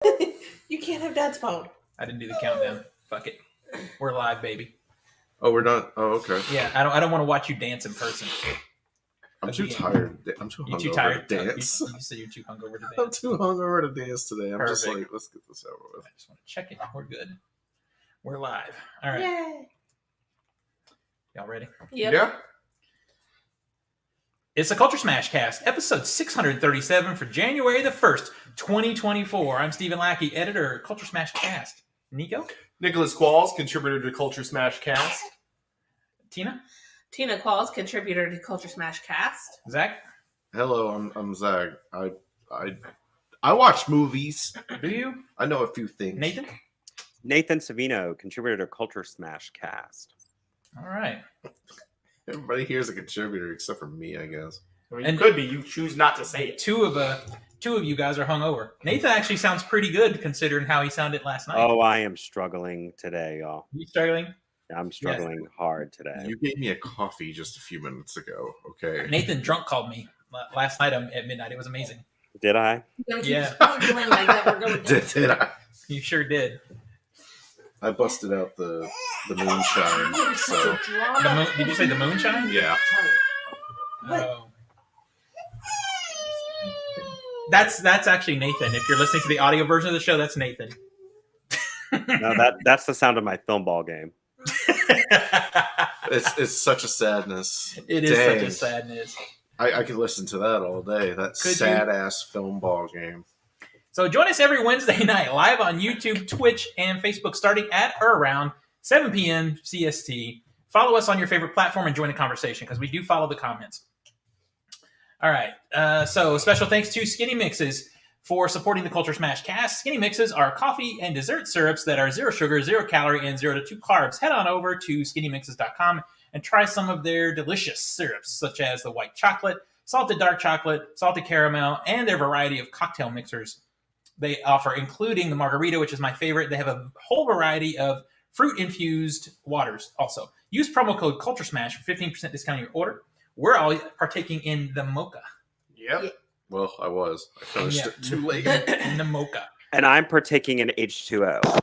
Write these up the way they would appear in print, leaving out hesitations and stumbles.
You can't have Dad's phone. I didn't do the countdown. Fuck it. We're live, baby. Oh, we're not. Oh, okay. Yeah, I don't want to watch you dance in person. I'm too tired. I'm too hungover to dance. You said you're too hungover to dance. I'm too hungover to dance today. I'm just like, let's get this over with. I just want to check it. We're good. We're live. All right. Yay. Y'all ready? Yep. Yeah. It's the Culture Smash cast, episode 637 for January the 1st, 2024. I'm Stephen Lackey, editor of Culture Smash cast. Nico? Nicholas Qualls, contributor to Culture Smash cast. Tina? Tina Qualls, contributor to Culture Smash cast. Zach? Hello, I'm Zach. I watch movies. Do you? I know a few things. Nathan? Nathan Savino, contributor to Culture Smash cast. All right. Everybody here is a contributor except for me, I guess. I mean, you could be. You choose not to say it. Two of you guys are hungover. Nathan actually sounds pretty good considering how he sounded last night. Oh, I am struggling today, y'all. You struggling? I'm struggling hard today. You gave me a coffee just a few minutes ago. Okay. Nathan drunk called me last night at midnight. It was amazing. Did I? Yeah. Doing like that. We're going Did I? You sure did. I busted out the moonshine. So Did you say the moonshine? yeah. Oh. That's actually Nathan. If you're listening to the audio version of the show, that's Nathan. No, that's the sound of my film ball game. It's such a sadness. It is Dang. such a sadness. I could listen to that all day. That sad-ass film ball game. So join us every Wednesday night live on YouTube, Twitch, and Facebook starting at or around 7 p.m. CST. Follow us on your favorite platform and join the conversation because we do follow the comments. All right. So special thanks to Skinny Mixes for supporting the Culture Smash cast. Skinny Mixes are coffee and dessert syrups that are 0 sugar, 0 calorie, and 0 to 2 carbs. Head on over to skinnymixes.com and try some of their delicious syrups, such as the white chocolate, salted dark chocolate, salted caramel, and their variety of cocktail mixers they offer, including the margarita, which is my favorite. They have a whole variety of fruit-infused waters also. Use promo code CultureSmash for 15% discount on your order. We're all partaking in the mocha. Yep. Well, I was. I finished it too late. In the mocha. And I'm partaking in H2O.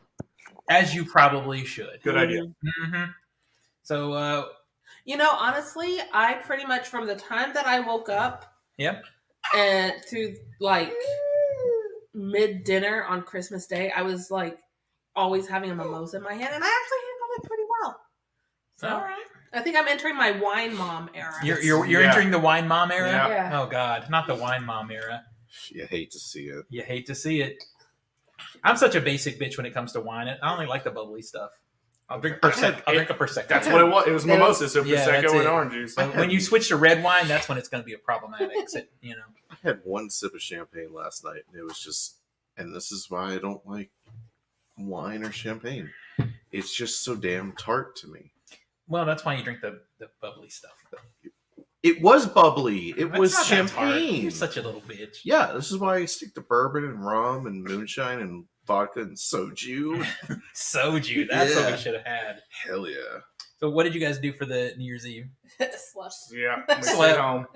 As you probably should. Good idea. Mm-hmm. So, honestly, I pretty much from the time that I woke up yep. and through like mid-dinner on Christmas Day, I was like always having a mimosa in my hand, and I actually handled it pretty well. So All right. I think I'm entering my wine mom era. You're entering the wine mom era? Yeah. Oh, God. Not the wine mom era. You hate to see it. You hate to see it. I'm such a basic bitch when it comes to wine. I only like the bubbly stuff. I'll drink a Prosecco. That's what it was. It was mimosa, so Yeah, that's Prosecco it. and orange juice. When you switch to red wine, that's when it's going to be a problematic. I had one sip of champagne last night, and it was just, and this is why I don't like wine or champagne. It's just so damn tart to me. Well, that's why you drink the bubbly stuff. It was bubbly. It That's was not that tart. champagne. You're such a little bitch. Yeah, this is why I stick to bourbon and rum and moonshine and vodka and soju. Soju. That's what Yeah. we should have had. Hell yeah. So what did you guys do for the New Year's Eve? Slush. Yeah. We stayed Slept. home.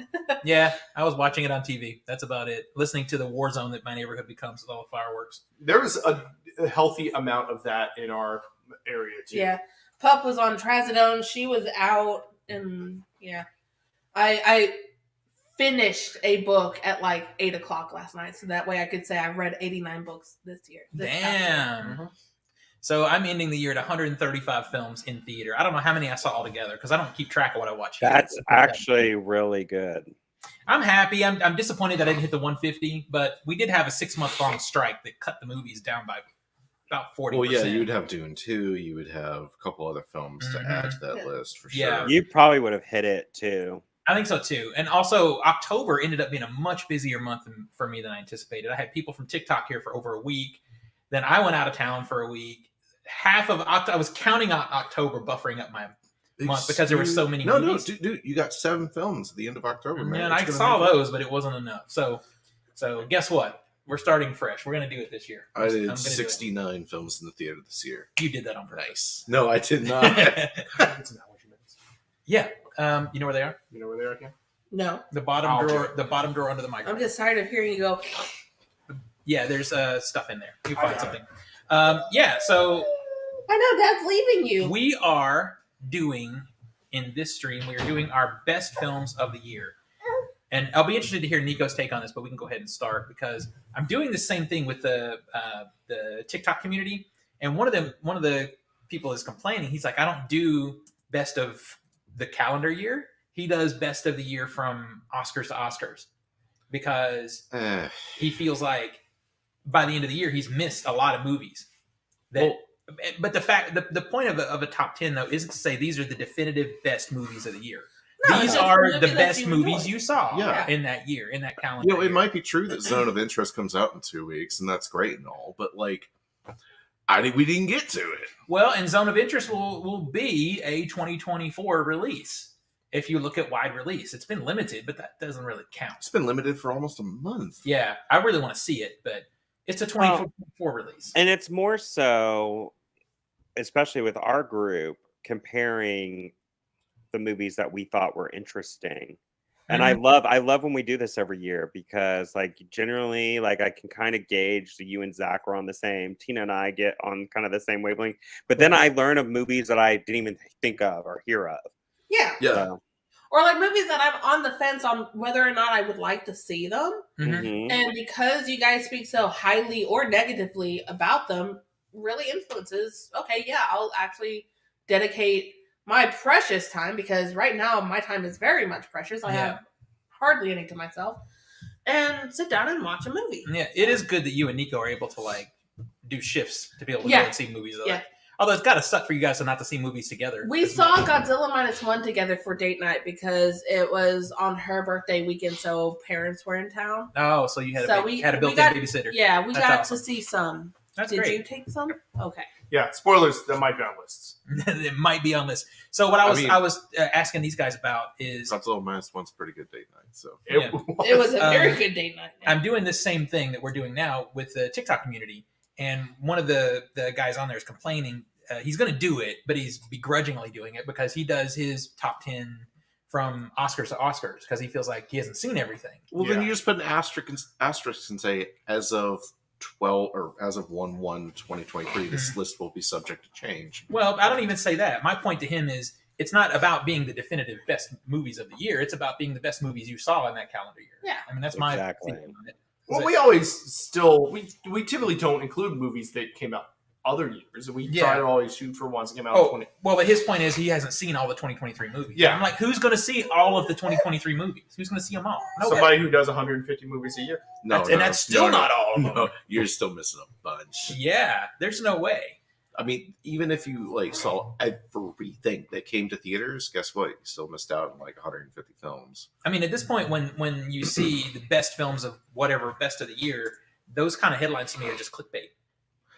Yeah, I was watching it on TV. That's about it. Listening to the war zone that my neighborhood becomes with all the fireworks. There was a healthy amount of that in our area, too. Yeah. Pup was on trazodone. She was out, and yeah. I finished a book at like 8 o'clock last night, so that way I could say I've read 89 books this year. Damn. So I'm ending the year at 135 films in theater. I don't know how many I saw altogether because I don't keep track of what I watch. That's actually really good. I'm happy. I'm disappointed that I didn't hit the 150, but we did have a 6-month-long strike that cut the movies down by about 40%. Well, yeah, you'd have Dune 2. You would have a couple other films to add to that list for sure. Yeah. You probably would have hit it too. I think so too. And also, October ended up being a much busier month for me than I anticipated. I had people from TikTok here for over a week. Then I went out of town for a week. Half of October, I was counting on October buffering up my month because there were so many movies. No, dude, you got 7 films at the end of October, man. Yeah, and I saw those, but it wasn't enough. So guess what? We're starting fresh. We're going to do it this year. I did 69 films in the theater this year. You did that on purpose. Nice. No, I did not. It's not what you meant. Yeah. You know where they are? You know where they are, Ken? No. The bottom drawer. The bottom drawer under the microphone. I'm just tired of hearing you go. Yeah, there's stuff in there. You I find got something. So I know Dad's leaving you. we are doing in this stream. We are doing our best films of the year, and I'll be interested to hear Nico's take on this. But we can go ahead and start because I'm doing the same thing with the TikTok community, and one of the people is complaining. He's like, I don't do best of the calendar year. He does best of the year from Oscars to Oscars because he feels like by the end of the year he's missed a lot of movies. But the point of a top 10 though isn't to say these are the definitive best movies of the year. No, These it's are just the movies that best you movies enjoy. you saw Yeah. in that year, in that calendar. You know, it year. might be true that Zone of Interest comes out in 2 weeks, and that's great and all, but like, we didn't get to it. Well, and Zone of Interest will be a 2024 release. If you look at wide release, it's been limited, but that doesn't really count. It's been limited for almost a month. Yeah, I really want to see it, but it's a 2024 release. And it's more so, especially with our group, comparing the movies that we thought were interesting. And I love when we do this every year because like generally like I can kind of gauge that you and Zach are on the same, Tina and I get on kind of the same wavelength, but then I learn of movies that I didn't even think of or hear of. Yeah. Yeah. So, Or like movies that I'm on the fence on whether or not I would like to see them. mhm. And because you guys speak so highly or negatively about them, really influences, okay, yeah, I'll actually dedicate my precious time because right now my time is very much precious. I have hardly any to myself. And sit down and watch a movie. Yeah, it is good that you and Nico are able to like do shifts to be able to Yeah. go and see movies. Yeah. Although it's got to suck for you guys to not to see movies together. We saw Godzilla -1 together for date night because it was on her birthday weekend, so parents were in town. Oh, so you had So had a we built-in got- babysitter. Yeah, we That's got awesome. to see some. That's Did great. you take some? Okay. Yeah, spoilers that might be on lists. It might be on this. So what I was asking these guys about is Godzilla -1's pretty good date night. So Yeah. It was a very good date night. I'm doing the same thing that we're doing now with the TikTok community, and one of the guys on there is complaining. He's going to do it, but he's begrudgingly doing it because he does his top 10 from Oscars to Oscars because he feels like he hasn't seen everything. well, then Yeah. you just put an asterisk and say as of 1/1/2023, this list will be subject to change. Well, I don't even say that. My point to him is it's not about being the definitive best movies of the year. It's about being the best movies you saw in that calendar year. Yeah. I mean, that's my Exactly. opinion on it. Well, we always still we typically don't include movies that came out other years. We try to always shoot for ones that came out in 20. Well, but his point is he hasn't seen all the 2023 movies. Yeah. I'm like, who's going to see all of the 2023 movies? Who's going to see them all? Nobody. Somebody who does 150 movies a year. That's still not all of them. No, you're still missing a bunch. Yeah, there's no way. I mean, even if you like saw everything that came to theaters, guess what? You still missed out on like 150 films. I mean, at this point, when you see the best films of whatever best of the year, those kind of headlines to me are just clickbait.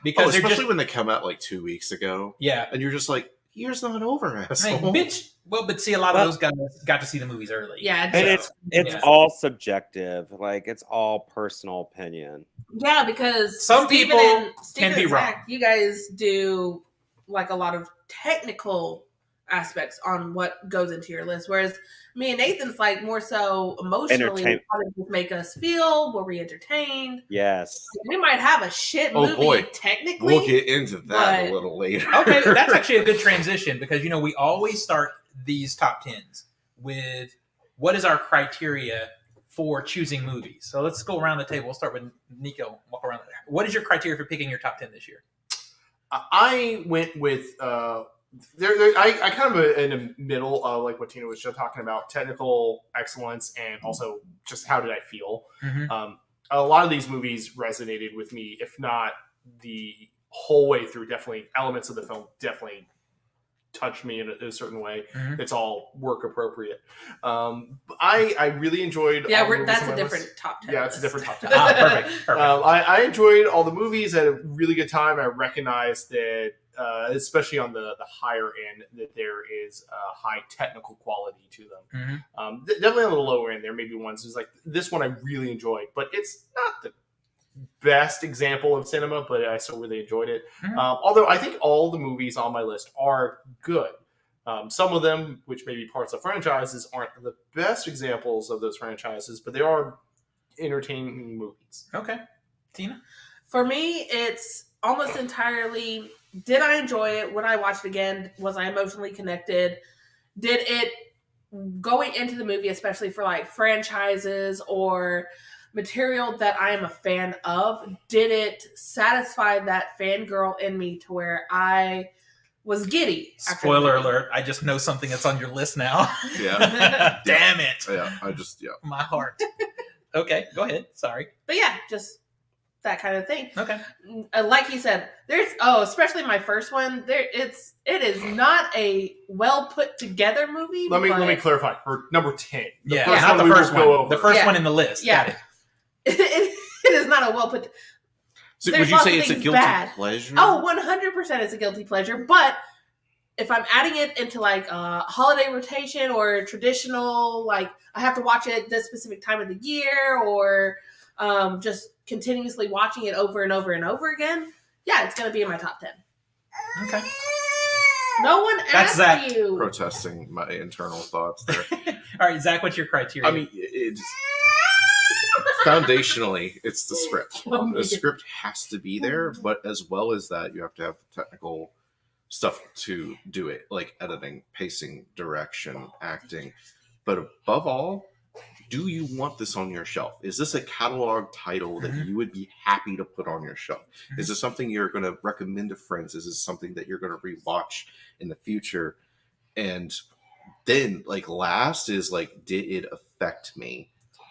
Because they're especially just when they come out like 2 weeks ago, yeah. and you're just like, "Year's not over, I asshole." mean, bitch. Well, but see, a lot of those guys got to see the movies early. Yeah, And so- it's Yeah. all subjective. Like it's all personal opinion. yeah, because Some Steven people and, Steven can be and Zach, wrong. you guys do like a lot of technical aspects on what goes into your list, whereas me and Nathan's like more so emotionally. Entertain- How does this make us feel? Were we entertained? Yes. We might have a shit Oh, movie boy. technically. We'll get into that but- a little later. Okay, that's actually a good transition because we always start these top tens with what is our criteria for choosing movies. So let's go around the table. We'll start with Nico. Walk around. What is your criteria for picking your top 10 this year? I went with I kind of in the middle of like what Tina was just talking about, technical excellence and also just how did I feel. Mhm. A lot of these movies resonated with me, if not the whole way through. Definitely elements of the film definitely touched me in a certain way. Mhm. It's all work appropriate. I really enjoyed. Yeah, all the movies that's on a my different list. top 10. Yeah, it's a list. different top 10. Ah, perfect. I enjoyed all the movies. I had a really good time. I recognize that, especially on the higher end, that there is a high technical quality to them. Mhm. Definitely on the lower end, there may be ones who's like this one I really enjoyed, but it's not the best example of cinema, but I still really enjoyed it. Mhm. Although I think all the movies on my list are good. Some of them, which may be parts of franchises, aren't the best examples of those franchises, but they are entertaining movies. Okay. Tina? For me, it's almost entirely, did I enjoy it? When I watched it again, was I emotionally connected? Did it, going into the movie, especially for like franchises or material that I am a fan of, did it satisfy that fangirl in me to where I was giddy? after the Spoiler movie? alert, I just know something that's on your list now. Yeah. Damn it. Yeah. My heart. Okay, go ahead. Sorry. But yeah, just that kind of thing. Okay. Like you said, especially my first one. It is not a well put together movie. Let me but clarify. For number 10. Yeah, first not the we will first go one. over. The first Yeah. one in the list. Yeah. Got it. it is not a well put. So There's would you lots say of it's a things guilty bad. pleasure? Oh, 100% it's a guilty pleasure. But if I'm adding it into like a holiday rotation or traditional, like I have to watch it this specific time of the year, or just continuously watching it over and over and over again, yeah, it's going to be in my top 10. Okay. No one That's asked Zach. you. Protesting my internal thoughts there. All right, Zach, what's your criteria? I mean, it's foundationally, it's the script. The script has to be there, but as well as that, you have to have the technical stuff to do it, like editing, pacing, direction, acting. But above all, do you want this on your shelf? Is this a catalog title that you would be happy to put on your shelf? Is this something you're going to recommend to friends? Is this something that you're going to rewatch in the future? And then, like, last is like, did it affect me?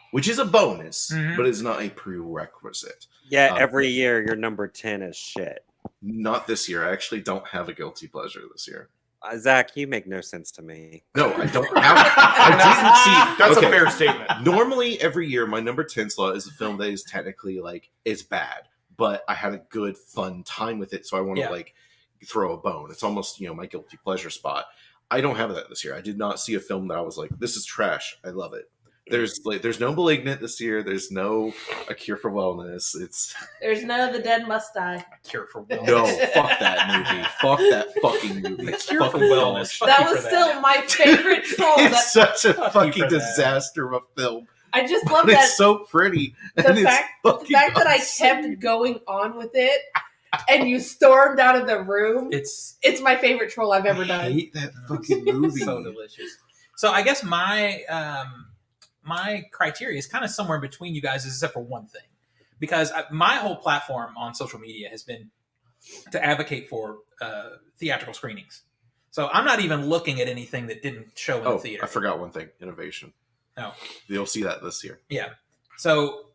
Which is a bonus, but it's not a prerequisite. Yeah, every year your number 10 is shit. Not this year. I actually don't have a guilty pleasure this year. Zach, you make no sense to me. No, I don't have. I didn't see. That's okay. a fair statement. Normally, every year, my number 10 slot is a film that is technically like it's bad, but I had a good, fun time with it, so I want to like throw a bone. It's almost my guilty pleasure spot. I don't have that this year. I did not see a film that I was like, this is trash. I love it. There's no Malignant this year. There's no A Cure for Wellness. There's none of The Dead Must Die. A Cure for Wellness. No, fuck that movie. Fuck that fucking movie. It's Cure for fucking Wellness. Fuck That you was for still my favorite troll. It's such a Fuck you fucking for that. disaster of a film. I just But love it's that so pretty. the and it's fact that I kept going on with it, and you stormed out of the room. It's my favorite troll I've ever I done. hate that fucking movie. so delicious. So I guess my my criteria is kind of somewhere in between you guys, except for one thing, because my whole platform on social media has been to advocate for theatrical screenings. So I'm not even looking at anything that didn't show in the theater. I forgot one thing. Innovation. Oh. You'll see that this year. Yeah. So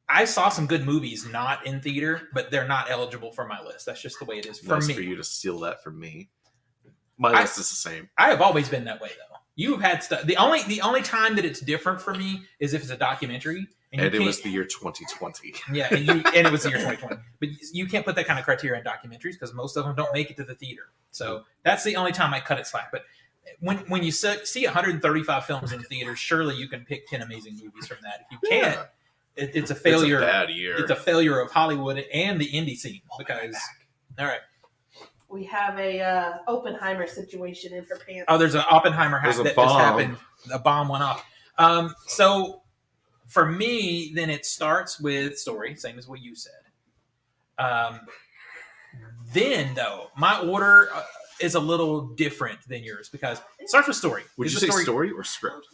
I saw some good movies not in theater, but they're not eligible for my list. That's just the way it is for Nice me. for you to steal that from me. My list is the same. I have always been that way, though. You've had stuff. The only time that it's different for me is if it's a documentary, And it was the year 2020. yeah, and it was the year 2020. But you can't put that kind of criteria in documentaries because most of them don't make it to the theater. So that's the only time I cut it slack. But when you see 135 films in theaters, surely you can pick 10 amazing movies from that. If you can't, it's a failure. It's a bad year. It's a failure of Hollywood and the indie scene. Because all right. We have a Oppenheimer situation in for pants. Oh, there's an Oppenheimer There's a that bomb. just happened. A bomb went off. So for me, then it starts with story, same as what you said. Then, though, my order is a little different than yours because it starts with story. Would you say story or script?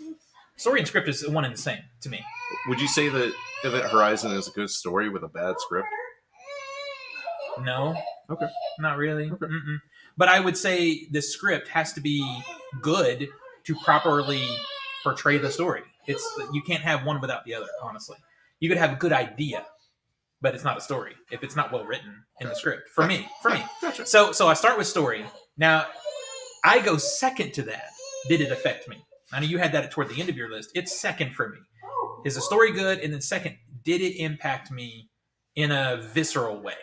Story and script is one and the same to me. Would you say that Event Horizon is a good story with a bad script? No. Okay. Not really. Okay. Mm-mm. But I would say the script has to be good to properly portray the story. You can't have one without the other, honestly. You could have a good idea, but it's not a story if it's not well written in the script. For me. Gotcha. So I start with story. Now, I go second to that. Did it affect me? I know you had that toward the end of your list. It's second for me. Is the story good? And then second, did it impact me in a visceral way?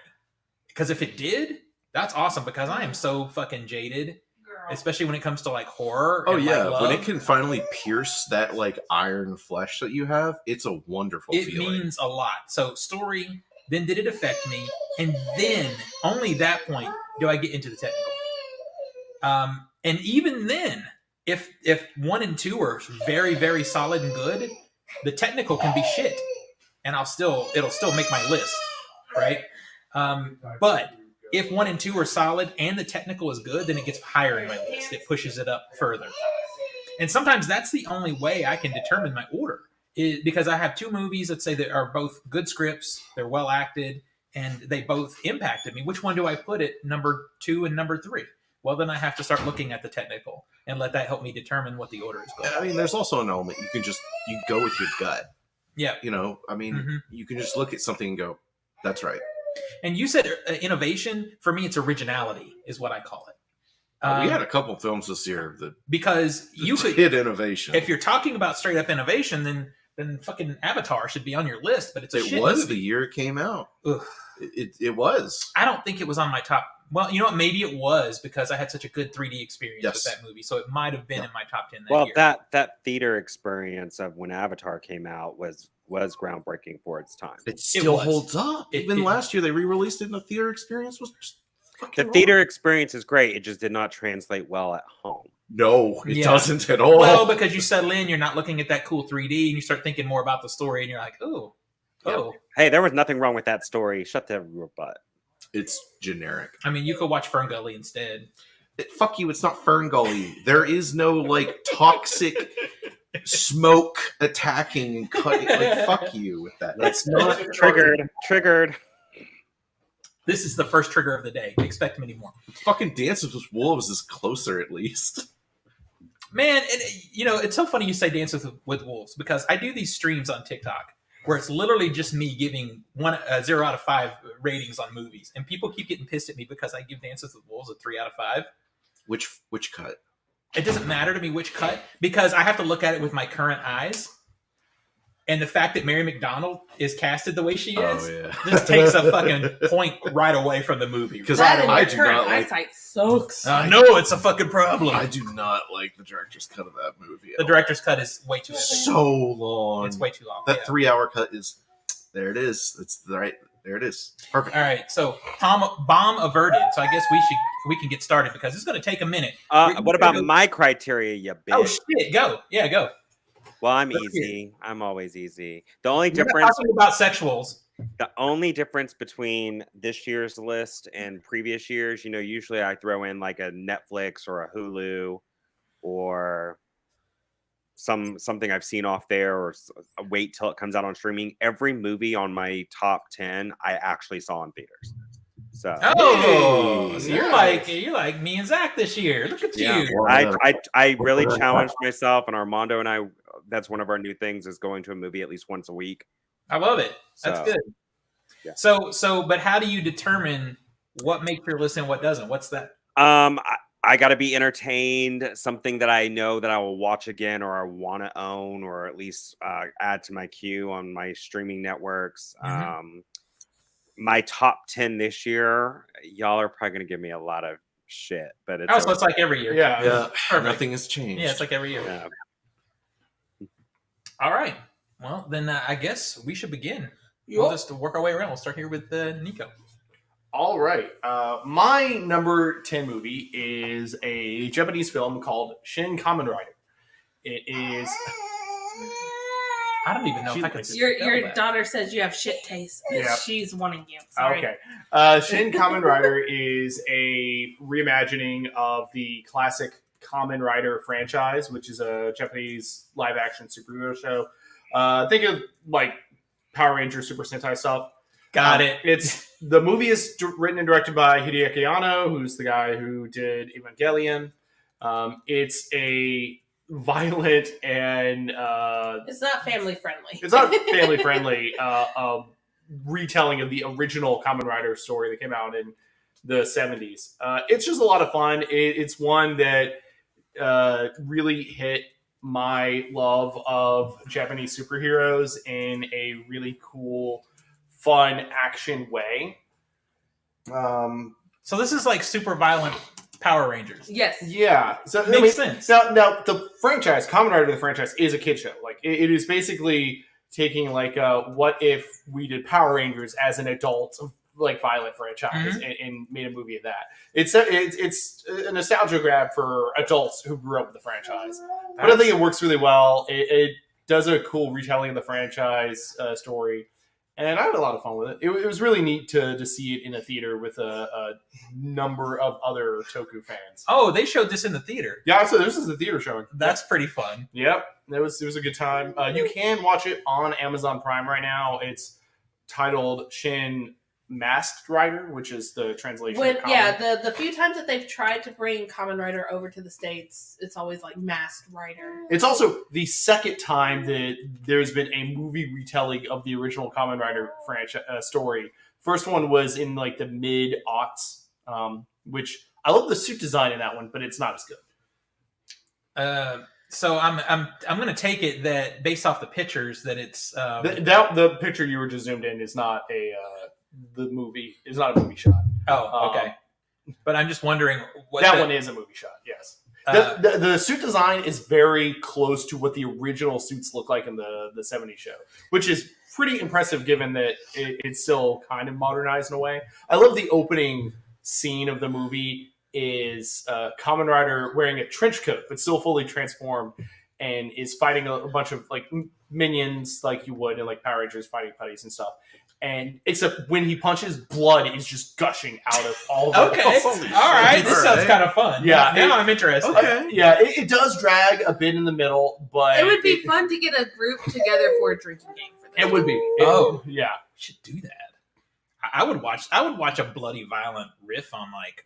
Because if it did, that's awesome because I am so fucking jaded, especially when it comes to like horror. Oh and, yeah, like, love. when it can finally pierce that like iron flesh that you have, it's a wonderful It feeling. means a lot. So story, then did it affect me? And then only that point do I get into the technical. And even then, if 1 and 2 are very, very solid and good, the technical can be shit. And it'll still make my list. right? But if 1 and 2 are solid and the technical is good, then it gets higher in my list. It pushes it up further. And sometimes that's the only way I can determine my order, is because I have 2 movies, let's say, that are both good scripts, they're well acted, and they both impacted me. Which one do I put at number 2 and number 3? Well, then I have to start looking at the technical and let that help me determine what the order is going. I mean, there's also an element you go with your gut. Yeah. You know, I mean, you can just look at something and go, that's right. And you said innovation. For me, it's originality is what I call it. We had a couple films this year that because you could hit innovation. If you're talking about straight up innovation, then fucking Avatar should be on your list. But it was movie. The year it came out. Ugh. It was. I don't think it was on my top. Well, you know what? Maybe it was because I had such a good 3D experience with that movie, so it might have been in my top 10. That year. that theater experience of when Avatar came out was groundbreaking for its time. It still holds up. Even last year, they re-released it, and the theater experience was just fucking the theater experience is great. It just did not translate well at home. No, it doesn't at all. Well, because you settle in, you're not looking at that cool 3D, and you start thinking more about the story, and you're like, oh. Hey, there was nothing wrong with that story. Shut your butt. It's generic. I mean, you could watch Ferngully instead. Fuck you, it's not Ferngully. There is no, like, toxic smoke attacking and cutting. Like, fuck you with that. That's not Triggered. This is the first trigger of the day. Expect many more. Fucking Dances with Wolves is closer, at least. Man, it's so funny you say Dances with Wolves, because I do these streams on TikTok where it's literally just me giving 0 out of 5 ratings on movies, and people keep getting pissed at me because I give Dances with Wolves a 3 out of 5. Which cut? It doesn't matter to me which cut, because I have to look at it with my current eyes, and the fact that Mary McDonald is casted the way she is just takes a fucking point right away from the movie. Because I do not like eyesight sucks. No, it's a fucking problem. I do not like the director's cut of that movie. The director's cut is way too so long. It's way too long. That 3-hour cut is there. It is. It's right there. It is perfect. All right, so bomb averted. So I guess we can get started because it's going to take a minute. What about my criteria, you bitch? Oh shit, go. Yeah, go. Well, I'm easy. I'm always easy. The only We're difference talking about sexuals. The only difference between this year's list and previous years, usually I throw in like a Netflix or a Hulu or something I've seen off there, or wait till it comes out on streaming. Every movie on my top 10 I actually saw in theaters. So so you're like me and Zach this year. Look at you. I really challenged myself, and Armando and I, that's one of our new things, is going to a movie at least once a week. I love it. That's good. Yeah. So but how do you determine what makes your list and what doesn't? What's that? I got to be entertained, something that I know that I will watch again, or I want to own, or at least add to my queue on my streaming networks. Mm-hmm. My top 10 this year, y'all are probably going to give me a lot of shit, but it's so it's like every year. Yeah. Nothing has changed. Yeah, it's like every year. Yeah. All right. Well, then I guess we should begin. We'll just work our way around. We'll start here with Nico. All right. My number 10 movie is a Japanese film called Shin Kamen Rider. It is... I don't even know if I can Your daughter says you have shit taste. Yeah. She's wanting you. Sorry. Okay. Shin Kamen Rider is a reimagining of the classic Kamen Rider franchise, which is a Japanese live-action superhero show. Think of like Power Rangers, Super Sentai stuff. Got it. The movie is written and directed by Hideaki Anno, who's the guy who did Evangelion. It's a violent and it's not family friendly. It's not family friendly. Retelling of the original Kamen Rider story that came out in the 70s. It's just a lot of fun. It's one that really hit my love of Japanese superheroes in a really cool, fun action way. So this is like super violent Power Rangers. Yes. Yeah. So makes sense. Now the franchise, Kamen Rider, the franchise, is a kid show. Like it is basically taking like what if we did Power Rangers as an adult, like violent franchise, and made a movie of that. It's a nostalgia grab for adults who grew up with the franchise. But I think it works really well. It does a cool retelling of the franchise story, And I had a lot of fun with it. It was really neat to see it in a theater with a number of other Toku fans. Oh, they showed this in the theater. Yeah, so this is the theater showing. That's pretty fun. Yep, it was a good time. You can watch it on Amazon Prime right now. It's titled Shin Masked Rider, which is the translation. Of the few times that they've tried to bring Kamen Rider over to the States, it's always like Masked Rider. It's also the second time that there's been a movie retelling of the original Kamen Rider franchise story. First one was in like the mid-aughts, which I love the suit design in that one, but it's not as good. So I'm going to take it that based off the pictures that it's the picture you were just zoomed in is not the movie is not a movie shot. Oh, okay. But I'm just wondering what that one is a movie shot. Yes, the suit design is very close to what the original suits look like in the 70s show, which is pretty impressive given that it's still kind of modernized in a way. I love the opening scene of the movie is Kamen Rider wearing a trench coat but still fully transformed and is fighting a bunch of like minions like you would in like Power Rangers fighting putties and stuff. And except when he punches, blood is just gushing out of all of it. Okay. All right. This sounds kind of fun. Yeah. Now I'm interested. Okay. It does drag a bit in the middle, but It would be fun to get a group together for a drinking game for this. It would be. Yeah. We should do that. I would watch a bloody violent riff on like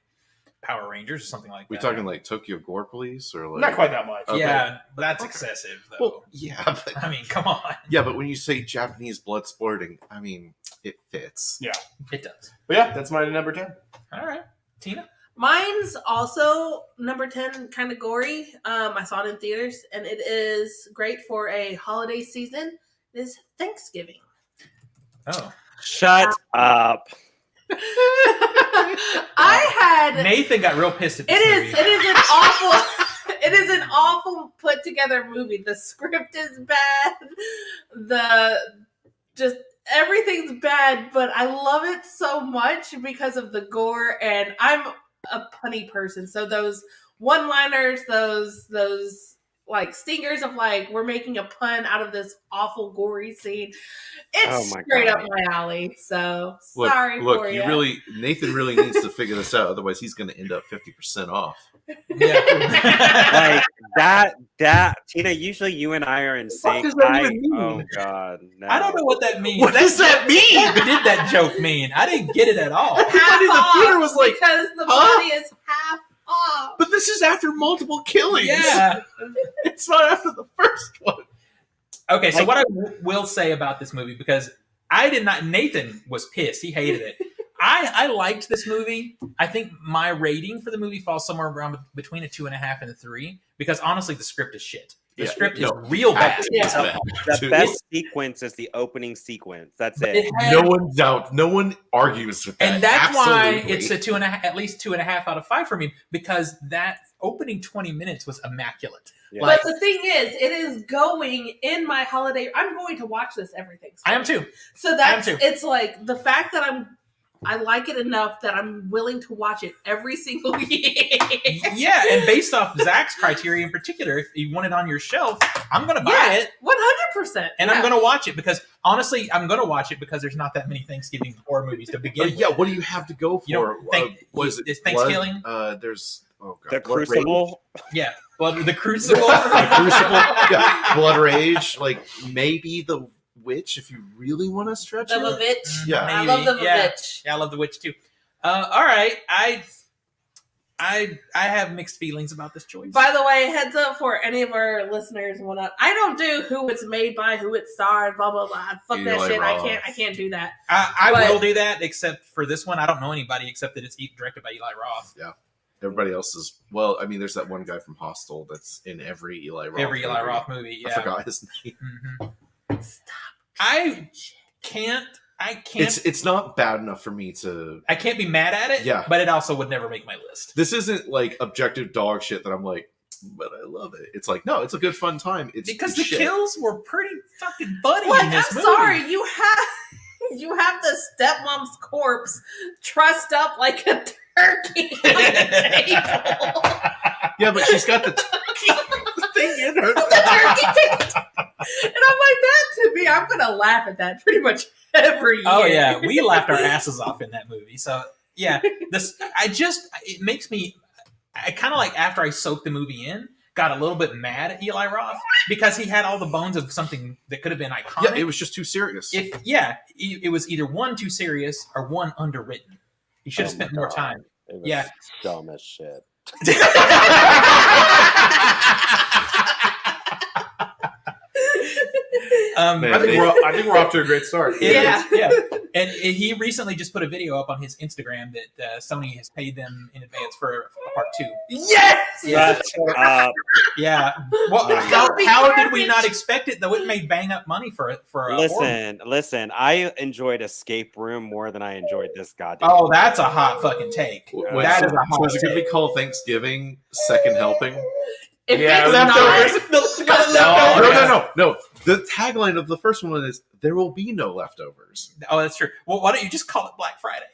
Power Rangers or something like that. We talking like Tokyo Gore Police or like Not quite that much. Okay. Yeah, but that's excessive though. Well, yeah, but, I mean, come on. yeah, but when you say Japanese blood sporting, I mean it fits. Yeah. It does. But yeah, that's my number 10. All right. Tina? Mine's also number 10, kind of gory. I saw it in theaters, and it is great for a holiday season. It is Thanksgiving. Oh. Shut up. I had Nathan got real pissed at this movie. it is an awful put together movie. The script is bad. Everything's bad, but I love it so much because of the gore, and I'm a punny person. So those one-liners, those like stingers of like we're making a pun out of this awful gory scene. It's straight up my alley. So sorry for you. Nathan really needs to figure this out, otherwise he's going to end up 50% off. Yeah. Like that, Tina. Usually, you and I are in sync. What does that even mean? Oh God, no. I don't know what that means. What does that mean? What did that joke mean? I didn't get it at all. Everybody in the theater was like, because the body is half off. but this is after multiple killings. Yeah. It's not after the first one. Okay, so what I will say about this movie, because I did not, Nathan was pissed. He hated it. I liked this movie. I think my rating for the movie falls somewhere around between a 2.5 and a 3, because honestly, the script is shit. The script is real bad. Yeah. The best sequence is the opening sequence. That's But it. No one argues with that. And that's why Absolutely. it's a 2.5, at least 2.5 out of 5 for me, because that opening 20 minutes was immaculate. Yeah. But the thing is, it is going in my holiday. I'm going to watch this every Thanksgiving. I am too. So that's I am too. it's like the fact that I like it enough that I'm willing to watch it every single year. Yeah, and based off Zach's criteria in particular, if you want it on your shelf, I'm going to buy it. 100%. And I'm going to watch it because, honestly, I'm going to watch it because there's not that many Thanksgiving horror movies to begin with. Yeah, what do you have to go for? You don't think it's Thanksgiving? There's The Blood Crucible. Yeah, the Crucible. Rage. The Crucible. Yeah, Blood Rage. Like maybe the Witch, if you really want to stretch The it. Vavitch. Yeah. I love the Yeah. Vavitch. Yeah, I love The Witch too. All right, I have mixed feelings about this choice. By the way, heads up for any of our listeners and whatnot. I don't do who it's made by, who it stars, blah blah blah. Fuck that Eli shit. Roth. I can't do that. I But- will do that, except for this one. I don't know anybody except that it's directed by Eli Roth. Everybody else is there's that one guy from Hostel that's in every Eli Roth. Every Eli movie. Roth movie. Yeah. I forgot his name. Mhm. I can't. It's not bad enough for me to. I can't be mad at it. Yeah. But it also would never make my list. This isn't like objective dog shit that I'm like, but I love it. It's like, no, it's a good fun time. It's Because it's the shit. kills were pretty fucking buddy Like, in I'm this movie. sorry, you have the stepmom's corpse trussed up like a turkey on the table. Yeah, but she's got the thing in her. The turkey thing. And I'm like, that to me, I'm gonna laugh at that pretty much every year. Oh yeah, we laughed our asses off in that movie. So yeah, it makes me. I kind of like after I soaked the movie in, got a little bit mad at Eli Roth because he had all the bones of something that could have been iconic. Yeah, it was just too serious. It was either one too serious or one underwritten. He should have spent more time. It was Yeah. dumb as shit. Man, I think we're off to a great start. Yeah. And he recently just put a video up on his Instagram that Sony has paid them in advance for a part 2. Yes. Yeah. Shut up. Yeah. Well, how did we not expect it though? It made bang up money for a horror. Listen. I enjoyed Escape Room more than I enjoyed this goddamn. Oh, that's a hot fucking take. That is a hot was it going to take. be called Thanksgiving Second Helping? If Yeah, it's leftovers. No. The tagline of the first one is "There will be no leftovers." Oh, that's true. Well, why don't you just call it Black Friday?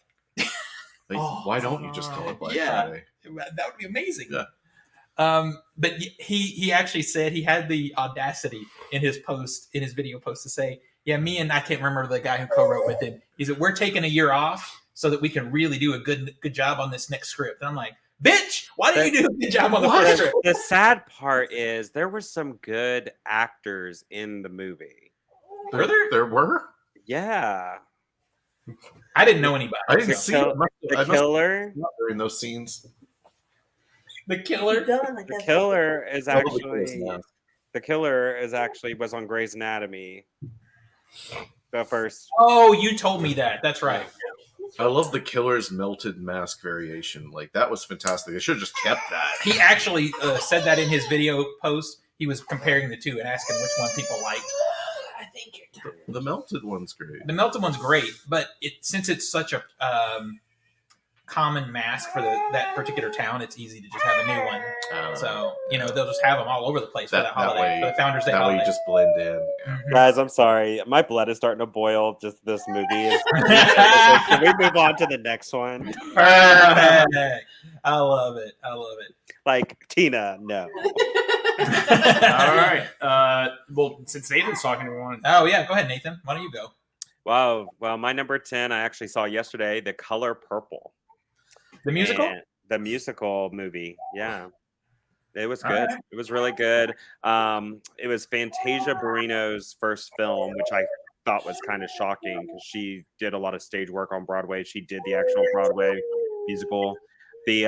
Like, why don't you just call it Black yeah. Friday? That would be amazing. Yeah. But he actually said he had the audacity in his video post to say, yeah, me and I can't remember the guy who co-wrote with him. He said, we're taking a year off so that we can really do a good job on this next script. And I'm like, bitch, why didn't you do a good job on the first script? The sad part is there were some good actors in the movie. Were there? There were. Yeah. I didn't know anybody. I didn't see it. The killer. During those scenes. The killer. The killer is actually. Yeah. The killer is actually was on Grey's Anatomy. The first. Oh, you told me that. That's right. I love the killer's melted mask variation. Like, that was fantastic. They should have just kept that. He actually said that in his video post. He was comparing the two and asking which one people liked. I think you're done. The melted one's great. The melted one's great, but since it's such a common mask for that particular town, it's easy to just have a new one. So they'll just have them all over the place for that holiday, for the Founders Day that holiday. way you just blend in. Mhm. Guys, I'm sorry. My blood is starting to boil. Just this movie. Can we move on to the next one? Perfect. I love it. Like Tina, no. All right. Well, since Nathan's talking, everyone. Oh yeah, go ahead, Nathan. Why don't you go? Wow. Well, my number 10, I actually saw yesterday. The Color Purple. The musical. And the musical movie. Yeah. It was All good. right. It was really good. It was Fantasia Barrino's first film, which I thought was kind of shocking because she did a lot of stage work on Broadway. She did the actual Broadway musical. The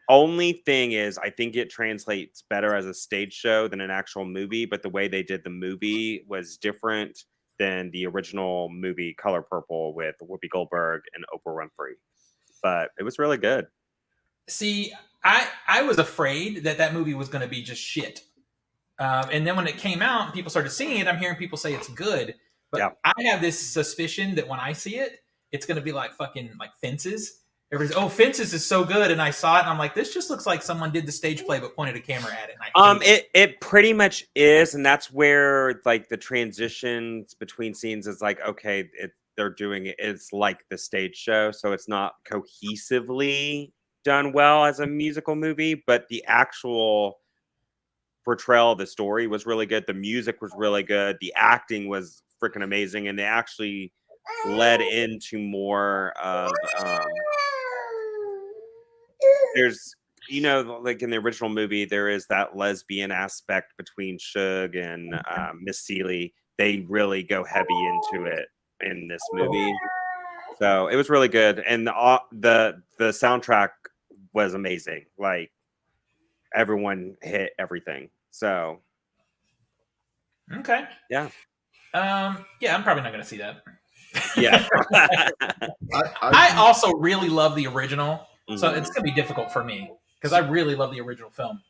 only thing is, I think it translates better as a stage show than an actual movie, but the way they did the movie was different than the original movie Color Purple with Whoopi Goldberg and Oprah Winfrey. But it was really good. See, I was afraid that movie was going to be just shit. And then when it came out and people started seeing it, I'm hearing people say it's good. But Yeah. I have this suspicion that when I see it, it's going to be like fucking like Fences. Everybody's, oh, Fences is so good. And I saw it and I'm like, this just looks like someone did the stage play but pointed a camera at it. And It pretty much is. And that's where like the transitions between scenes is like, okay, they're doing it. It's like the stage show. So it's not cohesively done well as a musical movie, but the actual portrayal of the story was really good. The music was really good. The acting was freaking amazing. And they actually led into more of there's like in the original movie there is that lesbian aspect between Suge and Miss Seeley. They really go heavy into it in this movie, so it was really good. And the soundtrack was amazing. Like everyone hit everything. So okay. Yeah. Yeah, I'm probably not going to see that. Yeah. I also really love the original, so Mhm. it's going to be difficult for me because I really love the original film.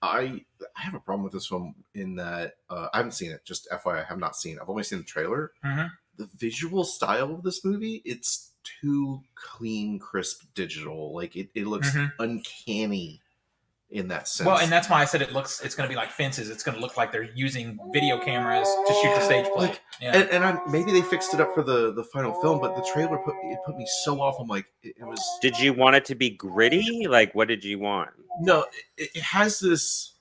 I have a problem with this film in that I haven't seen it. Just FYI, I have not seen it. I've only seen the trailer. Mm-hmm. The visual style of this movie, it's too clean, crisp digital. Like it looks uncanny in that sense. Well, and that's why I said it's going to be like Fences. It's going to look like they're using video cameras to shoot the stage play. And maybe they fixed it up for the final film, but the trailer put me so off. I'm like, it was. Did you want it to be gritty? Like, what did you want? No, it has this.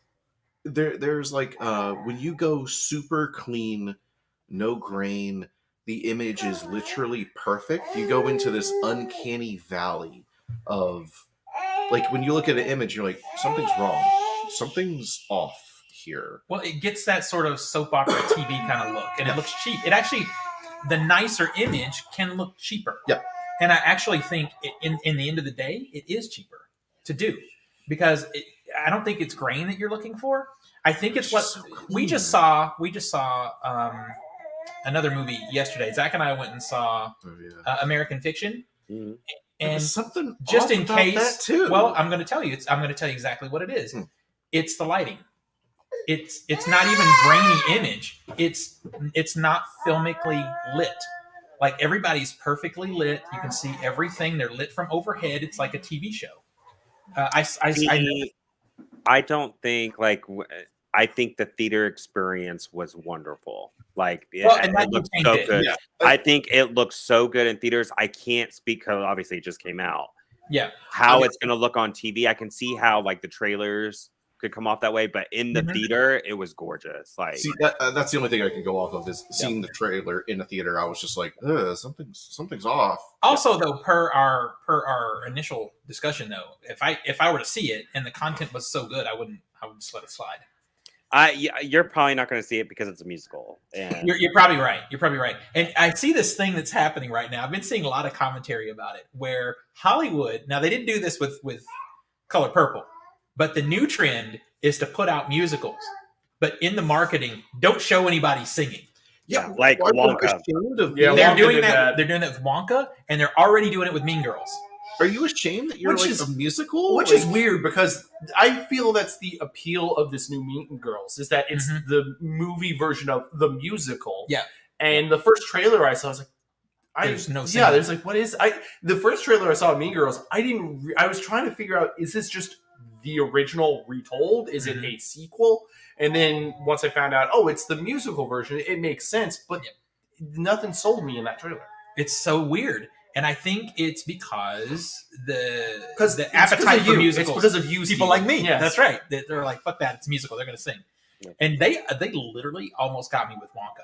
There's like when you go super clean, no grain, the image is literally perfect, you go into this uncanny valley of, like, when you look at an image, you're like, something's wrong, something's off here. Well, it gets that sort of soap opera TV kind of look, and it looks cheap. It actually, the nicer image can look cheaper. Yeah. And I actually think, in the end of the day, it is cheaper to do, because I don't think it's grain that you're looking for. I think it's what we just saw. We just saw another movie yesterday. Zach and I went and saw American Fiction. Mhm. And something just off in about case, that too. well, I'm going to tell you. I'm going to tell you exactly what it is. It's the lighting. It's not even grainy image. It's not filmically lit. Like, everybody's perfectly lit. You can see everything. They're lit from overhead. It's like a TV show. I don't think I think the theater experience was wonderful. Like, it looked so good. Yeah. I think it looks so good in theaters. I can't speak because obviously it just came out. Yeah. How it's going to look on TV, I can see how like the trailers could come off that way, but in the theater, it was gorgeous. Like, see, that's the only thing I can go off of is seeing the trailer in the theater. I was just like, something's off. Also, though, per our initial discussion, though, if I were to see it and the content was so good, I would just let it slide. You're probably not going to see it because it's a musical. And You're probably right. You're probably right. And I see this thing that's happening right now. I've been seeing a lot of commentary about it, where Hollywood, now they didn't do this with Color Purple, but the new trend is to put out musicals, but in the marketing, don't show anybody singing. Yeah, like Wonka. They're Wonka doing did that. They're doing that with Wonka, and they're already doing it with Mean Girls. Are you ashamed that you're a musical? Which is weird, because I feel that's the appeal of this new Mean Girls, is that it's the movie version of the musical. Yeah. And the first trailer I saw, I was like, there's no singing. Yeah, there's like, what is the first trailer I saw of Mean Girls, I was trying to figure out, is this just the original retold? Is it a sequel? And then once I found out, it's the musical version, it makes sense, but nothing sold me in that trailer. It's so weird. And I think it's because the appetite for musicals. It's because of you, people like me. Yes. That's right. They're like, fuck that. It's a musical. They're going to sing. Yeah. And they literally almost got me with Wonka.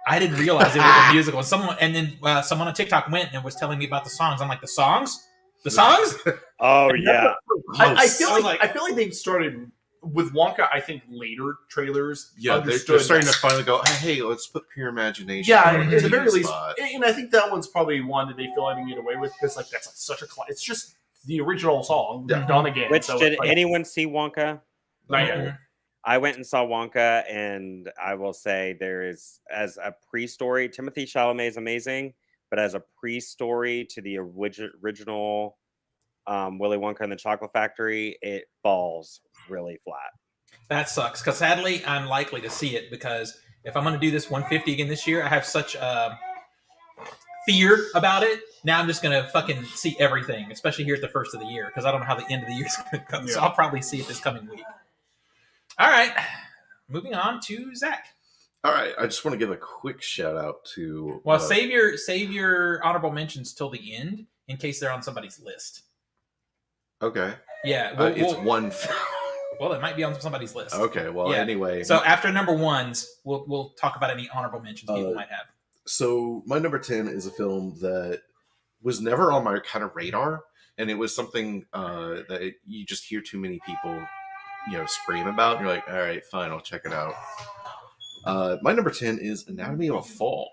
I didn't realize it was a musical. And then someone on TikTok went and was telling me about the songs. I'm like, the songs? The songs? Oh yeah. I feel like they've started with Wonka. I think later trailers. Yeah, they're starting to finally go, hey, let's put pure imagination. Yeah, at the very least, and I think that one's probably one that they feel I can get away with, because like that's such a. It's just the original song done again. Which did anyone see Wonka? Not yet. I went and saw Wonka, and I will say there is, as a pre-story, Timothée Chalamet is amazing, but as a pre-story to the original Willy Wonka and the Chocolate Factory, it falls really flat. That sucks, because sadly, I'm likely to see it, because if I'm going to do this 150 again this year, I have such fear about it. Now I'm just going to fucking see everything, especially here at the first of the year, because I don't know how the end of the year is going to go. Yeah. So I'll probably see it this coming week. All right, moving on to Zach. All right, I just want to give a quick shout out to. Well, save your honorable mentions till the end in case they're on somebody's list. Okay. Yeah, it's one. Well, it might be on somebody's list. Okay. Well, anyway. So after number ones, we'll talk about any honorable mentions people might have. So my number 10 is a film that was never on my kind of radar, and it was something that you just hear too many people, scream about. And you're like, all right, fine, I'll check it out. My number 10 is Anatomy of a Fall.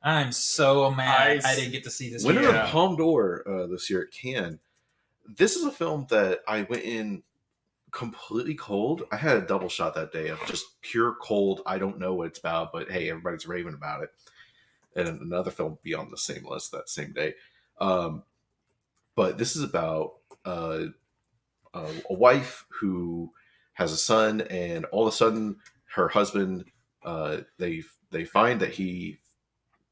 I'm so mad I didn't get to see this. Winner of Palme d'Or this year at Cannes. This is a film that I went in completely cold. I had a double shot that day of just pure cold. I don't know what it's about, but hey, everybody's raving about it. And another film will be on the same list that same day. But this is about a wife who has a son, and all of a sudden her husband, they find that he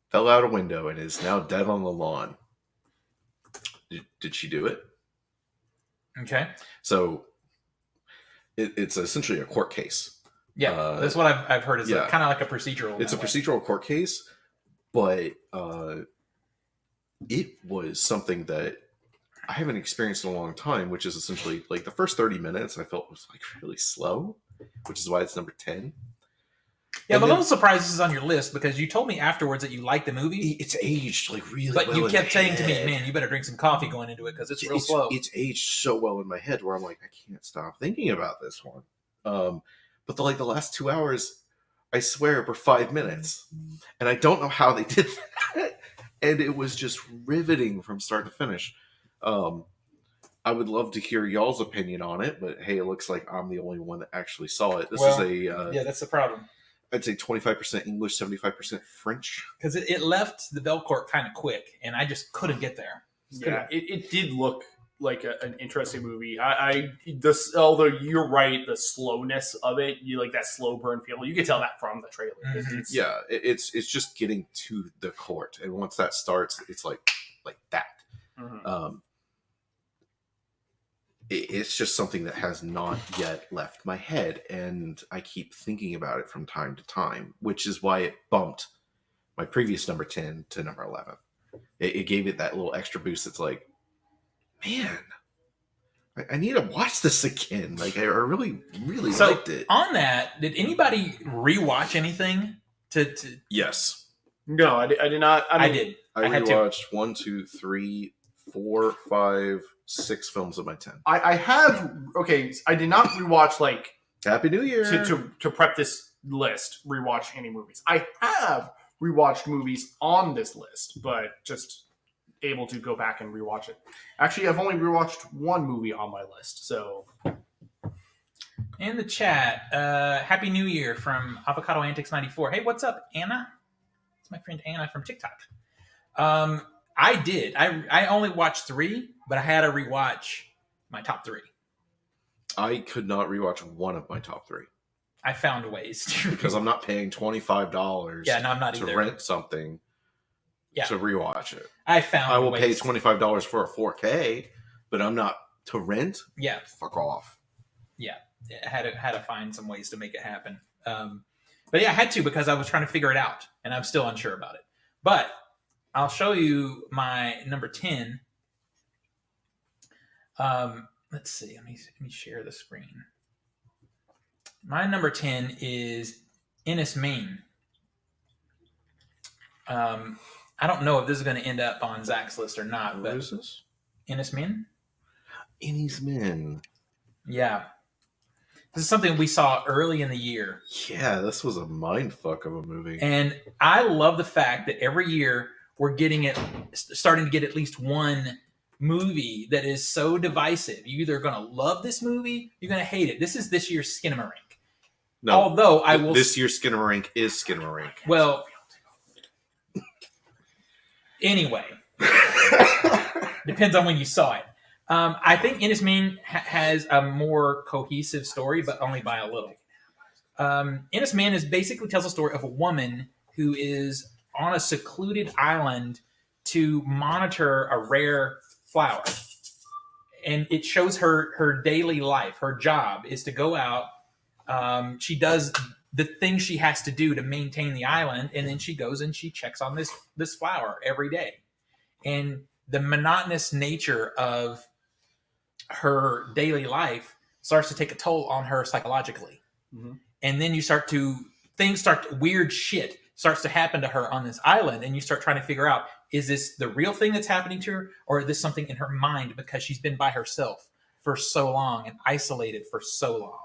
fell out a window and is now dead on the lawn. Did she do it? Okay. So it's essentially a court case. Yeah, that's what I've heard. Is kind of like a procedural. It's a procedural court case, but it was something that I haven't experienced in a long time, which is essentially like the first 30 minutes I felt was like really slow, which is why it's number 10. Yeah, And I'm a then- little surprised this is on your list because you told me afterwards that you liked the movie, It's aged like really but well you in kept my saying to me, head. "Man, you better drink some coffee going into it because it's real slow." It's aged so well in my head where I'm like, I can't stop thinking about this one. But the last 2 hours, I swear, were 5 minutes, and I don't know how they did that. And it was just riveting from start to finish. I would love to hear y'all's opinion on it, but hey, it looks like I'm the only one that actually saw it. This Well, is yeah, that's the problem I'd say 25% English, 75% French. because it left the Belcourt kind of quick, and I just couldn't get there. Yeah, it did look like an interesting movie. Although you're right, the slowness of it, you like that slow burn feel. You can tell that from the trailer. Mhm. It's just getting to the court, and once that starts, it's like that. Mhm. It's just something that has not yet left my head, and I keep thinking about it from time to time, which is why it bumped my previous number 10 to number 11. It gave it that little extra boost. It's like, man, I need to watch this again. Like, I really, really So liked it. on that, did anybody rewatch anything? To Yes. No, I did not. I did. I had to. rewatched 1, 2, 3, 4, 5, 6 films of my 10. I have. Okay, I did not rewatch like Happy New Year. to prep this list. Rewatch any movies. I have rewatched movies on this list, but just able to go back and rewatch it. Actually, I've only rewatched one movie on my list, so. In the chat, Happy New Year from Avocado Antics 94. Hey, what's up, Anna? It's my friend Anna from TikTok. I did. I only watched 3, but I had to rewatch my top 3. I could not rewatch one of my top 3 I found ways to because I'm not paying $25 yeah, no, I'm not to either. rent something to rewatch it. I found I will ways pay $25 for a 4K, but I'm not to rent. Yeah, Fuck off. I had to find some ways to make it happen. But yeah, I had to because I was trying to figure it out, and I'm still unsure about it. But I'll show you my number 10. Let's see. Let me share the screen. My number 10 is Ennis, Maine. I don't know if this is going to end up on Zach's list or not, What but is this? Ennis, Maine? Ennis Men. Yeah. This is something we saw early in the year. Yeah, this was a mindfuck of a movie. And I love the fact that every year we're starting to get at least one movie that is so divisive. You're either going to love this movie, you're going to hate it. This is this year's Skinamarink. No, Although I will... this year's Skinamarink is Skinamarink. Well, anyway, depends on when you saw it. I think Ennis, Maine has a more cohesive story, but only by a little. Ennis, Maine basically tells a story of a woman who is on a secluded island to monitor a rare flower. And it shows her daily life. Her job is to go out. She does the things she has to do to maintain the island, and then she goes and she checks on this flower every day. And the monotonous nature of her daily life starts to take a toll on her psychologically. Mm-hmm. And then weird shit starts to happen to her on this island, and you start trying to figure out, is this the real thing that's happening to her, or is this something in her mind because she's been by herself for so long and isolated for so long?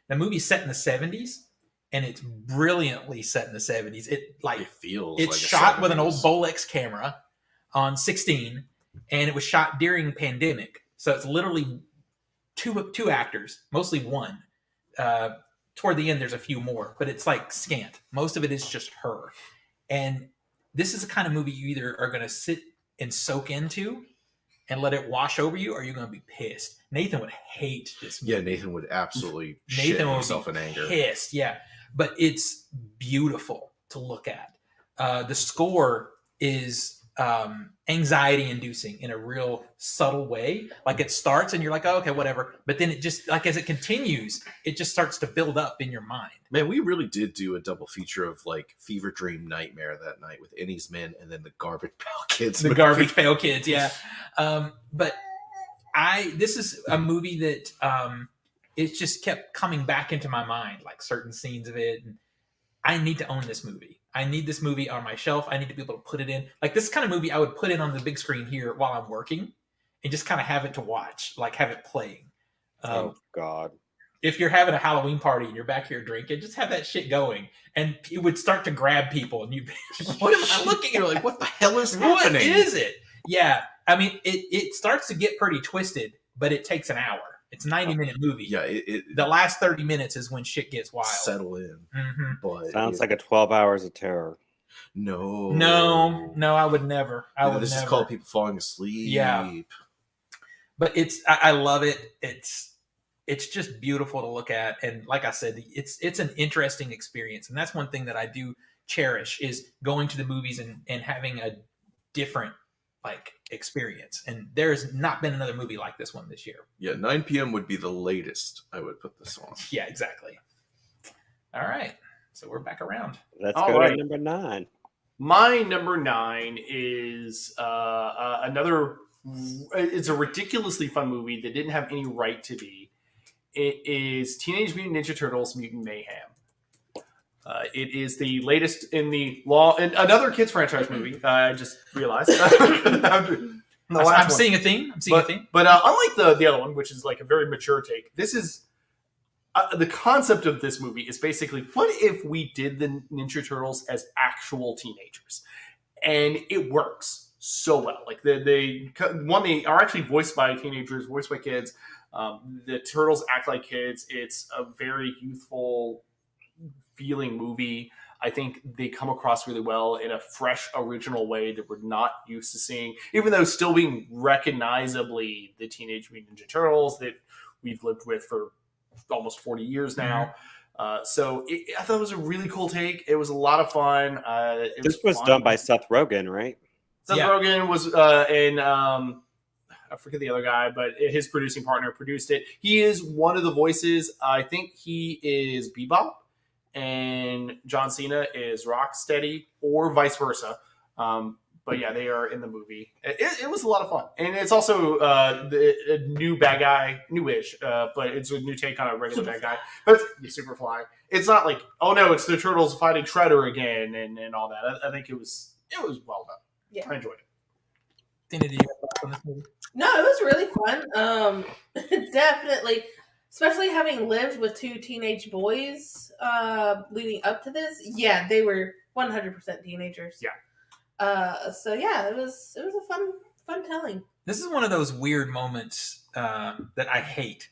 The movie's set in the 70s, and it's brilliantly set in the 70s. It feels it's like shot a with an old 70s. Bolex camera on 16, and it was shot during pandemic. So it's literally two actors, mostly one. Toward the end, there's a few more, but it's like scant. Most of it is just her. And this is the kind of movie you either are going to sit and soak into and let it wash over you, or you're going to be pissed. Nathan would hate this movie. Yeah, Nathan would absolutely shit Nathan would himself be in anger. pissed, yeah. But it's beautiful to look at. The score is anxiety-inducing in a real subtle way. Like it starts and you're like, oh, okay, whatever. But then it just, like as it continues, it just starts to build up in your mind. Man, we really did do a double feature of like Fever Dream Nightmare that night with Ennis Men and then the Garbage Pail Kids. The Garbage Pail Kids, yeah. But this is a movie that it just kept coming back into my mind, like certain scenes of it. And I need to own this movie. I need this movie on my shelf. I need to be able to put it in. Like, this kind of movie I would put it on the big screen here while I'm working and just kind of have it to watch, like have it playing. Oh God. If you're having a Halloween party and you're back here drinking, just have that shit going. And it would start to grab people and you'd be like, what am I looking at? You're like, what the hell is What happening? is it? Yeah. I mean, it starts to get pretty twisted, but it takes an hour. It's a 90-minute movie. Yeah, the last 30 minutes is when shit gets wild. Settle in. Mm-hmm. But Sounds like a 12 hours of terror. No, I would never. This is called people falling asleep. Yeah. But I love it. It's just beautiful to look at, and like I said, it's an interesting experience, and that's one thing that I do cherish is going to the movies and having a different experience. And there's not been another movie like this one this year. Yeah, 9 p.m. would be the latest I would put this on. Yeah, exactly. All right, so we're back around. Let's All go right. to number 9. My number 9 is another. It's a ridiculously fun movie that didn't have any right to be. It is Teenage Mutant Ninja Turtles: Mutant Mayhem. It is the latest in the another kids franchise movie. I just realized. I'm seeing a theme. But unlike the other one, which is like a very mature take, this is the concept of this movie is basically, what if we did the Ninja Turtles as actual teenagers? And it works so well. Like they are actually voiced by teenagers, voiced by kids. The turtles act like kids. It's a very youthful feeling movie. I think they come across really well in a fresh, original way that we're not used to seeing, even though still being recognizably the Teenage Mutant Ninja Turtles that we've lived with for almost 40 years now. So I thought it was a really cool take. It was a lot of fun. This was done by Seth Rogen, right? Seth Rogen was in I forget the other guy, but his producing partner produced it. He is one of the voices. I think he is Bebop, and John Cena is Rocksteady, or vice versa. But yeah, they are in the movie. It was a lot of fun, and it's also a new bad guy, newish, but it's a new take on a regular bad guy. But it's Superfly. It's not like, oh no, it's the Turtles fighting Shredder again and all that. I think it was well done. Yeah. I enjoyed it. Tina, do you have thoughts on this movie? No, it was really fun. Definitely, especially having lived with 2 teenage boys leading up to this. Yeah, they were 100% teenagers. Yeah. So yeah, it was a fun telling. This is one of those weird moments that I hate,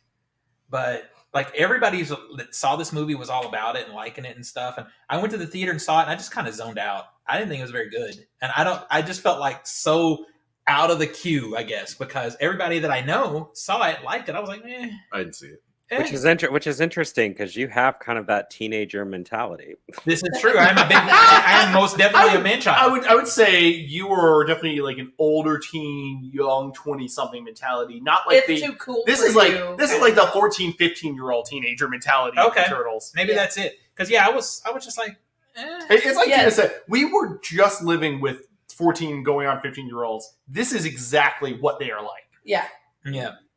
but like everybody that saw this movie was all about it and liking it and stuff. And I went to the theater and saw it, and I just kind of zoned out. I didn't think it was very good, and I just felt like so out of the queue, I guess, because everybody that I know saw it, liked it. I was like, I didn't see it. Which is interesting because you have kind of that teenager mentality. This is true. I am most definitely a man-child. I would say you were definitely like an older teen, young 20-something mentality. Not like it's too cool. This for is like you. this is like the 14, 15-year-old teenager mentality of the Turtles. Maybe that's it. Because I was just like, It's like Tina said, we were just living with 14 going on 15-year-olds. This is exactly what they are like. Yeah.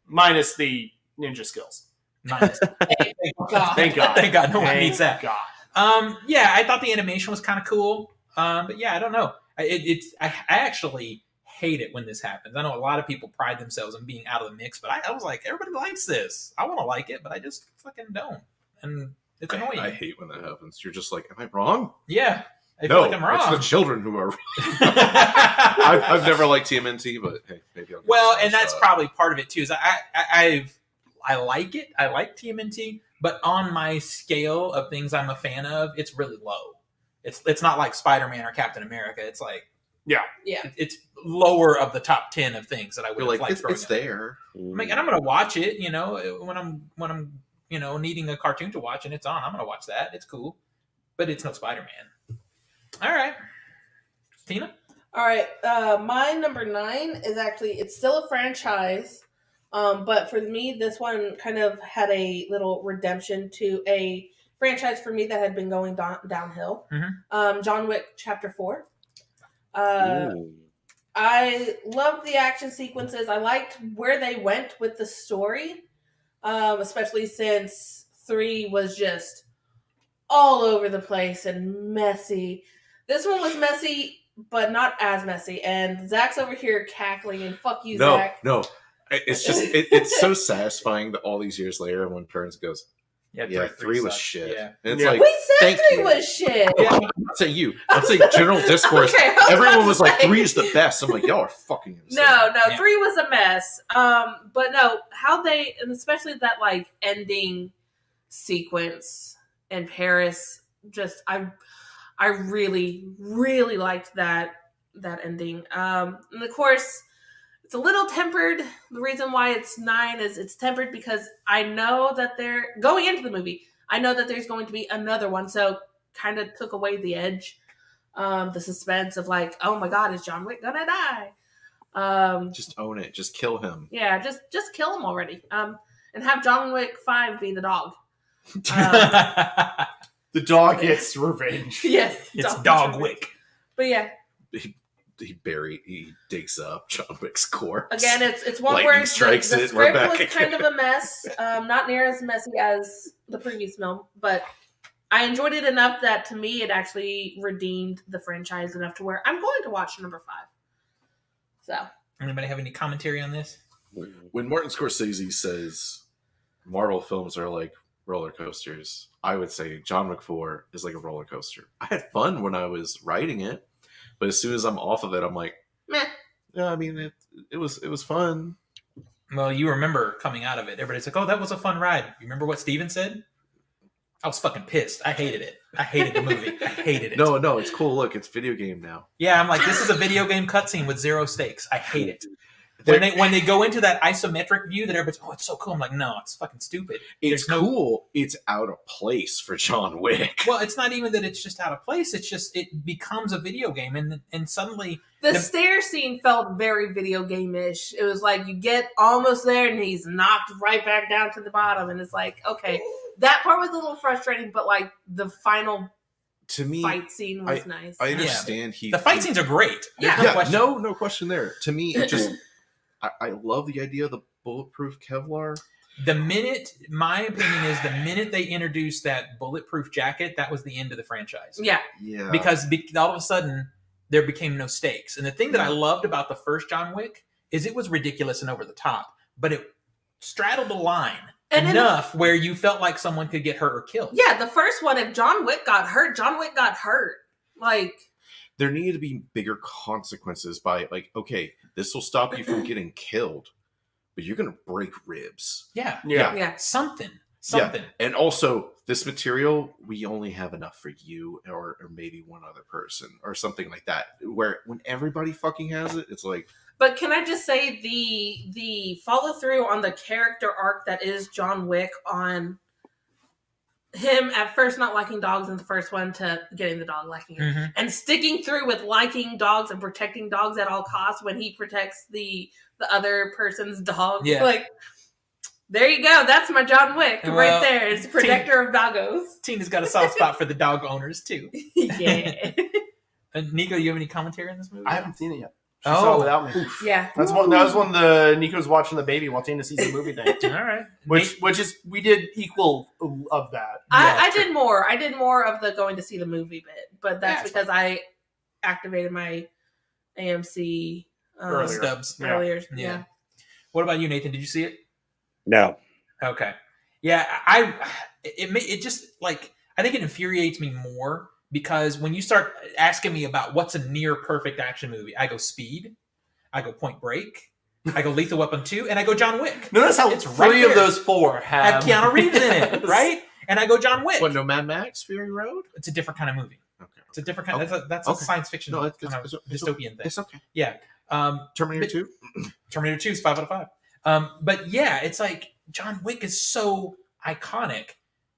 Minus the ninja skills. Nice. Thank God. Thank God. Thank God. No one needs that. God. I thought the animation was kind of cool. But yeah, I don't know. I actually hate it when this happens. I know a lot of people pride themselves on being out of the mix, but I was like, everybody likes this. I want to like it, but I just fucking don't. And it's annoying. I hate when that happens. You're just like, am I wrong? Yeah. I No, feel like I'm wrong. it's the children who are wrong. I've never liked TMNT, but hey, maybe I'll Well, and that's probably part of it too. Is I like it. I like TMNT, but on my scale of things I'm a fan of, it's really low. It's not like Spider-Man or Captain America. It's like it's lower of the top 10 of things that I would You're have like, liked. it's there. And I'm gonna watch it. When I'm needing a cartoon to watch and it's on, I'm gonna watch that. It's cool, but it's no Spider-Man. All right, Tina. All right. My number 9 is it's still a franchise. But for me, this one kind of had a little redemption to a franchise for me that had been going downhill. Mm-hmm. John Wick Chapter 4. I loved the action sequences. I liked where they went with the story, especially since 3 was just all over the place and messy. This one was messy, but not as messy. And Zach's over here cackling and fuck you, No, Zach. no. It's just it's so satisfying that all these years later, everyone turns and goes, "Yeah, three was sucked. shit." Yeah. And it's Yeah. like, We said thank 3 you. was shit. I'm not saying you. I'm saying general discourse. Okay, I was Everyone about was to like, say. 3 is the best. I'm like, y'all are fucking insane. No, Yeah. 3 was a mess. But no, how they, and especially that like ending sequence in Paris, just I really, really liked that ending. And of course, it's a little tempered. The reason why it's 9 is it's tempered because I know that they're going into the movie. I know that there's going to be another one, so kind of took away the edge, the suspense of like, oh my god, is John Wick gonna die? Just own it. Just kill him. Yeah, just kill him already. And have John Wick 5 be the dog. The dog gets revenge. Yes, It's Dog Wick. But yeah, He digs up John Wick's corpse. again, it's one Lightning where the strikes it, we're script back was again. kind of a mess. Not near as messy as the previous film, but I enjoyed it enough that to me it actually redeemed the franchise enough to where I'm going to watch number 5. So Anybody have any commentary on this? When Martin Scorsese says Marvel films are like roller coasters, I would say John Wick 4 is like a roller coaster. I had fun when I was writing it, but as soon as I'm off of it, I'm like, meh. yeah, I mean, it was fun. Well, you remember coming out of it. Everybody's like, oh, that was a fun ride. You remember what Steven said? I was fucking pissed. I hated it. I hated the movie. I hated it. No, it's cool. Look, it's video game now. Yeah, I'm like, this is a video game cutscene with 0 stakes. I hate it. When they go into that isometric view that everybody's, oh, it's so cool. I'm like, no, it's fucking stupid. It's There's no- cool. It's out of place for John Wick. Well, it's not even that it's just out of place. It's just it becomes a video game, and suddenly The stair scene felt very video game-ish. It was like you get almost there and he's knocked right back down to the bottom, and it's like, okay, that part was a little frustrating, but like the final To me, fight scene was nice. I understand the fight scenes are great. There's Yeah. no question. no question there. To me, it just I love the idea of the bulletproof Kevlar. My opinion is the minute they introduced that bulletproof jacket, that was the end of the franchise. Yeah. Yeah, Because all of a sudden there became no stakes. And the thing that I loved about the first John Wick is it was ridiculous and over the top, but it straddled the line And enough where you felt like someone could get hurt or killed. Yeah, the first one, if John Wick got hurt, John Wick got hurt. Like, there needed to be bigger consequences by like, okay, this will stop you from getting killed, but you're gonna break ribs. Yeah. yeah. Something. And also, this material, we only have enough for you or maybe one other person or something like that. Where when everybody fucking has it, it's like, But can I just say the follow through on the character arc that is John Wick, on him at first not liking dogs in the first one to getting the dog liking him, Mhm. and sticking through with liking dogs and protecting dogs at all costs when he protects the other person's dog. Yeah. Like, there you go. That's my John Wick Well, right there. It's protector of doggos. Tina's got a soft spot for the dog owners too. Yeah. Nico, you have any commentary on this movie? I haven't seen it yet. She saw it without me. Yeah. That was when the Nico's watching the baby while Tina sees the movie thing. All right. Which is we did equal of that. I did more. I did more of the going to see the movie bit, but that's Yeah, because I activated my AMC Earlier. Stubs. Yeah. earlier. Yeah. Yeah. What about you, Nathan? Did you see it? No. Okay. Yeah, it just like I think it infuriates me more because when you start asking me about what's a near perfect action movie, I go Speed, I go Point Break, I go Lethal Weapon 2, and I go John Wick. Notice how It's right three of there. those four Have Keanu Reeves in it, right? And I go John Wick. what? No Mad Max Fury Road? It's a different kind of movie. Okay, It's a different kind. Okay. That's a Okay. science fiction No, it's kind of it's dystopian thing. it's okay. Yeah. Terminator But- 2. Terminator 2 is 5 out of 5. But yeah, it's like John Wick is so iconic,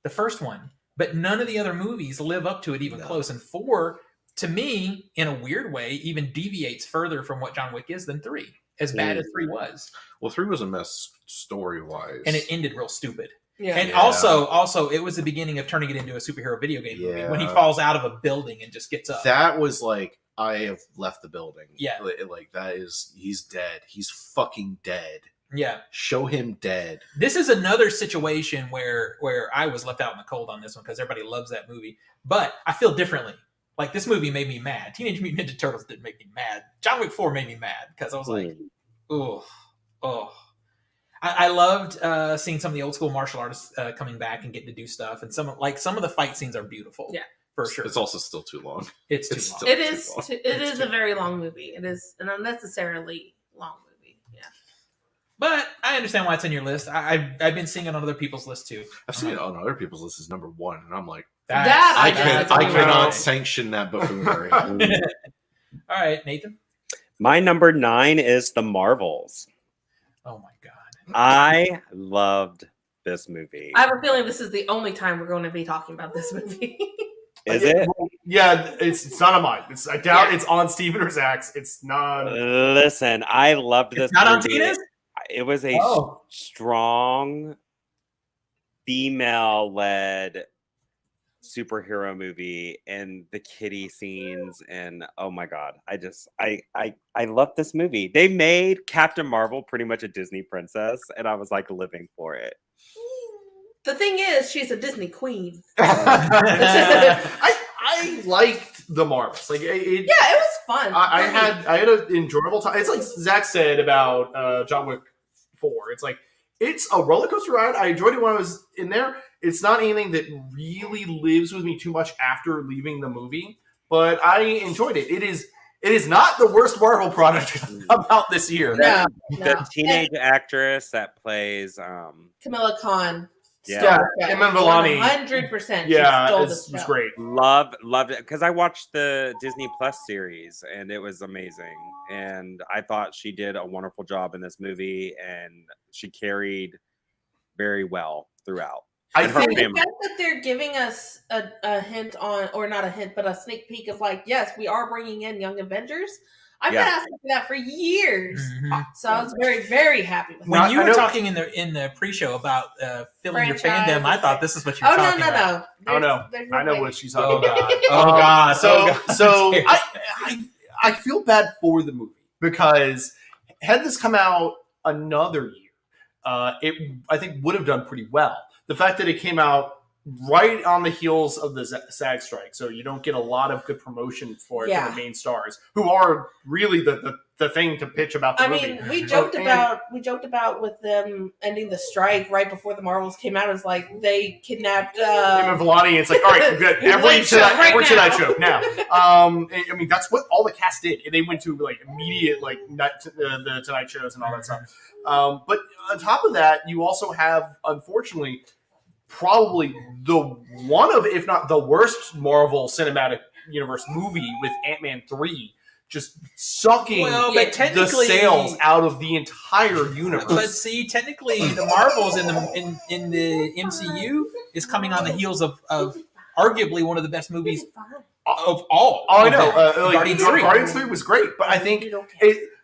the first one, but none of the other movies live up to it even No. close. And 4, to me, in a weird way, even deviates further from what John Wick is than 3. As bad as 3 was, Well, 3 was a mess story wise, and it ended real stupid. Yeah. And Yeah. also, it was the beginning of turning it into a superhero video game movie when he Yeah. falls out of a building and just gets up. that was like, I have left the building. Yeah. Like that is, he's dead. He's fucking dead. Yeah. Show him dead. This is another situation where I was left out in the cold on this one because everybody loves that movie. But I feel differently. Like, this movie made me mad. Teenage Mutant Ninja Turtles didn't make me mad. John Wick 4 made me mad because I was like, oh. I loved seeing some of the old school martial artists coming back and getting to do stuff. And some of the fight scenes are beautiful. Yeah. For sure. It's also still too long. It's too long. still It too is. long. It is a very long movie. It is an unnecessarily long movie. Yeah. But I understand why it's on your list. I've been seeing it on other people's list too. I've seen it on other people's list as number 1, and I'm like, That I guess cannot sanction that buffoonery. All right, Nathan. My number 9 is The Marvels. Oh my god. I loved this movie. I have a feeling this is the only time we're going to be talking about this movie. Is it? Yeah, it's not on mine. I doubt it's on Steven or Zach's. It's not. Listen, I loved this It's not on movie. Tina's? It was a strong female-led superhero movie, and the kitty scenes, and oh my god, I love this movie. They made Captain Marvel pretty much a Disney princess, and I was like living for it. The thing is, she's a Disney queen. I liked the Marvels. Like, Yeah, it was fun. I had an enjoyable time. It's like Zach said about John Wick 4. It's like, it's a roller coaster ride. I enjoyed it when I was in there. It's not anything that really lives with me too much after leaving the movie, but I enjoyed it. It is not the worst Marvel product about this year. No. The teenage actress that plays Camilla Khan. Yeah. Emma Villani. 100%. Yeah, stole it the was show. great. loved it because I watched the Disney Plus series and it was amazing, and I thought she did a wonderful job in this movie, and she carried very well throughout. I And her think The family. fact that they're giving us a hint on, or not a hint, but a sneak peek of like, yes, we are bringing in Young Avengers. I've been asking for that for years, Mhm. so I was very, very happy with When that. you I were know- talking in the pre-show about filling your Franchise. fandom, I thought this is what you were Oh no, talking no, about. no! Oh no, There's I know way. what she's Oh talking about. god! Oh god! So, Oh, god. so Seriously. I feel bad for the movie because had this come out another year, it I think would have done pretty well. The fact that it came out right on the heels of the SAG strike, so you don't get a lot of good promotion for it Yeah. from the main stars, who are really the thing to pitch about the I movie. mean, we joked and- about with them ending the strike right before the Marvels came out. It was like they kidnapped. Emma Villani, it's like, all right, good. Every Late show right Tonight now. Show now. I mean, that's what all the cast did. They went to like immediate like the Tonight Shows and all that stuff. But on top of that, you also have, unfortunately, probably the one of, if not the worst Marvel Cinematic Universe movie with Ant-Man 3 just sucking Well, but the technically, sales out of the entire universe. But see, technically, the Marvels in the MCU is coming on the heels of arguably one of the best movies of all. Oh, I of know. them. Like, Guardians 3. Guardians 3 was great, but I think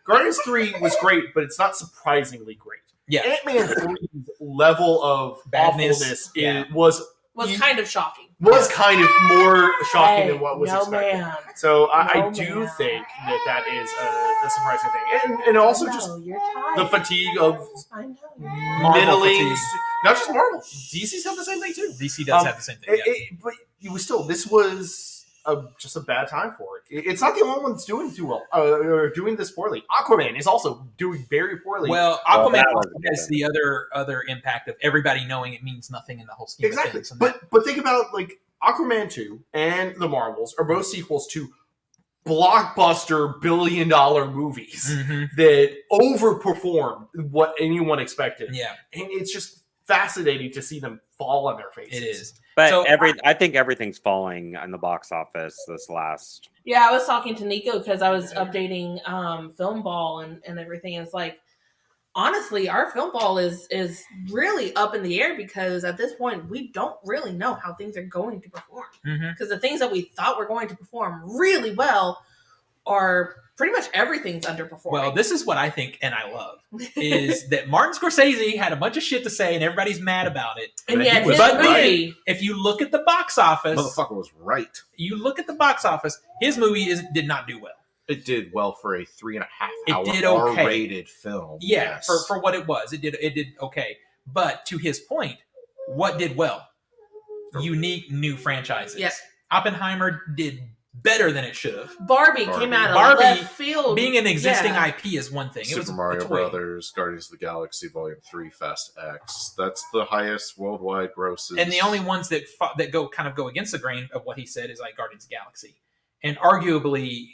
Guardians 3 was great, but it's not surprisingly great. Yeah. Ant-Man 3's level of Badness, awfulness yeah. was kind of shocking. was kind of more shocking than what was no expected. Man. So I No, do man. think that is a surprising thing, and also just You're tired. the fatigue of I know. Marvel middling, fatigue. not just Marvel. DC's have the same thing too. DC does Um, have the same thing. Yeah. But it was still, this was just a bad time for it. It's not the only one that's doing too well, or doing this poorly. Aquaman is also doing very poorly. Well, Well, Aquaman that also was has the other impact of everybody knowing it means nothing in the whole scheme exactly. of things. And that- But think about, like, Aquaman 2 and The Marvels are both sequels to blockbuster billion-dollar movies Mhm. that overperformed what anyone expected. Yeah, And it's just fascinating to see them fall on their faces. it is. But So- I think everything's falling in the box office this last. Yeah, I was talking to Nico because I was updating Film Ball and everything. And it's like, honestly, our Film Ball is really up in the air because at this point we don't really know how things are going to perform. Mhm. Because the things that we thought were going to perform really well are pretty much everything's underperforming. Well, this is what I think, and I love, is that Martin Scorsese had a bunch of shit to say, and everybody's mad about it. and But yet he was his But movie, then, if you look at the box office, Motherfucker was right. his movie did not do well. It did well for a 3.5 It hour did okay. R-rated film. Yeah, Yes. for what it was, it did okay. But to his point, what did well? Unique new franchises. Yeah. Oppenheimer did better than it should have. Barbie came out of Barbie, left field. Being an existing Yeah. IP is one thing. Super It was Mario a toy. Brothers, Guardians of the Galaxy Volume 3, Fast X. That's the highest worldwide grosses. And the only ones that go against the grain of what he said is like Guardians of the Galaxy, and arguably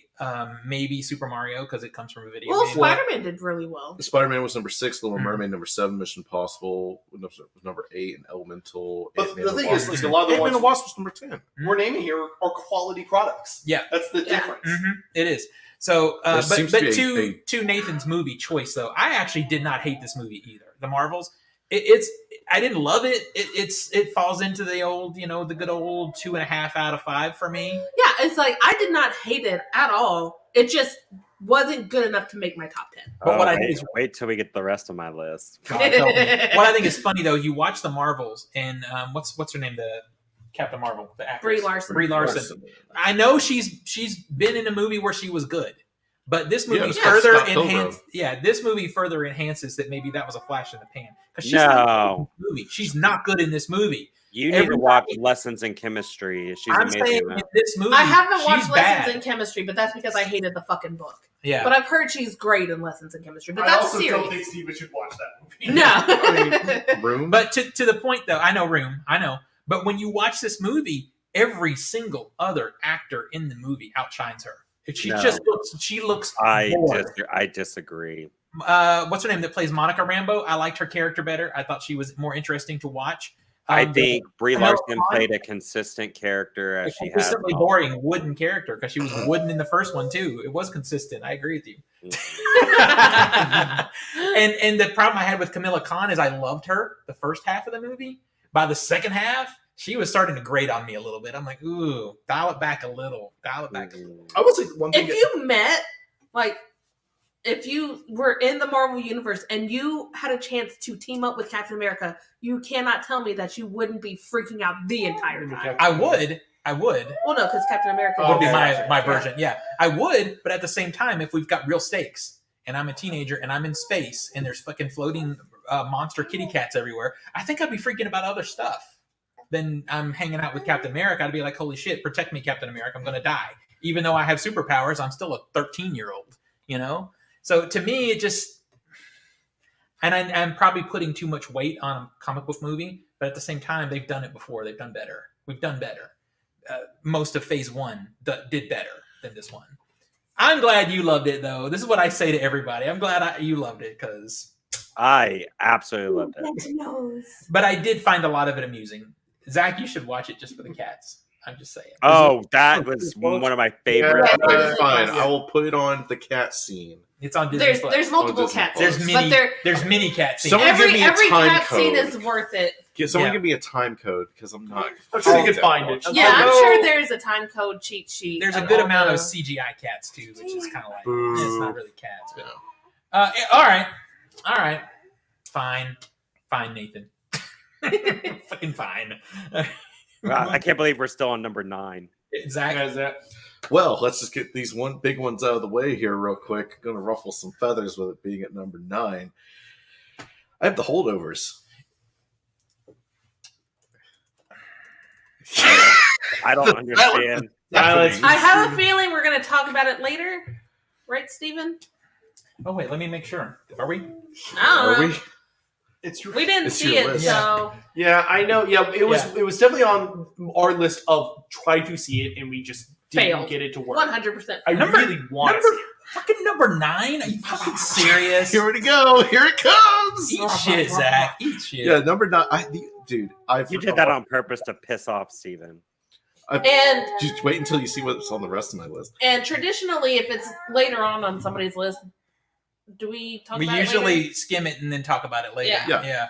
maybe Super Mario because it comes from a video Well, game. Spider-Man did really well. Spider-Man was number 6, Little Mhm. Mermaid number 7, Mission Impossible was number 8, and Elemental. But Ant-Man the and thing Wasp. is, like, a lot of the Ant-Man ones and Wasp was number 10. we're naming here are quality products. Yeah. That's the Yeah. difference. It is. So, There but seems to be to Nathan's movie choice though, I actually did not hate this movie either. The Marvels, I didn't love it. It falls into the old, the good old 2.5 out of 5 for me. Yeah, it's like I did not hate it at all. It just wasn't good enough to make my top 10. But what I think is wait till we get the rest of my list. God, help me. What I think is funny though, you watch the Marvels and what's her name, the Captain Marvel, the actress. Brie Larson. I know she's been in a movie where she was good, but this movie Yeah, further Scott Pilgrim. enhances. Yeah, this movie further enhances that maybe that was a flash in the pan because she's not good in this movie. She's not good in this movie. You need to watch Lessons in Chemistry. She's I'm amazing. saying in in that. this movie, I haven't she's watched bad. Lessons in Chemistry, but that's because I hated the fucking book. Yeah, But I've heard she's great in Lessons in Chemistry. But I that's also a don't series. think Steven should watch that movie. No. Room. but to the point though, I know Room, I know, but when you watch this movie, every single other actor in the movie outshines her. She No. just looks. I bored. disagree. What's her name that plays Monica Rambeau? I liked her character better. I thought she was more interesting to watch. I think Brie Camilla Larson Khan- played a consistent character a as she has. consistently boring wooden character because she was wooden in the first one too. It was consistent. I agree with you. and the problem I had with Camilla Khan is I loved her the first half of the movie. By the second half, she was starting to grate on me a little bit. I'm like, ooh, dial it back a little. Dial it back. I will say one thing. If you met, like, if you were in the Marvel Universe and you had a chance to team up with Captain America, you cannot tell me that you wouldn't be freaking out the entire time. I would. Well, no, because Captain America Would be is- my version. Yeah, I would. But at the same time, if we've got real stakes and I'm a teenager and I'm in space and there's fucking floating monster kitty cats everywhere, I think I'd be freaking about other stuff. Then I'm hanging out with Captain America. I'd be like, holy shit, protect me, Captain America. I'm going to die. Even though I have superpowers, I'm still a 13-year-old, So to me, it just... And I'm probably putting too much weight on a comic book movie, but at the same time, they've done it before. They've done better. We've done better. Most of Phase 1 did better than this one. I'm glad you loved it, though. This is what I say to everybody. I'm glad you loved it, because... I absolutely loved it. But I did find a lot of it amusing. Zach, you should watch it just for the cats. I'm just saying. Oh, that was one of my favorite. Yeah, Yeah. fine. I will put it on the cat scene. It's on Disney There's Plus. there's multiple Disney cat Plus. scenes, There's mini cat scenes. Someone give me a every time cat scene code. is worth it. Someone Yeah. give me a time code because I'm not. I'm sure you can find it. Yeah, I'm Although- sure there's a time code cheat sheet. There's a of good all amount the- of CGI cats too, which is kind of like Boo. it's not really cats. But No. all right, fine, Nathan, fucking fine. Wow, I can't believe we're still on number 9. Zach, As that. Well, let's just get these big ones out of the way here real quick. I'm going to ruffle some feathers with it being at number 9. I have The Holdovers. I don't understand. Silence. I have a feeling we're going to talk about it later, right, Steven? oh wait, let me make sure. Are we? I Are don't know. we? It's your We didn't It's see your it, list. so Yeah, I know. Yeah, it was definitely on our list of try to see it, and we just didn't Failed. get it to work. 100%. I Number- really want to number- see it. Fucking number 9? Are you fucking serious? Here we go. Here it comes. Eat shit, Zach. Eat shit. Yeah, number 9. Dude, You did that on purpose to piss off Steven. And Just wait until you see what's on the rest of my list. and traditionally, if it's later on somebody's list, do we talk We about it usually later? skim it and then talk about it later. Yeah. Yeah.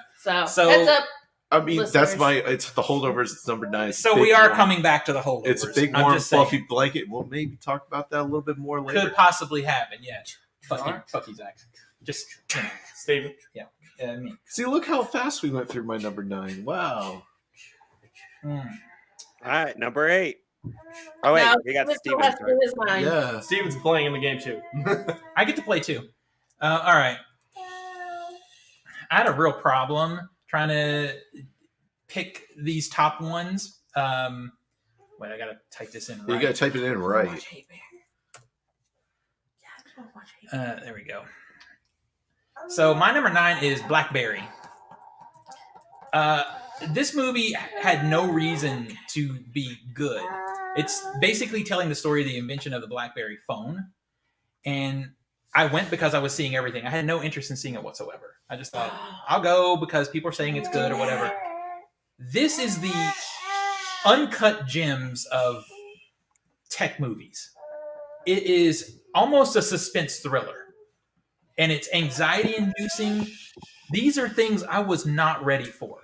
So heads up. I mean, Listeners. it's The Holdovers. It's number 9. It's So big we are warm- coming back to the holdovers. It's a big, I'm warm, just saying. fluffy blanket. We'll maybe talk about that a little bit more later. Could possibly happen, yeah. Fuck you, Alright. fuck you, Zach. Just Steven. me. See, look how fast we went through my number 9. Wow. Mm. All right, number 8. Oh wait, Now, we got Steven still Steven's has to turn. do his line. Yeah. Steven's playing in the game too. I get to play too. All right. I had a real problem trying to pick these top ones. Wait, I gotta type this in right. You gotta type it in right. There we go. So my number 9 is Blackberry. This movie had no reason to be good. It's basically telling the story of the invention of the BlackBerry phone. And I went because I was seeing everything. I had no interest in seeing it whatsoever. I just thought, I'll go because people are saying it's good or whatever. This is the uncut gems of tech movies. It is almost a suspense thriller. And it's anxiety-inducing. These are things I was not ready for.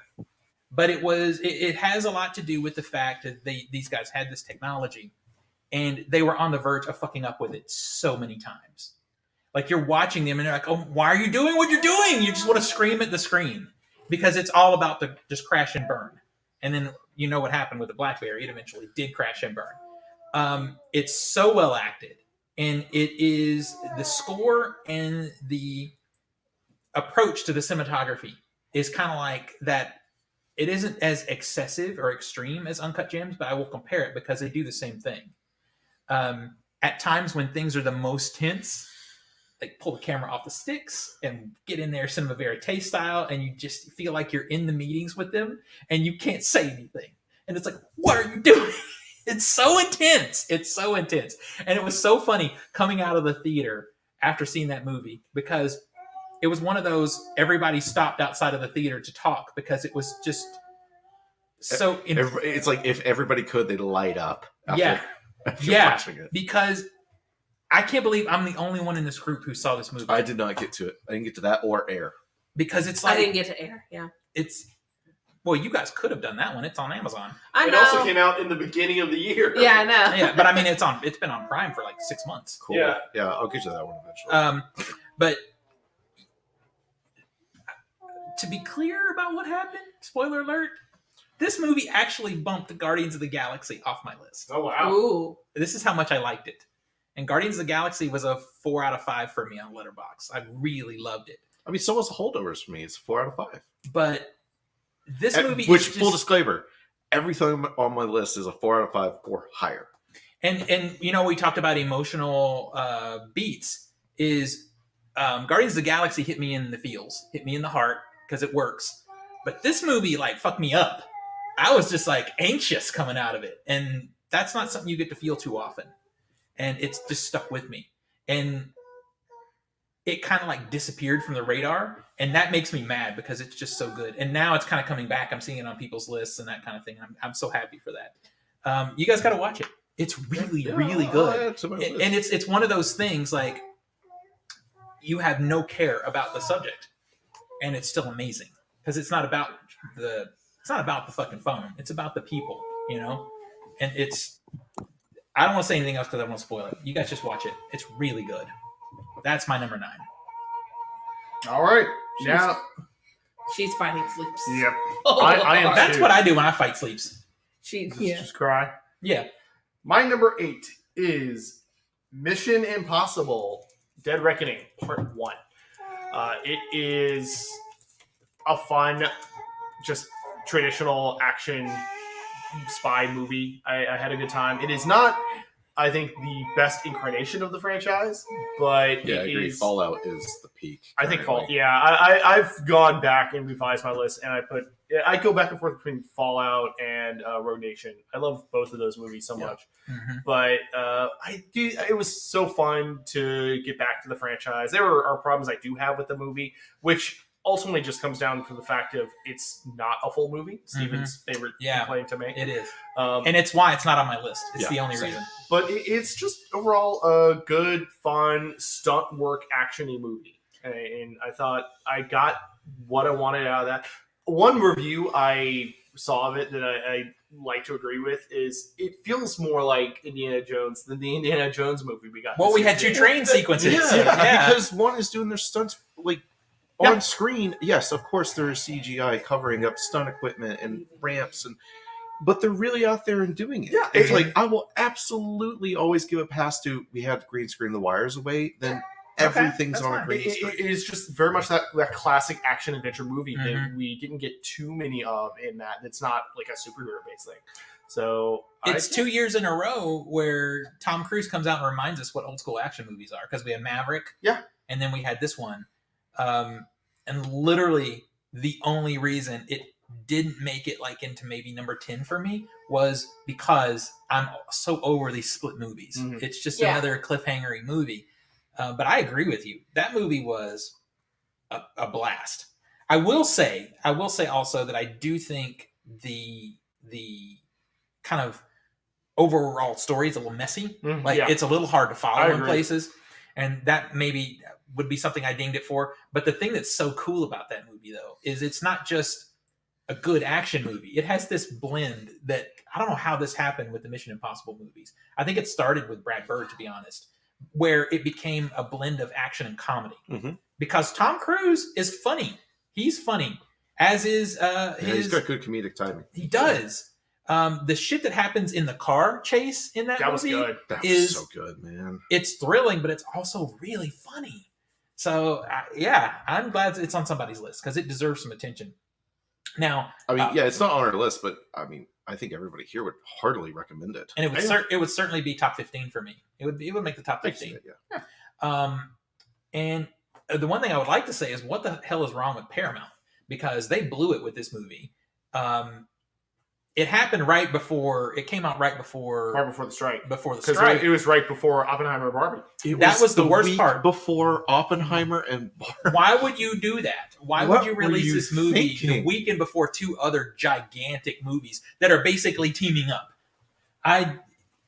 But it has a lot to do with the fact that these guys had this technology and they were on the verge of fucking up with it so many times. Like you're watching them and they're like, oh, why are you doing what you're doing? You just want to scream at the screen because it's all about the just crash and burn. And then you know what happened with the BlackBerry. It eventually did crash and burn. It's so well acted. And it is the score and the approach to the cinematography is kind of like that. It isn't as excessive or extreme as Uncut Gems, but I will compare it because they do the same thing. At times when things are the most tense, like pull the camera off the sticks and get in there cinema verite style, and you just feel like you're in the meetings with them and you can't say anything. And it's like, what are you doing? It's so intense. It's so intense. And it was so funny coming out of the theater after seeing that movie because it was one of those everybody stopped outside of the theater to talk because it was just so. It's like if everybody could, they'd light up. After watching it. Because I can't believe I'm the only one in this group who saw this movie. I did not get to it. I didn't get to that or Air. Because it's like I didn't get to Air. Yeah, well, you guys could have done that one. It's on Amazon. I It know. also came out in the beginning of the year. Yeah, I know. Yeah, but I mean, it's been on Prime for like 6 months. Cool. Yeah. Yeah, I'll get to that one eventually. But to be clear about what happened, spoiler alert, this movie actually bumped the Guardians of the Galaxy off my list. Oh wow. Ooh. This is how much I liked it. And Guardians of the Galaxy was a 4 out of 5 for me on Letterboxd. I really loved it. I mean, so was Holdovers for me. It's 4 out of 5. But this movie Which, is full just, disclaimer, everything on my list is a 4 out of 5 or higher. and you know, we talked about emotional beats. Is Guardians of the Galaxy hit me in the feels, hit me in the heart because it works. But this movie like fucked me up. I was just like anxious coming out of it, and that's not something you get to feel too often. And it's just stuck with me, and it kind of like disappeared from the radar, and that makes me mad because it's just so good. And now it's kind of coming back. I'm seeing it on people's lists and that kind of thing. I'm so happy for that. You guys got to watch it. It's really, really good. And it's one of those things like you have no care about the subject, and it's still amazing because it's not about the fucking phone. It's about the people, you know. And I don't want to say anything else because I don't want to spoil it. You guys just watch it. It's really good. That's my number 9. All right. Now. She's fighting sleeps. Yep. Oh, I am. That's too. what I do when I fight sleeps. Just cry. Yeah. My number 8 is Mission Impossible: Dead Reckoning Part 1. It is a fun, just traditional action spy movie. I had a good time. It is not, I think, the best incarnation of the franchise, but Yeah, I it agree. is. Fallout is the peak. I think currently. I've gone back and revised my list, and I go back and forth between Fallout and Rogue Nation. I love both of those movies so much, but it was so fun to get back to the franchise. There are problems I do have with the movie, which ultimately just comes down to the fact of it's not a full movie. Steven's favorite complaint to make. It is. And And it's why it's not on my list. It's the only same. reason. but it's just overall a good, fun, stunt work, action-y movie. And I thought I got what I wanted out of that. One review I saw of it that I like to agree with is it feels more like Indiana Jones than the Indiana Jones movie we got. Well, this we year. had 2 train sequences. Yeah, because one is doing their stunts like on screen. Yes, of course, there's CGI covering up stunt equipment and ramps, but they're really out there and doing it. Yeah, It's and- like, I will absolutely always give it pass to, we had green screen the wires away, then everything's that's on a fine. green It screen. is just very much that classic action adventure movie that Mhm. we didn't get too many of in that. That's not like a superhero based thing. So It's 2 years in a row where Tom Cruise comes out and reminds us what old school action movies are, because we had Maverick, Yeah. and then we had this one, and literally the only reason it didn't make it like into maybe number 10 for me was because I'm so over these split movies. Mhm. It's just Yeah. another cliffhangery movie. But I agree with you. That movie was a blast. I will say also that I do think the kind of overall story is a little messy. Mhm, Like yeah. it's a little hard to I follow in agree. places, and that maybe would be something I dinged it for. But the thing that's so cool about that movie, though, is it's not just a good action movie. It has this blend that I don't know how this happened with the Mission Impossible movies. I think it started with Brad Bird, to be honest, where it became a blend of action and comedy. Mhm. Because Tom Cruise is funny. He's funny, as is Yeah, he's his. got good comedic timing. He does. The shit that happens in the car chase in that That was movie, good. That is- was so good, man. it's thrilling, but it's also really funny. So yeah, I'm glad it's on somebody's list because it deserves some attention. Now, I mean, Uh, yeah, it's not on our list, but I mean, I think everybody here would heartily recommend it. and it would Yeah. it would certainly be top 15 for me. It would make the top I can see 15. that, yeah. And the one thing I would like to say is, what the hell is wrong with Paramount? Because they blew it with this movie. It happened right before it came out, right before the strike. the Because strike. it was right before Oppenheimer and Barbie. That was the worst week part. before Oppenheimer and Barbie. Why would you do that? Why What would you were release you this movie the thinking? weekend before two other gigantic movies that are basically teaming up?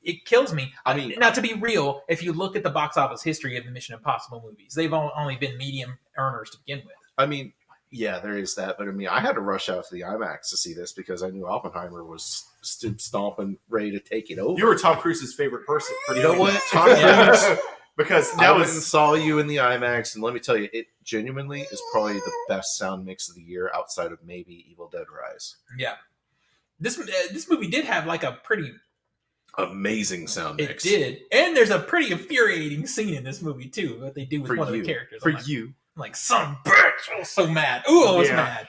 It kills me. I mean, Now, to be real, if you look at the box office history of the Mission Impossible movies, they've only been medium earners to begin with. I mean, yeah, there is that, but I mean, I had to rush out to the IMAX to see this because I knew Oppenheimer was stood stomping, ready to take it over. You were Tom Cruise's favorite person. For You know doing what, that. Tom Yeah. Cruise? Because I that went and was saw you in the IMAX, and let me tell you, it genuinely is probably the best sound mix of the year, outside of maybe Evil Dead Rise. Yeah, this movie did have like a pretty. Amazing sound It mix. did, and there's a pretty infuriating scene in this movie too. What they do with For one you. of the characters. For I'm like, you. I'm like, son of a bitch! I was so mad. Ooh, I was Yeah. mad.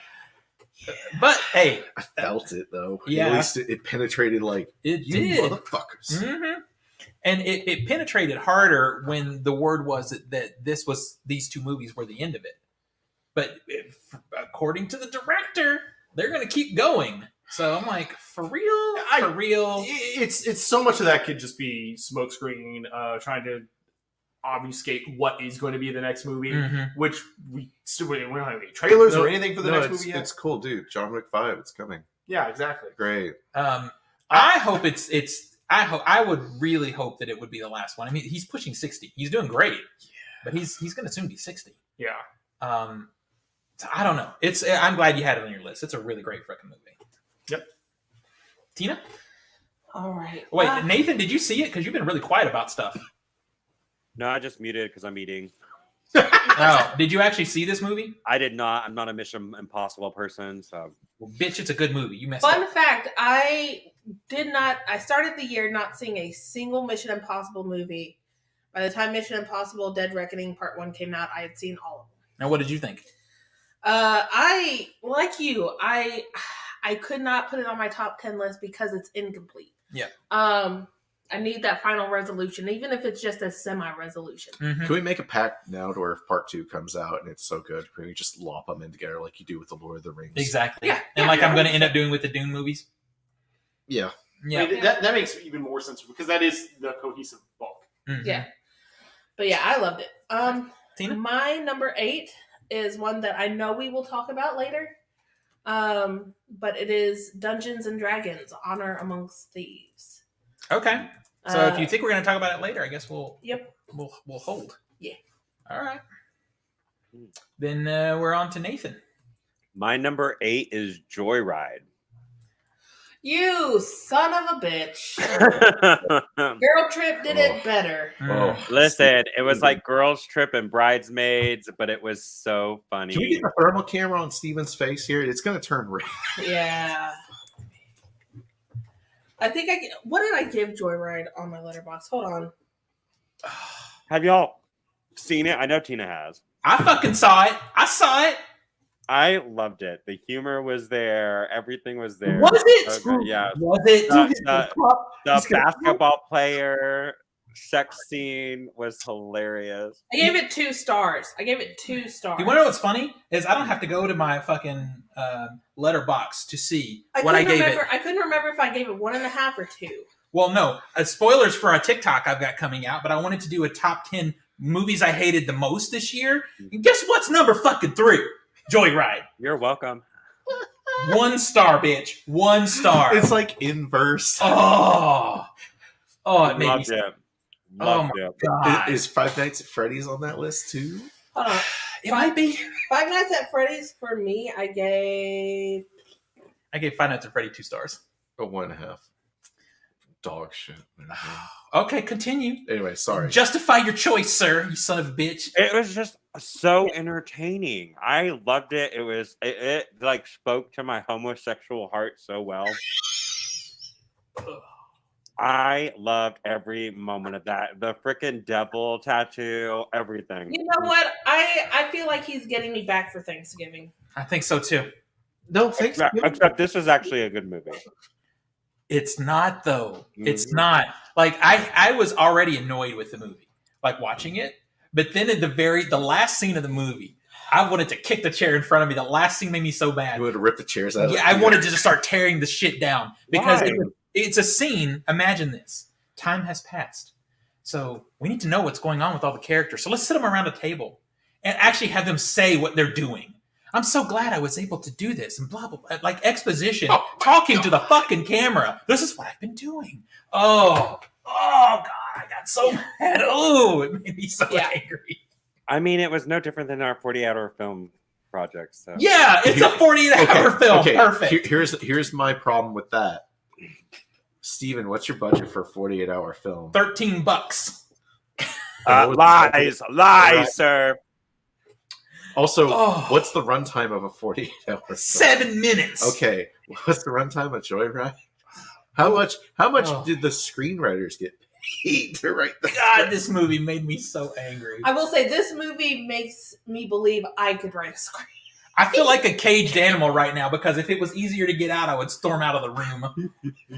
But hey, I felt it, though. Yeah. At least it penetrated, like, it you did. motherfuckers. Mm-hmm. And it penetrated harder when the word was that these two movies were the end of it. But according to the director, they're going to keep going. So I'm like, for real? For real? it's so much of that could just be smokescreen, trying to obfuscate what is going to be the next movie. Mhm. Which we don't have any trailers No, or anything for the no, next it's, movie yet. it's cool, dude. John Wick 5, it's coming. Yeah, exactly. Great. I hope I would really hope that it would be the last one. I mean, he's pushing 60. He's doing great. But he's going to soon be 60. Yeah. So I don't know. I'm glad you had it on your list. It's a really great freaking movie. Yep. Tina? All right. Wait, Nathan, did you see it? Because you've been really quiet about stuff. No, I just muted because I'm eating. Oh, did you actually see this movie? I did not. I'm not a Mission Impossible person, so Well, bitch, it's a good movie. You messed Fun up. fact, I started the year not seeing a single Mission Impossible movie. By the time Mission Impossible Dead Reckoning Part 1 came out, I had seen all of them. Now, what did you think? I, like you, I could not put it on my top 10 list because it's incomplete. Yeah. I need that final resolution, even if it's just a semi-resolution. Mhm. Can we make a pact now to where if part 2 comes out and it's so good, can we just lop them in together like you do with the Lord of the Rings? Exactly. Yeah, And yeah, like I'm yeah. going to end up doing with the Dune movies. Yeah. Yeah. I mean, that makes even more sense because that is the cohesive bulk. Mhm. Yeah. But yeah, I loved it. Tina? My number 8 is one that I know we will talk about later. But it is Dungeons and Dragons: Honor Amongst Thieves. Okay. So if you think we're going to talk about it later, I guess we'll Yep. we'll hold. Yeah. All right. Then we're on to Nathan. my number 8 is Joyride. You son of a bitch. Girl Trip did it better. Oh, Listen, it was like Girls Trip and Bridesmaids, but it was so funny. Can we get a thermal camera on Steven's face here? It's going to turn red. Yeah. I think what did I give Joyride on my letterbox? Hold on. Have y'all seen it? I know Tina has. I fucking saw it. I saw it. I loved it. The humor was there. Everything was there. Was it? So good, yeah. Was it? The basketball player sex scene was hilarious. I gave it 2 stars. You want You want to know what's funny? Is I don't have to go to my fucking letterbox to see what I gave it. I couldn't remember if I gave it 1.5 or 2. Well, no. Spoilers for a TikTok I've got coming out, but I wanted to do a top 10 movies I hated the most this year. And guess what's number fucking 3? Joyride. You're welcome. 1 star, bitch. 1 star. It's like inverse. Oh, it made Loved me. it. Oh Loved my it. god. Is Five Nights at Freddy's on that list too? Hold on. It might be. Five Nights at Freddy's for me, I gave Five Nights at Freddy 2 stars. A 1.5. Dog shit. Okay, continue. Anyway, sorry. Justify your choice, sir. You son of a bitch. It was just so entertaining. I loved it. It like spoke to my homosexual heart so well. I loved every moment of that. The freaking devil tattoo, everything. You know what? I feel like he's getting me back for Thanksgiving. I think so too. No, thanks. Except this was actually a good movie. It's not though. It's Mhm. not. Like I was already annoyed with the movie, like watching it. But then at the last scene of the movie, I wanted to kick the chair in front of me. The last scene made me so bad. You would have ripped the chairs out. Yeah, I wanted to just start tearing the shit down because Why? it's a scene. Imagine this: time has passed, so we need to know what's going on with all the characters. So let's sit them around a table and actually have them say what they're doing. I'm so glad I was able to do this and blah blah blah, like exposition, talking to the fucking camera. This is what I've been doing. Oh god, I got so mad. Oh, it made me so angry. I mean, it was no different than our 48-hour film project. So Yeah, it's a 48-hour film. Okay. Perfect. Here's my problem with that. Steven, what's your budget for a 48-hour film? $13. lies, Right. sir. Also, Oh. what's the runtime of a 48-hour film? 7 minutes. Okay, what's the runtime of Joyride? How much Oh. did the screenwriters get paid to write the God, script? this movie made me so angry. I will say this movie makes me believe I could write a script. I feel like a caged animal right now because if it was easier to get out, I would storm out of the room.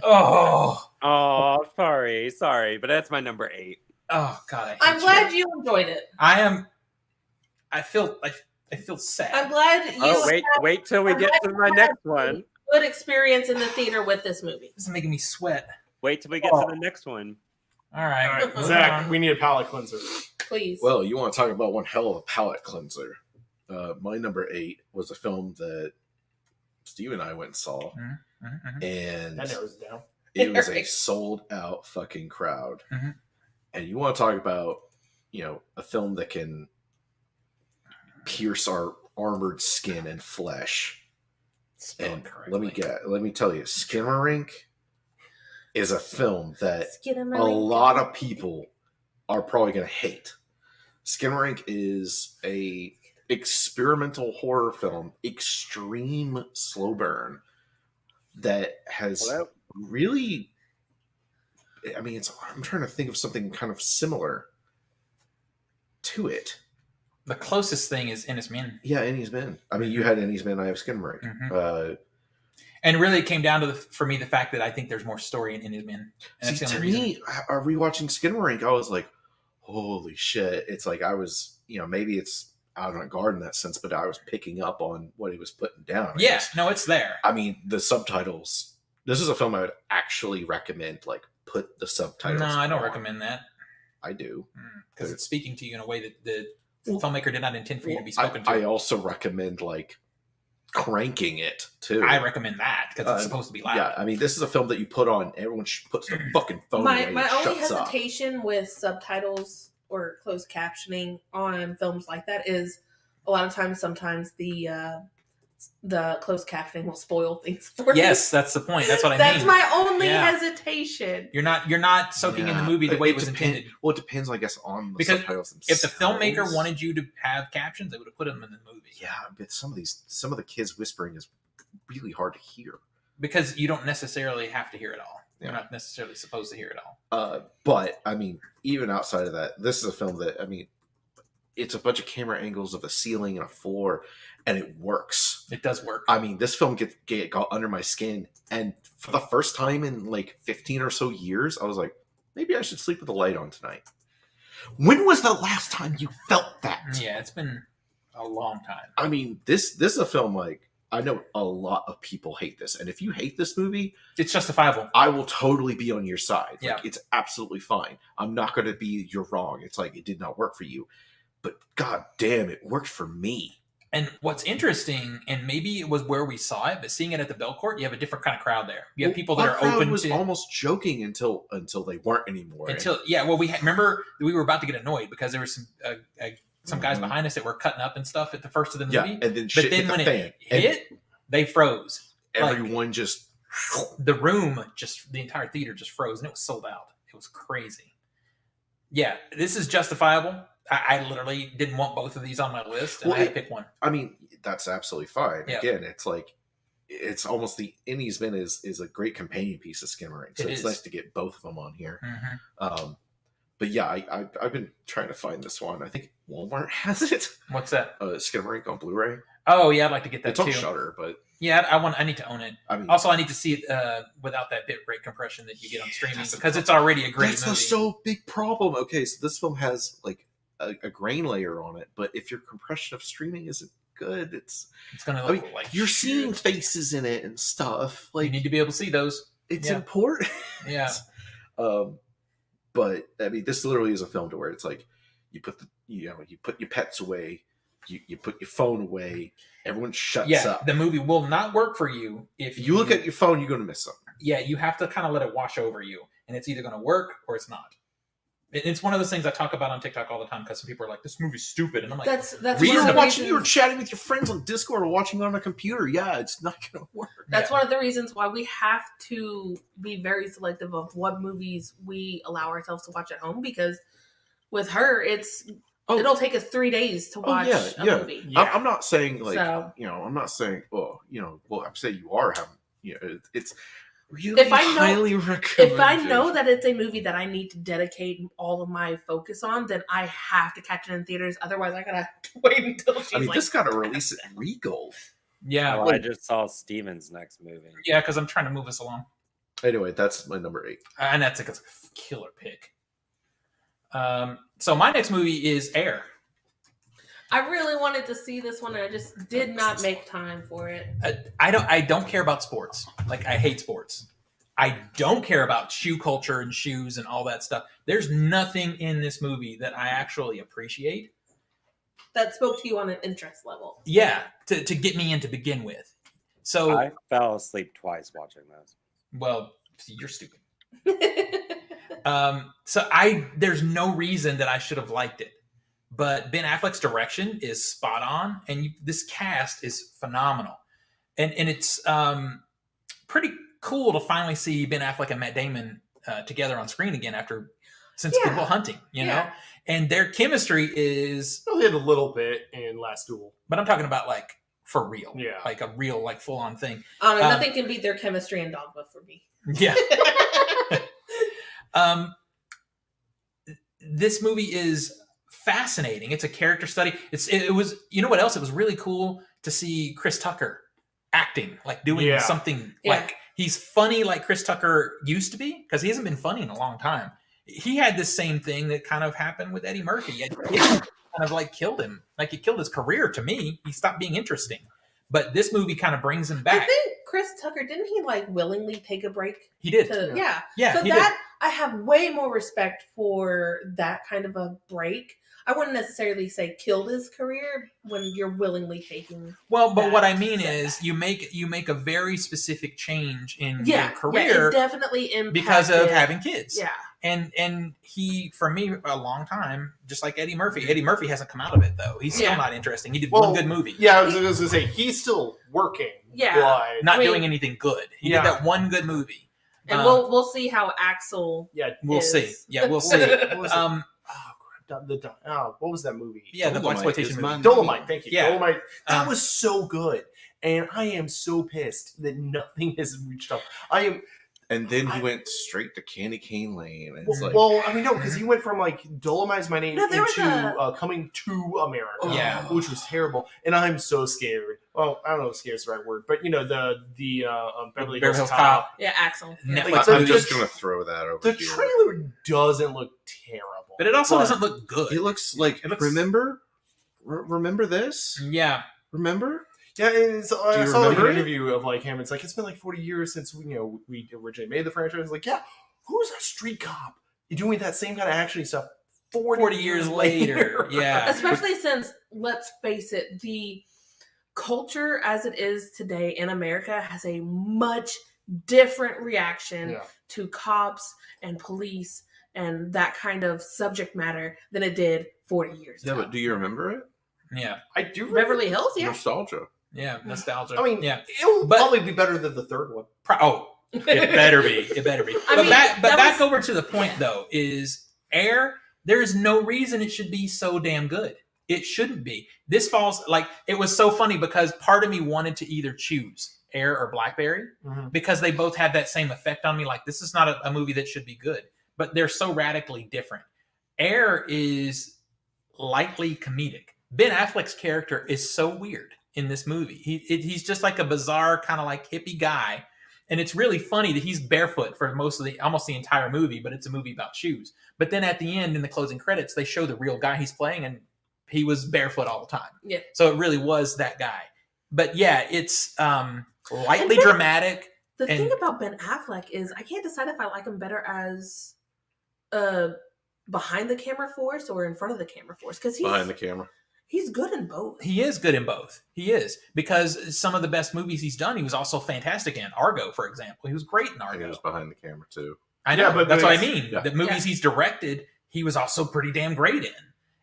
Oh, Sorry, but that's my number 8. God, I hate I'm you. glad you enjoyed it. I feel sad. I'm glad you Oh, had wait till we get to my next one. a good experience in the theater with this movie. This is making me sweat. Wait till we get to the next one. All right, All right, moving Zach, on. we need a palate cleanser. Please. Well, you want to talk about one hell of a palate cleanser. My number 8 was a film that Steve and I went and saw, and That narrows it down. it was a sold out fucking crowd. Mhm. And you want to talk about, a film that can pierce our armored skin and flesh. Spell it And correctly. let me tell you, Skinamarink is a film that a Skinamarink. lot of people are probably going to hate. Skinamarink is a experimental horror film, extreme slow burn that has really. I mean, I'm trying to think of something kind of similar to it. The closest thing is Ennis Men. Yeah, Ennis Men. I mean, you had Ennis Men, I have Skinamarink. Mhm. And really, it came down to for me the fact that I think there's more story in Ennis Men. And that's the To only reason. me, rewatching Skinamarink, I was like, holy shit. It's like I was, maybe it's out on guard in that sense, but I was picking up on what he was putting down. I Yeah, guess. no, it's there. I mean, the subtitles. This is a film I would actually recommend, like, put the subtitles No, I don't on. recommend that I do. because it's speaking to you in a way that the filmmaker did not intend for you to be I, spoken to. I also recommend, like, cranking it, too. I recommend that because it's supposed to be loud. Yeah, I mean, this is a film that you put on, everyone puts their fucking phone My away my and only shuts up. hesitation with subtitles or closed captioning on films like that is a lot of times, sometimes the closed captioning will spoil things for Yes, that's the point. That's what I That's mean. my only Yeah. hesitation. You're not soaking in the movie the way it was intended. Well, it depends, I guess, on the Because subtitles If themselves. the filmmaker wanted you to have captions, they would have put them in the movie. Yeah, but some of the kids whispering is really hard to hear. Because you don't necessarily have to hear it all. We're not necessarily supposed to hear it all. But I mean, even outside of that, this is a film that, I mean, it's a bunch of camera angles of a ceiling and a floor, and it works. It does work. I mean, this film got under my skin, and for the first time in like 15 or so years, I was like, maybe I should sleep with the light on tonight. When was the last time you felt that? Yeah, it's been a long time. I mean, this is a film, like, I know a lot of people hate this, and if you hate this movie, It's justifiable. I will totally be on your side. Yeah. Like, it's absolutely fine. I'm not going to be, you're wrong. It's like, it did not work for you. But god damn, it worked for me. And what's interesting, and maybe it was where we saw it, but seeing it at the Belcourt, you have a different kind of crowd there. You have people that Our are crowd open was to almost joking until they weren't anymore. well, remember we were about to get annoyed because there were some guys Mhm. behind us that were cutting up and stuff at the first of the movie. Yeah, and then but shit then hit when the fan. it hit, they froze. Everyone just The room, the entire theater just froze, and it was sold out. It was crazy. Yeah, this is justifiable. I literally didn't want both of these on my list, and Well, I had to pick one. I mean, that's absolutely fine. Yeah. Again, it's like, it's almost the Innisman is a great companion piece of Skimmering, so It it's is. nice to get both of them on here. Mhm. But yeah, I've been trying to find this one. I think Walmart has it. What's that? Skimmering on Blu-ray. Oh yeah, I'd like to get that It's on too. Shudder, but Yeah, I need to own it. I mean, Also, I need to see it without that bitrate compression that you get on streaming that's the because it's already a great that's movie. the so big problem. Okay, so this film has like a grain layer on it, but if your compression of streaming isn't good, it's It's gonna I look mean, like you're shit. seeing faces in it and stuff. You Like, need to be able to see those. it's yeah. important. Yeah, But I mean, this literally is a film to where it's like you put you put your pets away, you put your phone away, everyone shuts yeah. up. The movie will not work for you if If you look at your phone, you're gonna miss something. Yeah, you have to kind of let it wash over you, and it's either going to work or it's not. It's one of those things I talk about on TikTok all the time because some people are like, "This movie's stupid," and I'm like, That's Reason one of the to You were reasons. chatting with your friends on Discord or watching on a computer. Yeah, it's not gonna work. That's Yeah. one of the reasons why we have to be very selective of what movies we allow ourselves to watch at home. Because with her, it'll take us 3 days to watch a movie. Yeah. I'm not saying like So- I'm not saying I'm saying you are having it's really If I know- highly recommended. If I know that it's a movie that I need to dedicate all of my focus on, then I have to catch it in theaters. Otherwise, I gotta wait until she's I mean, like, this got to release at Regal. "Yeah, Well, I just saw Steven's next movie. yeah," because I'm trying to move us along, Anyway, that's my number 8. and that's a killer pick. So my next movie is Air. I really wanted to see this one, and I just did not make time for it. I don't care about sports. Like, I hate sports. I don't care about shoe culture and shoes and all that stuff. There's nothing in this movie that I actually appreciate. That spoke to you on an interest level. Yeah, to get me in to begin with. So, I fell asleep twice watching this. well, you're stupid. There's no reason that I should have liked it. But Ben Affleck's direction is spot on, and this cast is phenomenal. And it's pretty cool to finally see Ben Affleck and Matt Damon together on screen again since Yeah. Good Will Hunting, you know? Yeah. And their chemistry is, They had a little bit in Last Duel. but I'm talking about like for real. Yeah. Like a real, like full on thing. Nothing can beat their chemistry in Dogma for me. Yeah. This movie is fascinating. It's a character study. It was, you know what else? It was really cool to see Chris Tucker acting, like doing Yeah. something Yeah. like he's funny like Chris Tucker used to be, because he hasn't been funny in a long time. He had this same thing that kind of happened with Eddie Murphy. It kind of like killed him. Like, it killed his career to me. He stopped being interesting. But this movie kind of brings him I back. think Chris Tucker, didn't he like willingly take a break? He did. Yeah. Yeah, So he that I have way more respect for that kind of a break. I wouldn't necessarily say killed his career when you're willingly taking. Well, but that what I mean setback. is you make a very specific change in Yeah, your career it definitely impacted because of having kids. Yeah, And he, for me, a long time, just like Eddie Murphy. Eddie Murphy hasn't come out of it though. He's still Yeah. not interesting. He did Well, one good movie. Yeah, I was going to say, he's still working. Yeah. But, Not I mean- doing anything good. He Yeah. did that one good movie. and Um, we'll see how Axel. yeah. We'll is. see. Yeah, we'll What see. was it? What was it? Um, what was that movie? yeah, the Dolomite exploitation is movie. mine. Dolomite. Thank you. Yeah. Dolomite. That Um, was so good, and I am so pissed that nothing has reached up. I am. And then he went straight to Candy Cane Lane. And it's like, well, I mean, no, because he went from like Dolomite's My Name No, there was into Coming to America, Yeah. which was terrible. And I'm so scared. Well, I don't know if "scared" is the right word, but you know the Beverly Hills Cop. Yeah, Axel. Netflix Yeah. I'm movie. just going to throw that over The here. trailer doesn't look terrible, But it also doesn't look good. It looks like, It looks- remember this? Yeah. Remember? Yeah, and so, I you saw like, an remember it? interview of like him. It's like it's been like 40 years since we originally made the franchise. It's like, yeah, who's a street cop? You're doing that same kind of action stuff 40 years later. Yeah. Especially since, let's face it, the culture as it is today in America has a much different reaction Yeah. to cops and police and that kind of subject matter than it did 40 years Yeah, ago. but do you remember it? Yeah. I do. Beverly Hills, yeah. Nostalgia. Yeah. Nostalgia. I mean, yeah. it'll But- probably be better than the third one. It better be. It better be. I But mean, back that was- over to the point though is Air. There is no reason it should be so damn good. It shouldn't be. This falls like it was so funny because part of me wanted to either choose Air or Blackberry because they both had that same effect on me. Like this is not a movie that should be good, but they're so radically different. Air is lightly comedic. Ben Affleck's character is so weird in this movie. He's just like a bizarre kind of like hippie guy. And it's really funny that he's barefoot for almost the entire movie, but it's a movie about shoes. But then at the end, in the closing credits, they show the real guy he's playing, and he was barefoot all the time. Yeah. So it really was that guy. But yeah, it's lightly And dramatic. The And- thing about Ben Affleck is I can't decide if I like him better as behind the camera force or in front of the camera force because Behind the camera. he's good in both. He is good in both. He is. Because some of the best movies he's done, he was also fantastic in. Argo, for example. He was great in I think it Argo. was behind the camera too. I know, Yeah, but that's what I it's- mean. yeah. The movies he's directed, he was also pretty damn great in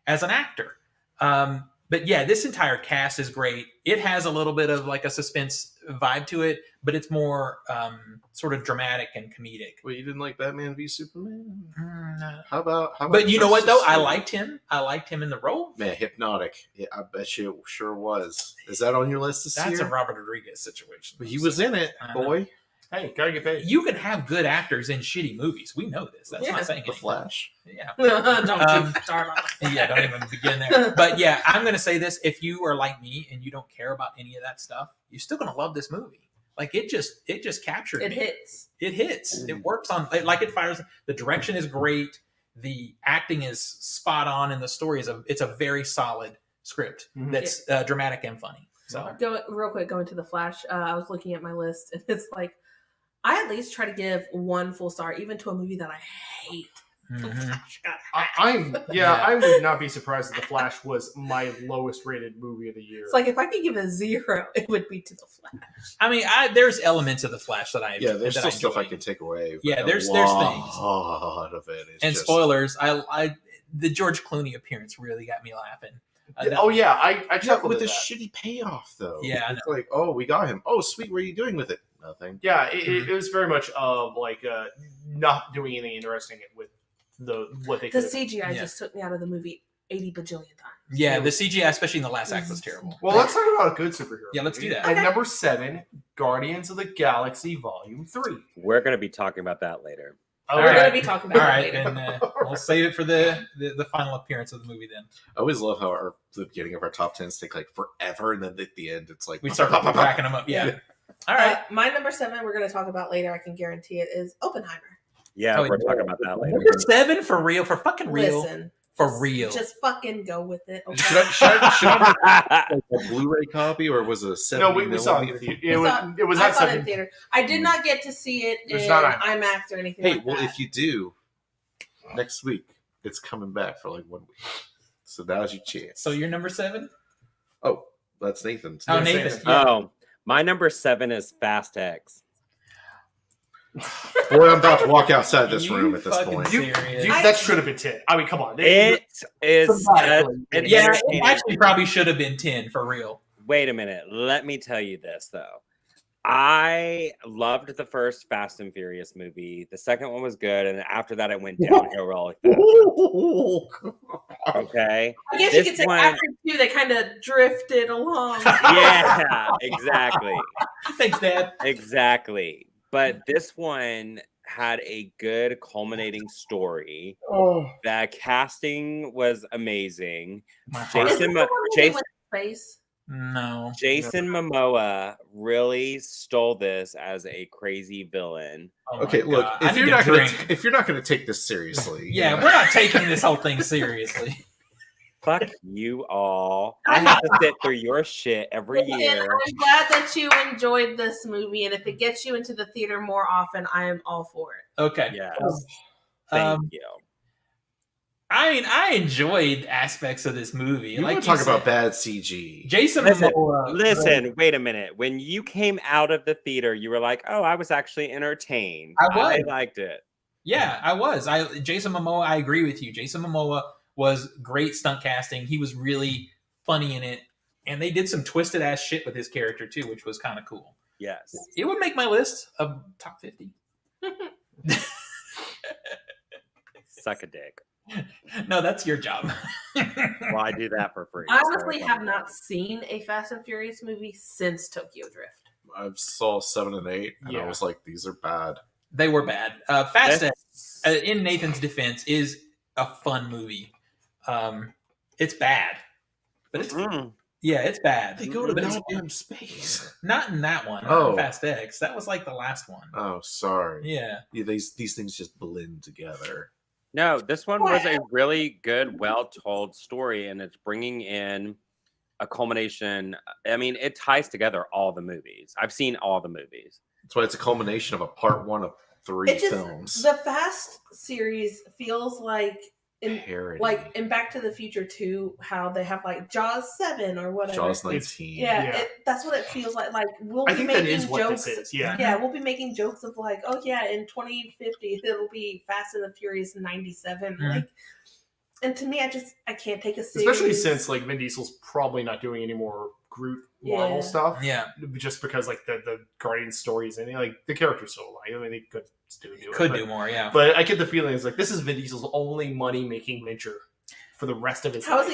as an actor. But yeah, this entire cast is great. It has a little bit of like a suspense vibe to it, but it's more sort of dramatic and comedic. Well, you didn't like Batman v Superman? No. How about But you know what though? Justice I League? liked him. I liked him in the role. Man, Hypnotic. Yeah, I bet you it sure was. Is that on your list this That's year? a Robert Rodriguez situation. But he was in it, I know. boy. Hey, gotta get paid. You can have good actors in shitty movies. We know this. That's Yeah. not saying The anything. Flash. Yeah. Don't Um, you start on that. Yeah, don't even begin there. But yeah, I'm going to say this. If you are like me and you don't care about any of that stuff, you're still going to love this movie. Like it just captured It me. hits. It hits. It works on, like it fires. The direction is great. The acting is spot on. And the story it's a very solid script Mhm. that's dramatic and funny. So Real quick, going to the Flash. I was looking at my list, and it's like I at least try to give one full star, even to a movie that I hate. The mhm. Flash. God, I would not be surprised if The Flash was my lowest rated movie of the year. it's like if I could give a 0, it would be to the Flash. I mean, there's elements of the Flash that I Yeah, there's that still stuff I enjoy. can take away. but Yeah, a there's things. lot of it is And just, spoilers, I the George Clooney appearance really got me laughing. Oh yeah, I Yeah, chuckled with at a that. shitty payoff though. Yeah, I It's like, oh, we got him. Oh, sweet. What are you doing with it? Nothing. Yeah, it was very much of like not doing anything interesting with what they The could. CGI Yeah. just took me out of the movie 80 bajillion times. Yeah, the CGI, especially in the last act, was terrible. Well, let's talk about a good superhero. Yeah, let's do movie. that. At Okay. number 7, Guardians of the Galaxy Volume 3. We're going to be talking about that later. All We're right. going to be talking All about right, it later. and we'll save it for the final appearance of the movie. Then I always love how the beginning of our top tens take like forever, and then at the end, it's like we start cracking them up. Yeah. All right. My number 7, we're going to talk about later. I can guarantee it is Oppenheimer. Yeah, Oh, we're yeah. talking about that later. Number 7 for real, for fucking real, Listen, for real. just fucking go with it. Okay? Should I a Blu-ray copy or was it a 70 No, we saw it in the millimeter? theater. It was I not saw it in 7. theater. I did not get to see it It's in not IMAX or anything Hey, like well, that. if you do, next week it's coming back for like 1 week. So now's your chance. So you're number 7. Oh, that's Nathan's. Oh, Yeah, Nathan. same. Yeah. Oh, my number 7 is Fast X. Boy, I'm about to walk outside this You room at this fucking point. serious. That should have been 10. I mean, come on. It is Dramatically. an Yeah, it entertaining- actually probably should have been 10 for real. Wait a minute. Let me tell you this though. I loved the first Fast and Furious movie. The second one was good, and after that, it went downhill really fast. Okay. I guess you this could say one- after 2, they kind of drifted along. Yeah, exactly. Thanks, Dad. Exactly. But this one had a good culminating story. Oh, The casting was amazing. My heart. Is this Jason the one where they Jason went to space? No. Jason Momoa really stole this as a crazy villain. Oh my okay. Look, God. I if need you're to not gonna drink. if you're not gonna take this seriously, Yeah, you know, we're not taking this whole thing seriously. Fuck you all. I have to sit through your shit every And year. I'm glad that you enjoyed this movie, and if it gets you into the theater more often, I am all for it. Okay. Yes. Um, Thank you. I mean, I enjoyed aspects of this movie. you like want to talk said, about bad CG? Jason Listen, Momoa. Listen, wait a minute. When you came out of the theater, you were like, "Oh, I was actually entertained. I was. liked it." Yeah, I was. Jason Momoa, I agree with you. Jason Momoa was great stunt casting. He was really funny in it. And they did some twisted ass shit with his character too, which was kind of cool. Yes. It would make my list of top 50. Suck a dick. No, that's your job. Well, I do that for free. I so honestly it's have fine. not seen a Fast and Furious movie since Tokyo Drift. I saw 7 and 8, and I Yeah. was like, these are bad. They were bad. Fast That's- X, in Nathan's defense, is a fun movie. It's bad, but it's Mm. yeah, it's bad. They go to But it's goddamn space. not in that one. Not Oh. in Fast X. That was like the last one. Oh, sorry. Yeah. Yeah, these things just blend together. No, this one was a really good, well-told story, and it's bringing in a culmination. I mean, it ties together all the movies. I've seen all the movies. That's why it's a culmination of a part 1 of 3 It just films. the Fast series feels like Parody. in Back to the Future 2, how they have like Jaws 7 or whatever. Jaws 19. Yeah, Yeah. that's what it feels like. Like we'll I be think that making is what jokes. this is. Yeah. Yeah, we'll be making jokes of like, oh yeah, in 2050 it'll be Fast and the Furious 97. Mhm. Like, and to me, I can't take a serious. Especially since like Vin Diesel's probably not doing any more Groot Marvel Yeah. stuff. Yeah. Just because like the Guardian stories and like the character's so alive. I mean, they could still do it. Could but, do more, yeah. But I get the feeling it's like this is Vin Diesel's only money making venture for the rest of his How life. is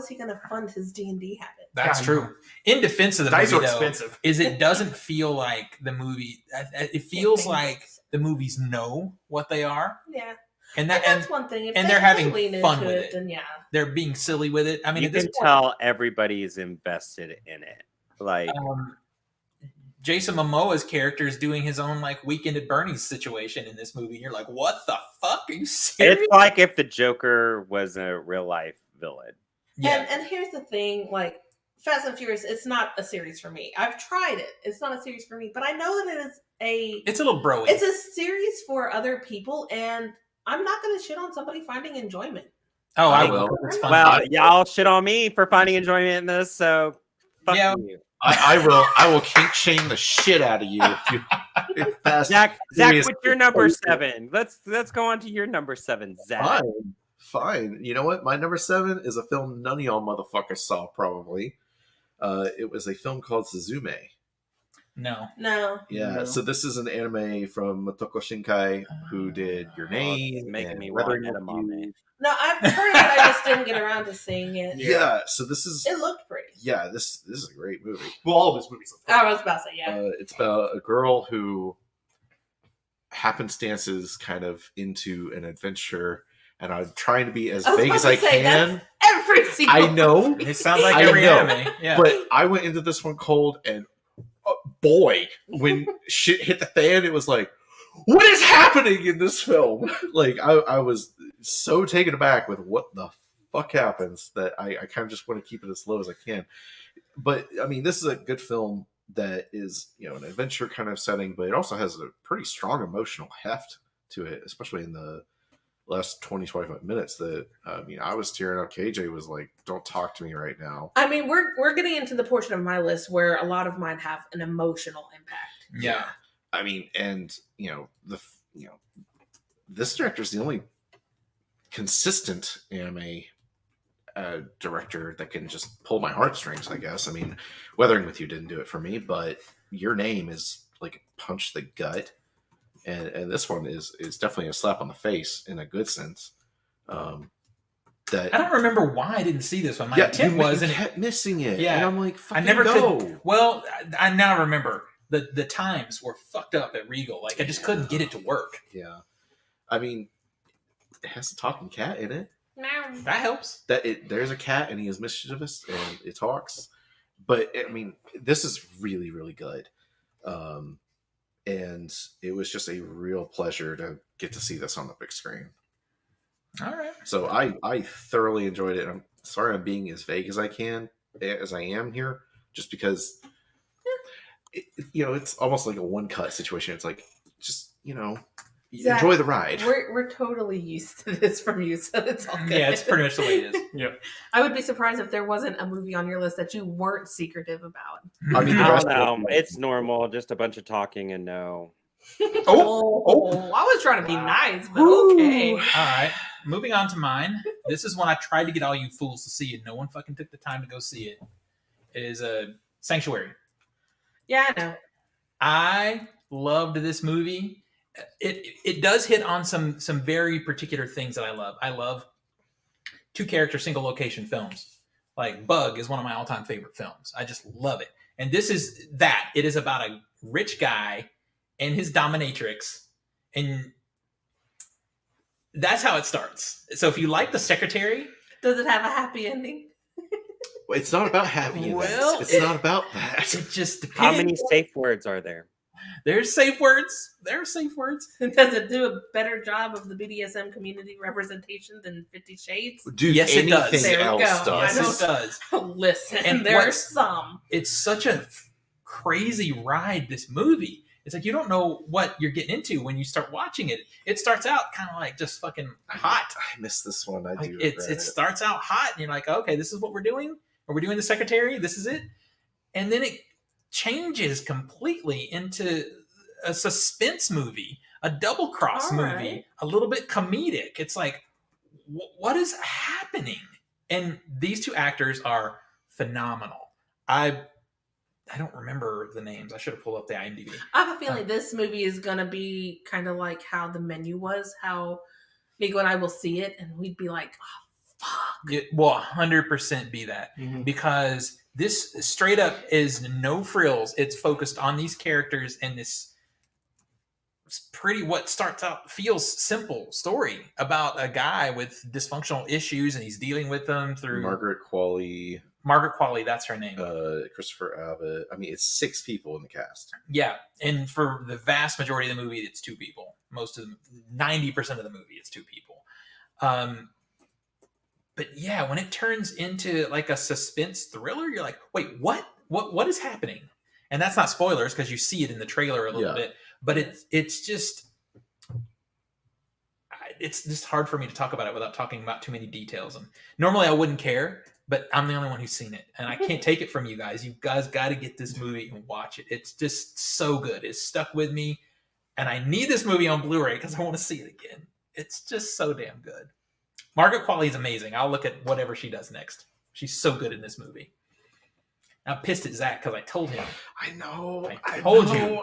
he gonna fund his D&D habit? That's Yeah. true. In defense of the Dice movie, are though, expensive. is it doesn't feel like the movie. It feels like the movies know what they are, Yeah, and that's and one thing. If and they they're having lean fun into with it. then yeah. they're being silly with it. I mean, You at this can point, tell everybody is invested in it. Like, Jason Momoa's character is doing his own like Weekend at Bernie's situation in this movie. You're like, what the fuck? Are you serious? it's like if the Joker was a real life villain. Yeah, And here's the thing, like Fast and Furious, it's not a series for me. I've tried it. It's not a series for me, but I know that it is it's a little broy. it's a series for other people, and I'm not going to shit on somebody finding enjoyment. Oh, I I will. will. It's fun. Well, y'all shit on me for finding enjoyment in this, so fuck Yeah. you. I will kink shame the shit out of you if you if Fast Zach, Furious- what's your number 7? Let's go on to your number 7, Zach. Fine. You know what? My number 7 is a film none of y'all motherfuckers saw, probably. It was a film called Suzume. No. No. Yeah, No. so this is an anime from Motoko Shinkai, who did Your Name, it's making and me Weathering want with edamame. You. No, I've heard it, I just didn't get around to seeing it. Yeah, so this is It looked pretty. this is a great movie. Well, all of his movies. I was about to say, yeah. It's about a girl who happenstances kind of into an adventure, and I'm trying to be as I was vague about as to I say, can. Every single I know, movie. It sounds like I every know, anime. Yeah. but I went into this one cold, and boy, when shit hit the fan, it was like, what is happening in this film? Like, I was so taken aback with what the fuck happens that I kind of just want to keep it as low as I can. But I mean, this is a good film that is, an adventure kind of setting, but it also has a pretty strong emotional heft to it, especially in the last 20-25 minutes. That I was tearing up. KJ was like, don't talk to me right now. I mean, we're getting into the portion of my list where a lot of mine have an emotional impact. yeah. I mean, and this director is the only consistent anime director that can just pull my heartstrings, I guess. I mean, Weathering with You didn't do it for me, but Your Name is like punch the gut, and this one is definitely a slap on the face in a good sense. That I don't remember why I didn't see this one. My yeah, intent you was, and kept missing it. Yeah. and I'm like, I fucking never go. could. Well, I now remember The times were fucked up at Regal. Like I just couldn't get it to work. Yeah. I mean, it has a talking cat in it. That helps. There's a cat and he is mischievous and it talks. But I mean, this is really, really good. And it was just a real pleasure to get to see this on the big screen. All right. So I thoroughly enjoyed it. I'm sorry I'm being as vague as I am here, just because it's almost like a one cut situation. It's like just Zach, enjoy the ride. We're totally used to this from you, so it's all good. Yeah, it's pretty much the way it is. Yep. I would be surprised if there wasn't a movie on your list that you weren't secretive about. I mean, the I rest don't of know. It's normal. Just a bunch of talking and no. Oh, I was trying to be nice, but okay. All right. Moving on to mine. This is one I tried to get all you fools to see, and no one fucking took the time to go see it. It is a Sanctuary. Yeah, I know. I loved this movie. It does hit on some very particular things that I love. I love 2-character single location films. Like Bug is one of my all-time favorite films. I just love it. And this is that. It is about a rich guy and his dominatrix, and that's how it starts. So if you like The Secretary, Does it have a happy ending? It's not about happy Well, events. It's not about that. it just depends. How many safe words are there? There's safe words. There are safe words. Does it do a better job of the BDSM community representation than 50 Shades? Dude, Yes, it does. anything There we else go. does. Yes, it does. Listen, And there's what's- some. It's such a crazy ride, this movie. It's like you don't know what you're getting into when you start watching it. It starts out kind of like just fucking hot. I missed this one. I Like do. it regret starts out hot, and you're like, okay, this is what we're doing. Are we doing The Secretary? This is it. And then it changes completely into a suspense movie, a double cross All movie, right. a little bit comedic. It's like, what is happening? And these 2 actors are phenomenal. I don't remember the names. I should have pulled up the IMDb. I have a feeling this movie is going to be kind of like how The Menu was, how Nico and I will see it and we'd be like, oh, fuck. It will 100% be that. Mhm. Because this straight up is no frills. It's focused on these characters and this pretty, what starts out feels simple story about a guy with dysfunctional issues, and he's dealing with them through Margaret Qualley, that's her name. Christopher Abbott. I mean, it's 6 people in the cast. Yeah, and for the vast majority of the movie, it's 2 people. Most of 90% of the movie, it's 2 people. But yeah, when it turns into like a suspense thriller, you're like, wait, what is happening? And that's not spoilers because you see it in the trailer a little bit. But it's just hard for me to talk about it without talking about too many details. And normally I wouldn't care, but I'm the only one who's seen it, and I can't take it from you guys. You guys got to get this movie and watch it. It's just so good. It's stuck with me, and I need this movie on Blu-ray because I want to see it again. It's just so damn good. Margaret Qualley is amazing. I'll look at whatever she does next. She's so good in this movie. I'm pissed at Zach because I told him. I know. I told you.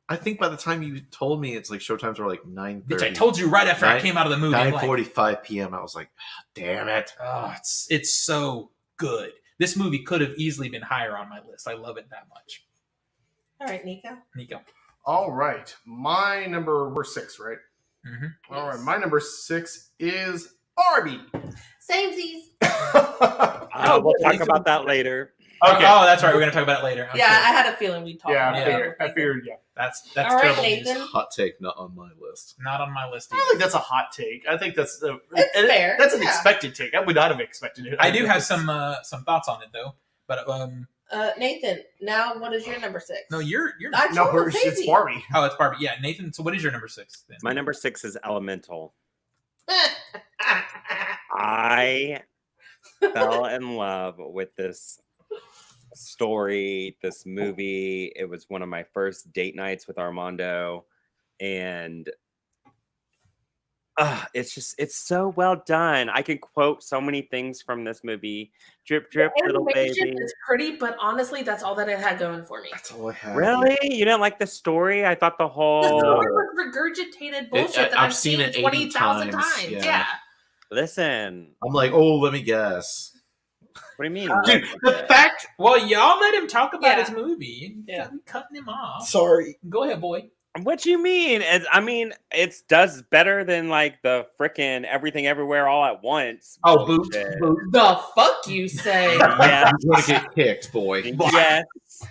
I think by the time you told me, it's like showtimes were like 9:30. Bitch, I told you right after I came out of the movie. 9:45 p.m. I was like, damn it. Oh, it's so good. This movie could have easily been higher on my list. I love it that much. All right, Nico. All right. We're 6, right? Mm-hmm. All right. My number 6 is Barbie. Samesies. We'll talk about that later. Okay. Oh, that's right. We're gonna talk about it later. Yeah, I had a feeling we'd talk Yeah, about I it. figured, yeah. That's All right, terrible Nathan. news. Hot take, not on my list. Not on my list I don't either. think that's a hot take. I think that's It's fair, That's an yeah. expected take. I would not have expected it. I do have some thoughts on it though. But Nathan, now what is your number 6? no, you're I No, told him it's Samesies. Barbie. oh, it's Barbie. Yeah, Nathan. So what is your number 6 then? My number 6 is Elemental. I fell in love with this story, this movie. It was one of my first date nights with Armando, and it's so well done. I can quote so many things from this movie. Drip, drip, little Animation baby. is pretty, but honestly, that's all that it had going for me. That's all I have. Really? You didn't like the story? I thought the The whole. story was regurgitated bullshit that I've seen it 20,000 times. yeah. Yeah. Listen, I'm like, oh, let me guess. What do you mean? Dude, looks the like it? fact. Well, y'all let him talk about Yeah. his movie. Yeah. I'm cutting him off. Sorry. Go ahead, boy. What you mean? I mean, it does better than like the frickin' Everything Everywhere All at Once. Oh, boot. bullshit. The fuck you say? Yeah. You want to get kicked, boy. Yes.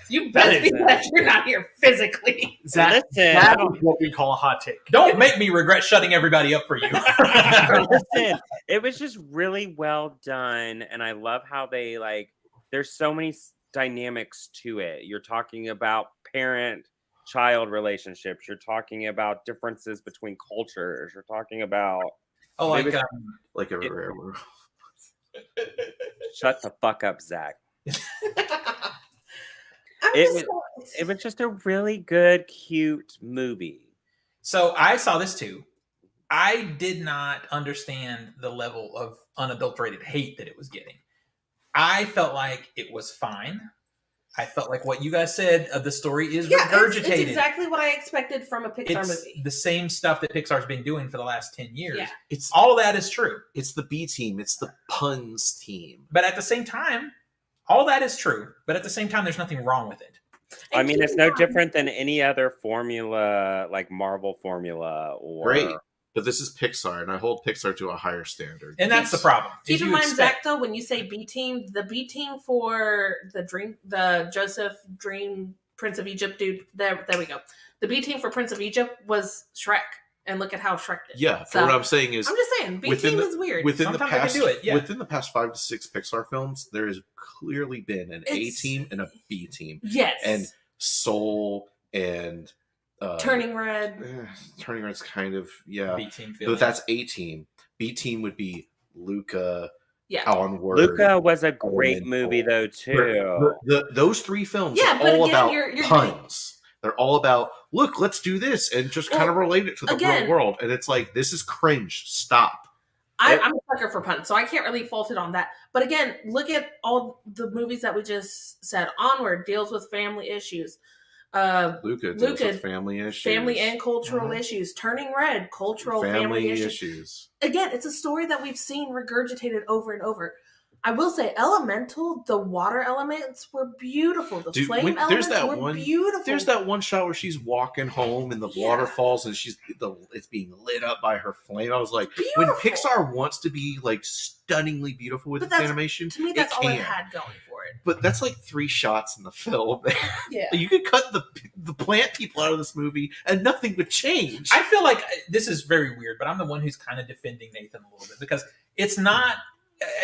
You best be Listen. glad you're not here physically. Zach, Listen, that is what we call a hot take. Don't make me regret shutting everybody up for you. listen, it was just really well done, and I love how they like. There's so many dynamics to it. You're talking about parent-child relationships. You're talking about differences between cultures. You're talking about Oh, like Maybe- Like a It- rare. shut the fuck up, Zach. I'm It just It was just a really good, cute movie. so I saw this too. I did not understand the level of unadulterated hate that it was getting. I felt like it was fine. I felt like what you guys said of the story is regurgitated. It's exactly what I expected from a Pixar It's movie. the same stuff that Pixar's been doing for the last 10 years. Yeah. It's All of that is true. it's the B team. It's the puns team. But at the same time, all that is true. But at the same time, there's nothing wrong with it. I And mean, keep it's in no mind- different than any other formula, like Marvel formula or Great. But this is Pixar, and I hold Pixar to a higher standard. And that's the problem. is Keep in you mind, expect- Zach, though, when you say B team, the B team for the Joseph Dream Prince of Egypt dude, there we go. The B team for Prince of Egypt was Shrek, and look at how Shrek did. Yeah, but So, what I'm saying is I'm just saying, B within team the- is weird. within Sometimes they can the past do it, yeah. within the past 5 to 6 Pixar films, there has clearly been an A It's- team and a B team. Yes, And Soul and Turning Red. Turning Red's kind of B team feeling. but that's A team. B team would be Luca, Yeah, Onward. Luca was a great and movie Soul. though too. Those 3 films Yeah, are but all again, about you're puns. They're all about look, let's do this and just kind of relate it to the again- real world. And it's like this is cringe. Stop. I'm a sucker for puns, so I can't really fault it on that. But again, look at all the movies that we just said. Onward deals with family issues. Luca deals Luca, with family issues. Family and cultural Mhm. issues. Turning Red, cultural family issues. Again, it's a story that we've seen regurgitated over and over. I will say, Elemental, the water elements were beautiful. The Dude, flame there's elements that were one- beautiful. There's that one shot where she's walking home and the Yeah. waterfalls and it's being lit up by her flame. I was like, when Beautiful. Pixar wants to be like stunningly beautiful with But its that's- animation, To me, that's it all it can. had going for it. But that's like 3 shots in the film. Yeah. You could cut the plant people out of this movie and nothing would change. I feel like this is very weird, but I'm the one who's kind of defending Nathan a little bit because it's not.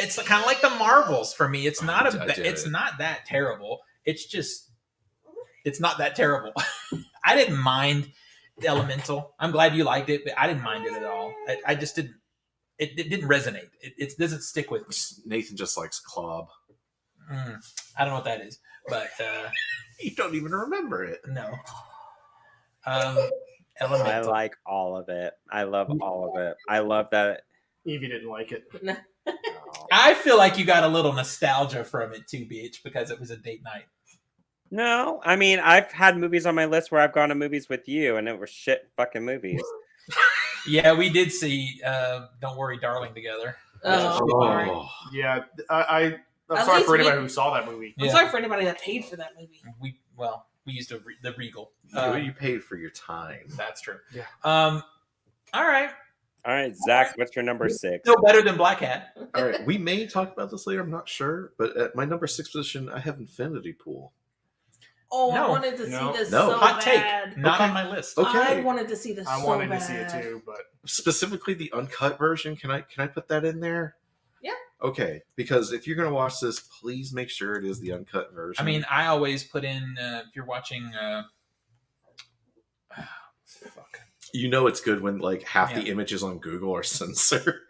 It's kind of like the Marvels for me. It's not I did It's it. not that terrible. It's just. It's not that terrible. I didn't mind the Elemental. I'm glad you liked it, but I didn't mind it at all. I just didn't. It didn't resonate. It doesn't stick with me. Nathan just likes Clob. I don't know what that is, but You don't even remember it. no. I Elemental. like all of it. I love all of it. I love that. Evie didn't like it. I feel like you got a little nostalgia from it too, Beach, because it was a date night. No, I mean I've had movies on my list where I've gone to movies with you, and it were shit fucking movies. Yeah, we did see Don't Worry, Darling together. Oh, sorry. Yeah, I'm At sorry least for anybody we- who saw that movie. I'm Yeah. sorry for anybody that paid for that movie. We used the Regal. You paid for your time. That's true. Yeah. All right. All right, Zach, what's your number 6? Still better than Black Hat. All right, we may talk about this later. I'm not sure, but at my number 6 position, I have Infinity Pool. Oh, I No. wanted to No. see this No. so Hot bad. take. Not Okay. on my list. Okay. I wanted to see this I so wanted bad. to see it too, but Specifically, the uncut version. Can I put that in there? Yeah. Okay, because if you're gonna watch this, please make sure it is the uncut version. I mean, I always put in if you're watching. Fuck. you know it's good when like half the Yeah. images on Google are censored.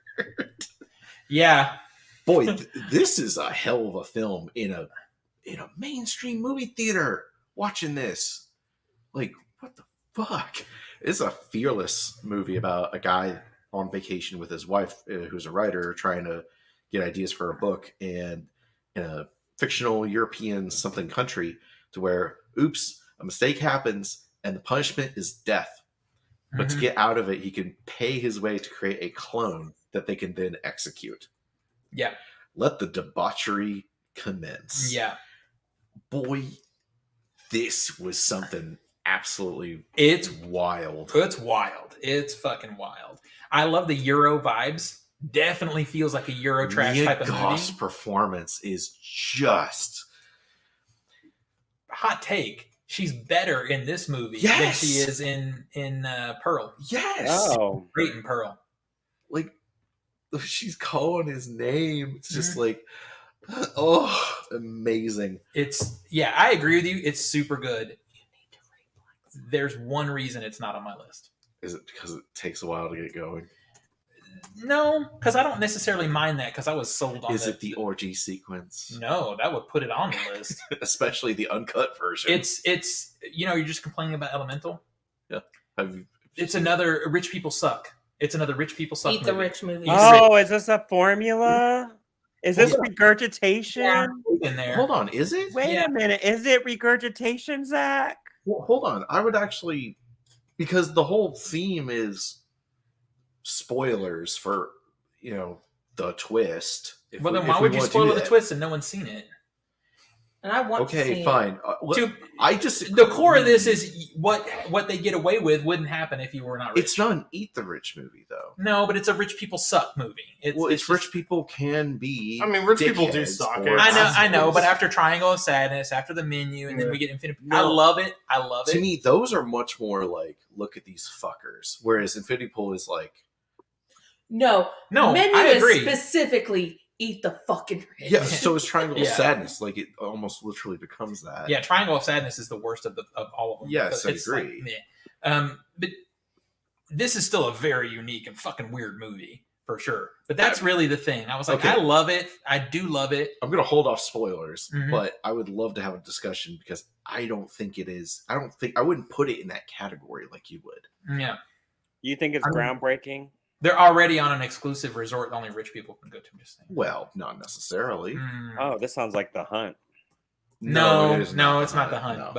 Yeah. Boy, this is a hell of a film in a mainstream movie theater. Watching this, like, what the fuck? It's a fearless movie about a guy on vacation with his wife, who's a writer, trying to get ideas for a book, and in a fictional European something country, to where, oops, a mistake happens, and the punishment is death. But to Mhm. get out of it, he can pay his way to create a clone that they can then execute. Yeah. let the debauchery commence. Yeah. Boy, this was something absolutely It's wild. It's wild. It's fucking wild. I love the Euro vibes. Definitely feels like a Euro trash type of Goss movie. performance is just Hot take. She's better in this movie than Yes! she is in Pearl. yes. Oh, Great in Pearl. Like she's calling his name. It's just Mhm. like, oh, amazing. I agree with you. It's super good. There's one reason it's not on my list. Is it because it takes a while to get going? No, because I don't necessarily mind that because I was sold on Is it the orgy sequence? No, that would put it on the list. Especially the uncut version. It's you're just complaining about Elemental. Have you, It's another rich people suck. It's another rich people suck Eat the movie. rich movie. oh, is this a formula? Is this Yeah. regurgitation? In there. hold on, is it? Wait Yeah. a minute. Is it regurgitation, Zach? Well, hold on. I would actually, because the whole theme is spoilers for, the twist. Well, then why would you spoil the twist and no one's seen it? And I want to see Okay, it. fine. The core of this is what they get away with wouldn't happen if you were not rich. It's not an eat the rich movie, though. No, but it's a rich people suck movie. It's rich people can be. I mean, rich people do dickheads suck. or I know, but assholes. after Triangle of Sadness, after the menu, and then Yeah. we get Infinity. No. I love it. I love To it. me, those are much more like, look at these fuckers. Whereas Infinity Pool is like, No, No, menu I agree. is specifically eat the fucking rich. yeah, so is Triangle of Yeah. Sadness. Like, it almost literally becomes that. Yeah, Triangle of Sadness is the worst of all of them. Yes, I It's like, agree. meh. But this is still a very unique and fucking weird movie for sure. But that's really the thing. I was like, Okay. I love it. I do love it. I'm going to hold off spoilers, Mhm. but I would love to have a discussion because I don't think it is. I wouldn't put it in that category like you would. Yeah, You think it's I mean- groundbreaking? they're already on an exclusive resort that only rich people can go to. I'm just saying. Well, not necessarily. Mm. Oh, this sounds like The Hunt. No, it is it's not the Hunt. no.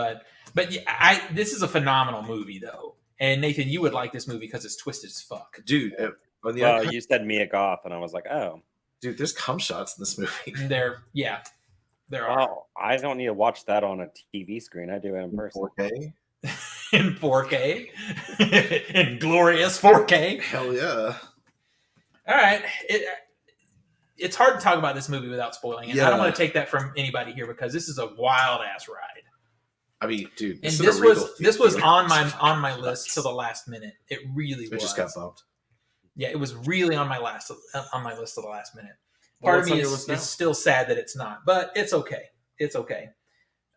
But yeah, this is a phenomenal movie though. And Nathan, you would like this movie because it's twisted as fuck. Dude, on the Well, other, you said Mia Goth, and I was like, oh. dude, there's cum shots in this movie. There are Well, I don't need to watch that on a TV screen. I do it in person. 4K? in 4K, in glorious 4K. Hell yeah. All right, it's hard to talk about this movie without spoiling it. I don't Yeah. want to take that from anybody here because this is a wild ass ride. I mean, dude, And is this a Regal was theater. on my list till the last minute. It really It was. just got bumped. Yeah, it was really on my list to the last minute. Well, Part of what's me on your is list now? still sad that it's not, but it's okay. It's okay.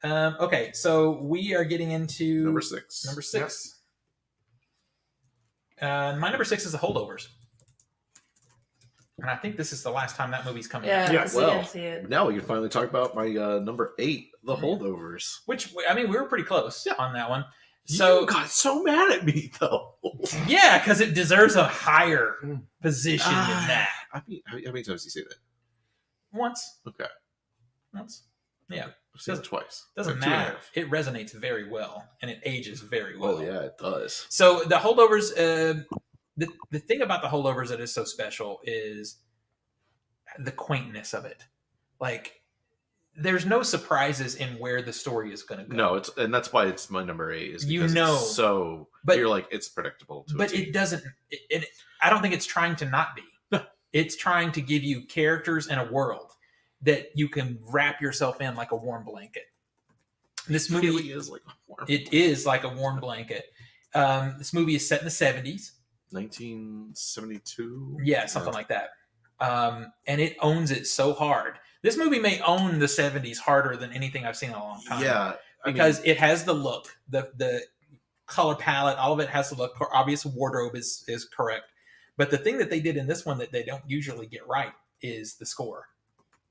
Okay, so we are getting into Number 6. Number 6. My number 6 is The Holdovers, and I think this is the last time that movie's coming out. Yeah, Yeah, because we well. didn't see it. Now we can finally talk about my number 8, The Holdovers. Which I mean, we were pretty close on that one. You So got so mad at me, though. yeah, because it deserves a higher position Ah. than that. I mean, how many times did you say that? Once, Okay. yeah, I've seen it twice. doesn't Or two and a matter. half. It resonates very well, and it ages very well. Oh, yeah, it does. So the Holdovers, the thing about the Holdovers that is so special is the quaintness of it. Like, there's no surprises in where the story is going to go. No, and that's why it's my number 8. Is You because know. it's so, But- you're like, it's predictable. To a But T. it doesn't. I don't think it's trying to not be. It's trying to give you characters and a world that you can wrap yourself in like a warm blanket. This movie really is like a warm. It is like a warm blanket. This movie is set in the 70s. 1972. Yeah, something like that. And it owns it so hard. This movie may own the 70s harder than anything I've seen in a long time. Yeah, Because it has the look, the color palette, all of it has the look. Obvious wardrobe is correct. But the thing that they did in this one that they don't usually get right is the score.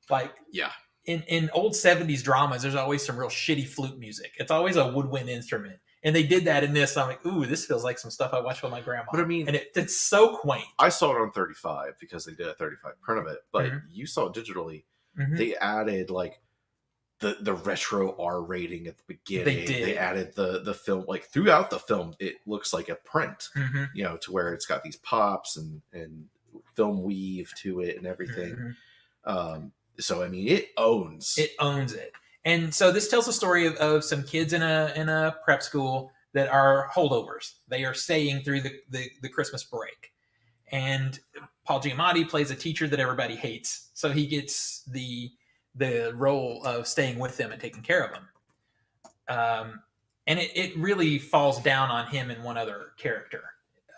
Like, yeah. in old 70s dramas, there's always some real shitty flute music. It's always a woodwind instrument. And they did that in this. I'm like, ooh, this feels like some stuff I watched with my grandma. But I mean, and it's so quaint. I saw it on 35 because they did a 35 print of it. But Mhm. you saw it digitally. Mhm. They added like the retro R rating at the beginning. They did. They added the film, like throughout the film, it looks like a print. Mhm. To where it's got these pops and film weave to it and everything. Mhm. So I mean, it owns. It owns it. And so this tells the story of some kids in a prep school that are holdovers. They are staying through the Christmas break. And Paul Giamatti plays a teacher that everybody hates. So he gets the role of staying with them and taking care of them. And it really falls down on him and one other character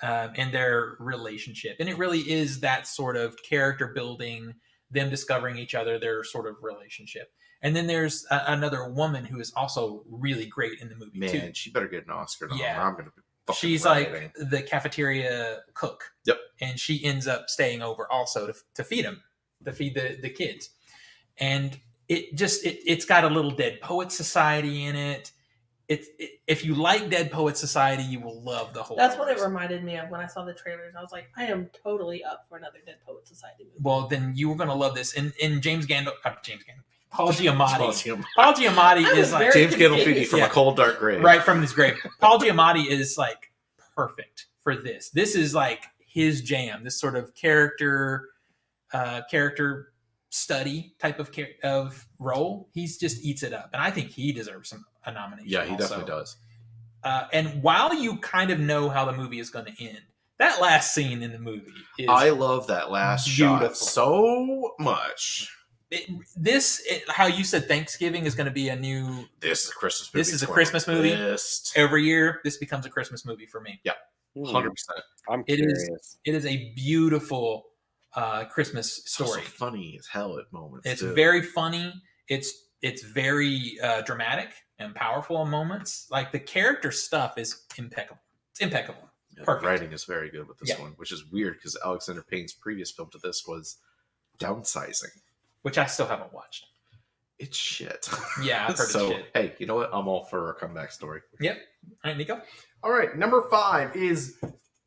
and their relationship. And it really is that sort of character building, them discovering each other, their sort of relationship. And then there's another woman who is also really great in the movie, too. Man, she better get an Oscar. Yeah. I'm going to be fucking She's laughing. like the cafeteria cook. Yep. And she ends up staying over also to feed them, to feed the kids. And it's got a little Dead Poets Society in it. If you like Dead Poets Society, you will love the whole. That's what it reminded me of when I saw the trailers. I was like, I am totally up for another Dead Poets Society movie. Well, then you were going to love this. In Paul Giamatti. Paul Giamatti is like James Gandolfini from a cold, dark grave. Right from his grave. Paul Giamatti is like perfect for this. This is like his jam. This sort of character study type of role. He's just eats it up, and I think he deserves a nomination. Yeah, he also. definitely does. And while you kind of know how the movie is going to end, that last scene in the movie is I love that last beautiful. shot so much. How you said Thanksgiving is going to be a new. This is a Christmas movie. This is a Christmas movie. List. Every year, this becomes a Christmas movie for me. Yeah, 100%. I'm curious. It is a beautiful Christmas It's story. also funny as hell at moments. It's too. very funny. It's very dramatic and powerful in moments. Like the character stuff is impeccable. It's impeccable. Yeah, Perfect. the writing is very good with this Yeah. one, which is weird because Alexander Payne's previous film to this was Downsizing. Which I still haven't watched. It's shit. Yeah, I've heard so, it's shit. hey, you know what? I'm all for a comeback story. Yep. All right, Nico. All right, number 5 is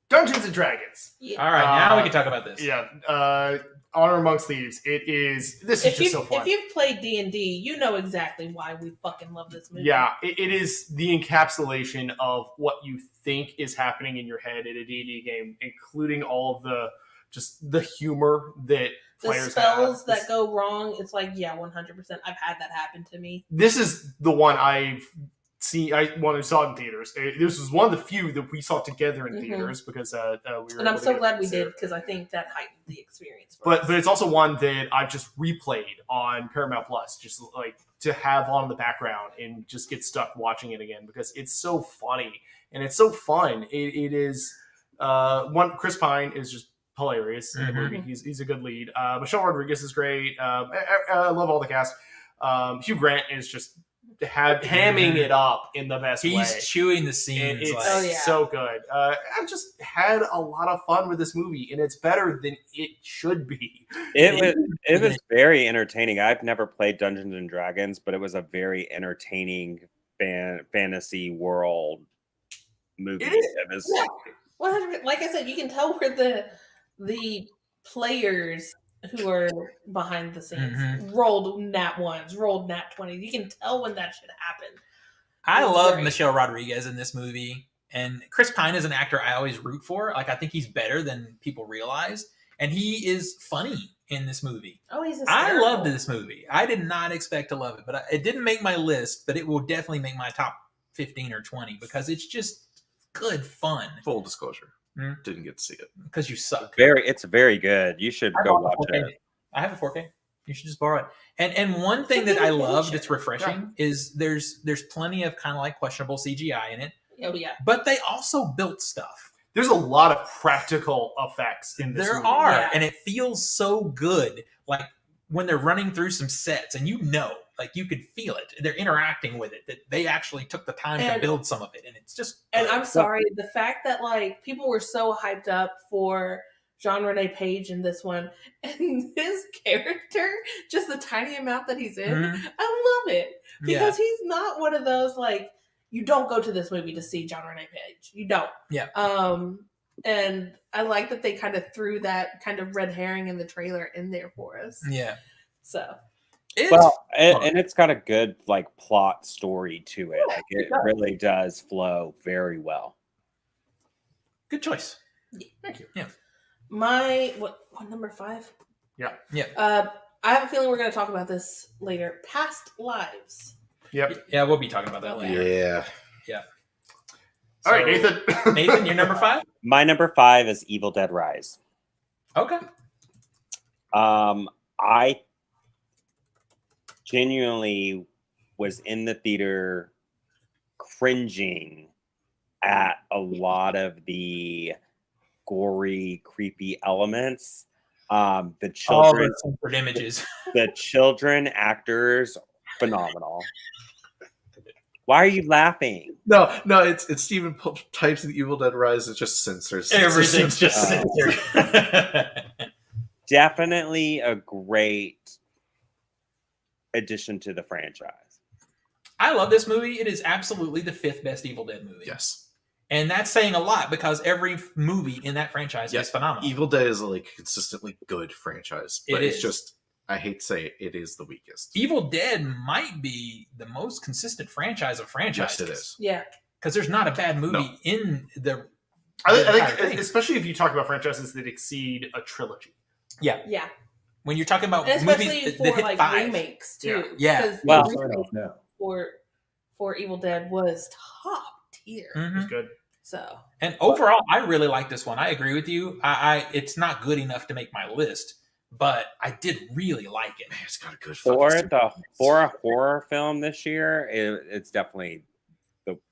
Dungeons and Dragons. Yeah. All right, now we can talk about this. Yeah, Honor Amongst Thieves. This is If just so fun. if you've played D&D, you know exactly why we fucking love this movie. Yeah, it is the encapsulation of what you think is happening in your head in a D&D game, including all of the humor that The players spells have. that go wrong, it's like, yeah, 100%. I've had that happen to me. This is the one I've seen. I saw in theaters. This was one of the few that we saw together in Mhm. theaters because we were. And I'm able to so get glad we considered. did, because I think that heightened the experience for But us. it's also one that I've just replayed on Paramount Plus, just like to have on in the background and just get stuck watching it again because it's so funny and it's so fun. It is one. Chris Pine is just hilarious in the Mhm. movie. He's a good lead. Michelle Rodriguez is great. I love all the cast. Hugh Grant is just hamming it up in the best way. He's chewing the And scenes. it's Like, Oh, yeah. so good. I just had a lot of fun with this movie, and it's better than it should be. It was very entertaining. I've never played Dungeons and Dragons, but it was a very entertaining fantasy world movie. It is. It was 100%. Like I said, you can tell where the players who are behind the scenes Mhm. rolled nat 1s, rolled nat 20s. You can tell when that shit happened. I It was love great. Michelle Rodriguez in this movie, and Chris Pine is an actor I always root for. Like I think he's better than people realize, and he is funny in this movie. Oh, he's I hysterical. loved this movie. I did not expect to love it, but it didn't make my list. But it will definitely make my top 15 or 20 because it's just good fun. Full disclosure. Hmm? Didn't get to see it. Because you suck. it's very good. You should I go bought watch the 4K. it. I have a 4K. You should just borrow it. And one thing It's a that I good love feature. that's refreshing is there's plenty of kind of like questionable CGI in it, Oh, yeah. but they also built stuff. There's a lot of practical effects in this There movie. are, Yeah. and it feels so good. Like when they're running through some sets, and like you could feel it. They're interacting with it. That they actually took the time to And- build some of it, and it's just. And good. I'm sorry, the fact that like people were so hyped up for Jean Rene Page in this one, and his character, just the tiny amount that he's in, Mhm. I love it Yeah. because he's not one of those like you don't go to this movie to see Jean Rene Page. You don't. Yeah. And I like that they kind of threw that kind of red herring in the trailer in there for us. Yeah. So It's Well, fun. and it's got a good like plot story to it. Yeah, Like it it does. really does flow very well. good choice. Thank you. my what number 5? Yeah. Yeah. I have a feeling we're going to talk about this later. Past lives. Yep. Yeah, we'll be talking about that later. Yeah. All right, So, Nathan. Nathan, your number 5? My number 5 is Evil Dead Rise. Okay. I genuinely was in the theater cringing at a lot of the gory, creepy elements. The All children, the censored images. the children actors, phenomenal. Why are you laughing? No, it's Stephen types in Evil Dead Rise. It just censors. Everything's just Oh. censored. Definitely a great addition to the franchise. I love this movie. It is absolutely the 5th best Evil Dead movie. Yes. And that's saying a lot because every movie in that franchise is phenomenal. Evil Dead is like a consistently good franchise, but It it's is. just, I hate to say it is the weakest. Evil Dead might be the most consistent franchise of franchises. Yes, it is. Yeah. Because there's not a bad movie No. in the. I entire think, thing. especially if you talk about franchises that exceed a trilogy. Yeah. Yeah. When you're talking about And especially movies for that hit like 5. remakes too. Yeah. Because Well- the remake for Evil Dead was top tier. Mhm. It's good. So And overall, I really like this one. I agree with you. I it's not good enough to make my list, but I did really like it. Man, it's got a good For fucking for a horror film this year, it's definitely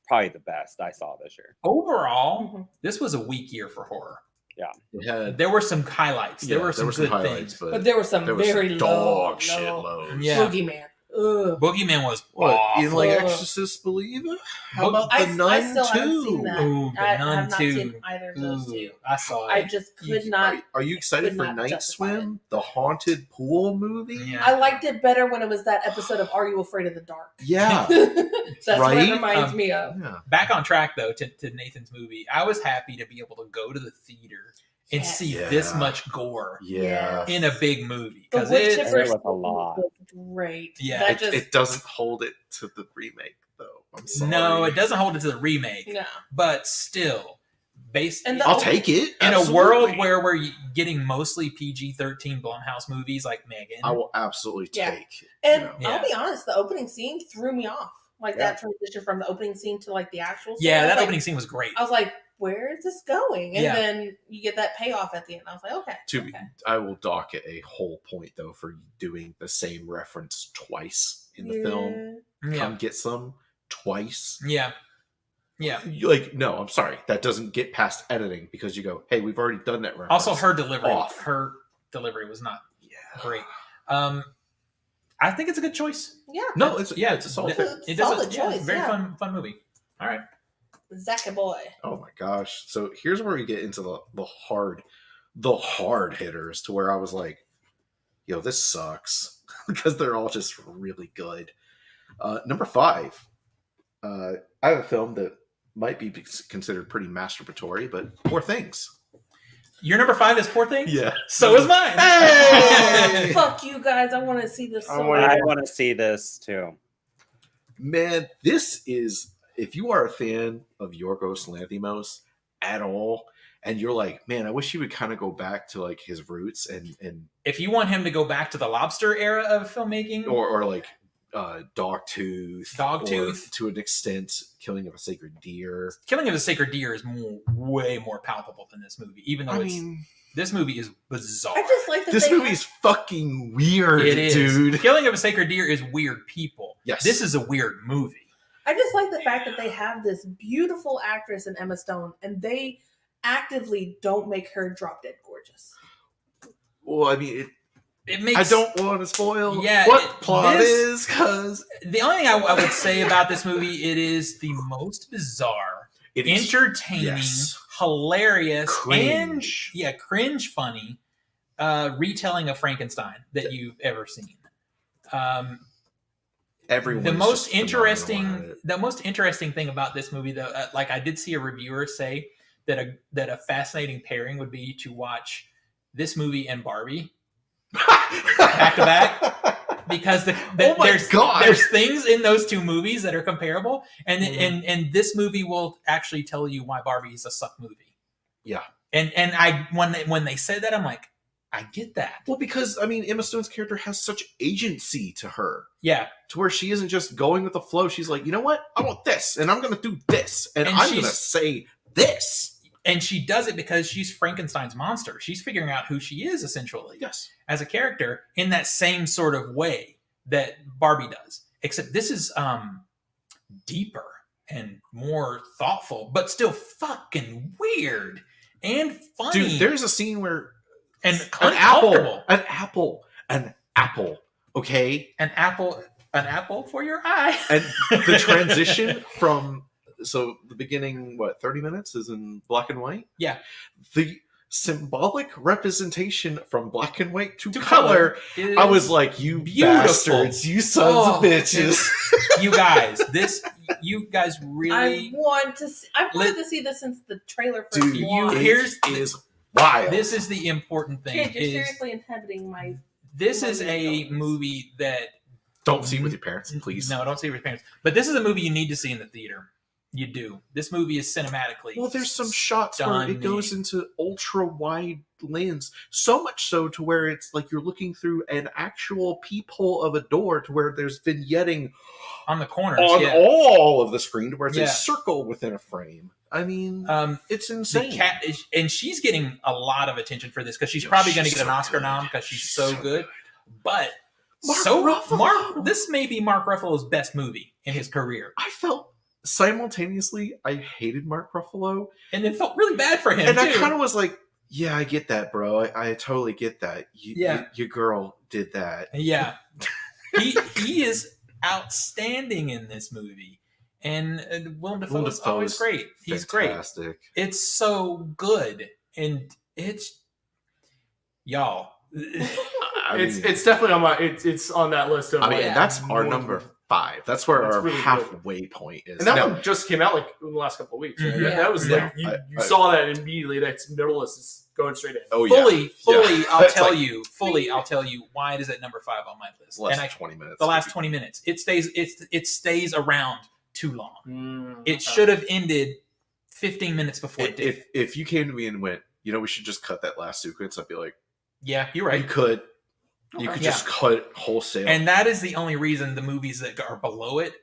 probably the best I saw this year. Overall, Mhm. this was a weak year for horror. It had, There were some highlights. There yeah, were some good things. but there were some there was very some dog low shit lows. Yeah. Boogeyman. Ugh. Boogeyman was What? awful. In like Ugh. Exorcist Believer? How Boog- about I the Nun I still haven't too? seen that. Ooh, The I Nun have not 2. seen either of those Ooh, two. I saw I it. just could not. Are you excited could for not Night justify Swim, the haunted pool movie? Yeah. I liked it better when it was that episode of Are You Afraid of the Dark? Yeah. That's what Right? it reminds Um, me of. Yeah. Back on track though to Nathan's movie. I was happy to be able to go to the theater and Yes. see Yeah. this much gore Yeah. in a big movie The because Wood it. There Chipper was a lot. was great. Yeah. That just It doesn't hold it to the remake though. I'm sorry. No, it doesn't hold it to the remake, no. but still, based And the- I'll take it. in Absolutely. a world where we're getting mostly PG-13 Blumhouse movies like Megan. I will absolutely Yeah. take. And you know. Yeah. I'll be honest, the opening scene threw me off. Like that transition from the opening scene to like the actual scene. Yeah, I was that like- opening scene was great. I was like, where is this going? And Yeah. then you get that payoff at the end. I was like, okay. To I will dock it a whole point though for doing the same reference twice in the film. Yeah, Come get some twice. yeah, yeah. Like, no, I'm sorry. That doesn't get past editing because you go, hey, we've already done that reference. Also, her delivery, Off. was not Yeah. great. I think it's a good choice. Yeah. No, it's Yeah, it's a solid. It's a solid choice, very yeah. fun movie. All right. Zacka boy. Oh my gosh. So here's where we get into the hard hitters to where I was like, yo, this sucks. Because they're all just really good. Number 5. I have a film that might be considered pretty masturbatory, but Poor Things. Your number 5 is Poor Things? Yeah. So is mine. Hey! Fuck you guys. I want to see this. So I bad. want to see this too. Man, this is, if you are a fan of Yorgos Lanthimos at all, and you're like, man, I wish he would kind of go back to like his roots and If you want him to go back to the lobster era of filmmaking, or like Dogtooth, Dogtooth. or to an extent, Killing of a Sacred Deer. Killing of a Sacred Deer is way more palpable than this movie, even though I mean, this movie is bizarre. I just like that this they movie's fucking weird, It is. dude. Killing of a Sacred Deer is weird people. Yes. This is a weird movie. I just like the fact that they have this beautiful actress in Emma Stone, and they actively don't make her drop dead gorgeous. Well, I mean, It makes. I don't want to spoil Yeah, what plot this- is, because The only thing I would say about this movie, it is the most bizarre, it is entertaining, yes. hilarious, Cringe. and cringe funny retelling of Frankenstein that you've ever seen. Everyone. The is most just phenomenal at interesting, it. the most interesting thing about this movie, though, like I did see a reviewer say that a fascinating pairing would be to watch this movie and Barbie back to back, because Oh my God. there's things in those two movies that are comparable, and Mhm. and this movie will actually tell you why Barbie is a suck movie. Yeah. And I when they said that, I'm like, I get that. Well, because I mean, Emma Stone's character has such agency to her, Yeah. to where she isn't just going with the flow. She's like, you know what? I want this, and I'm going to do this, and And I'm going to she's- say this. And she does it because she's Frankenstein's monster. She's figuring out who she is, essentially, Yes. as a character in that same sort of way that Barbie does. Except this is deeper and more thoughtful, but still fucking weird and funny. Dude, there's a scene where and an uncomfortable. apple, okay? An apple for your eye. And the transition from the beginning, 30 minutes is in black and white? Yeah. The symbolic representation from black and white to color color, is I was like, you beautiful. bastards, you sons Oh, of bitches. you guys really. I wanted to see this since the trailer first Dude, launched. here's- it is wild. This is the important thing. Kid, you're seriously inhabiting my. This is a movie that Don't see it with your parents, please. No, don't see it with your parents. But this is a movie you need to see in the theater. You do. This movie is cinematically. Well, there's some shots where it goes into ultra wide lens, so much so to where it's like you're looking through an actual peephole of a door, to where there's vignetting on the corners on all of the screen, to where it's Yeah. a circle within a frame. I mean, it's The insane. cat is, and she's getting a lot of attention for this because she's probably going to she's get an so Oscar good. nom because she's She's so so good. But Mark Ruffalo. This may be Mark Ruffalo's best movie in his career, I felt simultaneously I hated Mark Ruffalo, and it felt really bad for him. and too. I kind of was like, yeah, I get that, bro. I totally get that. Your girl did that. Yeah, he is outstanding in this movie, and Willem Dafoe is always great. He's Fantastic. great. It's so good, and it's y'all. I mean, It's definitely on my. It's on that list of. I mean, yeah. that's our number 5. That's where That's our really good. halfway point is. And that Now, one just came out like in the last couple of weeks. Right? Mhm. That was Yeah. like you I- saw that immediately. That's middle list is going straight in. oh fully, yeah. I'll That's tell like you, I'll tell you why it is at number 5 on my list. less And than 20 minutes. the last 20 minutes, it stays around too long. It Okay. should have ended 15 minutes before it did. If you came to me and went, we should just cut that last sequence, I'd be like, Yeah, you're you right. could. You Okay. could just cut it wholesale. And that is the only reason the movies that are below it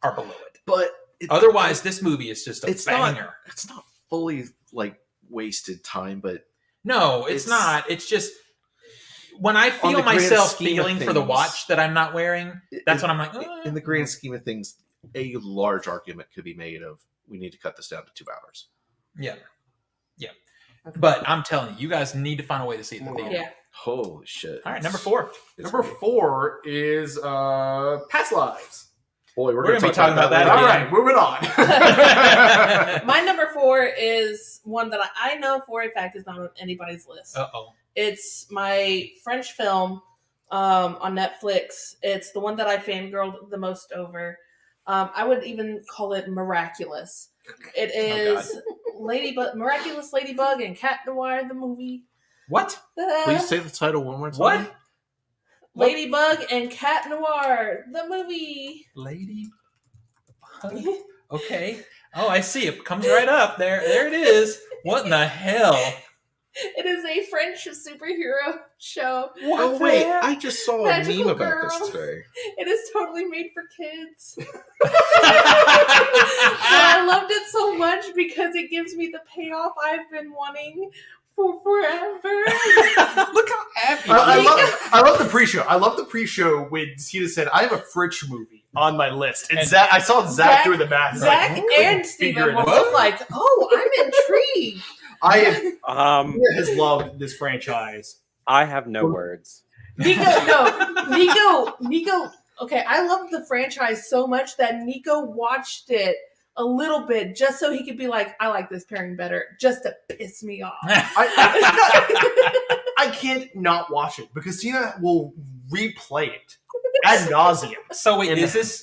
are below it. but Otherwise, this movie is just a it's not- banger. it's not fully like wasted time, but No, it's it's- not. It's just when I the feel grand myself scheme of feeling for the things, watch that I'm not wearing, that's when I'm like, in the grand scheme of things, a large argument could be made of we need to cut this down to 2 hours. yeah. But I'm telling you, you guys need to find a way to see it in the theater. Yeah. Holy shit! All right, number 4. It's Number great. 4 is Past Lives. Boy, We're gonna be talking about that All again. right, moving on. My number 4 is one that I know for a fact is not on anybody's list. Uh-oh. It's my French film on Netflix. It's the one that I fangirled the most over. I would even call it miraculous. It is Miraculous Ladybug and Cat Noir, the movie. What? Please say the title one more time. What? Ladybug and Cat Noir, the movie. Lady? Okay. Oh, I see. It comes right up. There it is. What in the hell? It is a French superhero show. Oh wait, I just saw a Magical meme about girl. this today. It is totally made for kids. But I loved it so much because it gives me the payoff I've been wanting for forever. Look how happy. I love the pre-show. I love the pre-show when Tina said, "I have a French movie on my list," and And Zach, I saw Zach doing the math. Zach like, who could and figure Steven it were out? both like, "Oh, I'm intrigued." I have has loved this franchise. I have no words. Nico. Okay, I loved the franchise so much that Nico watched it a little bit just so he could be like, "I like this pairing better," just to piss me off. I can't not watch it because Tina will replay it ad nauseum. So wait,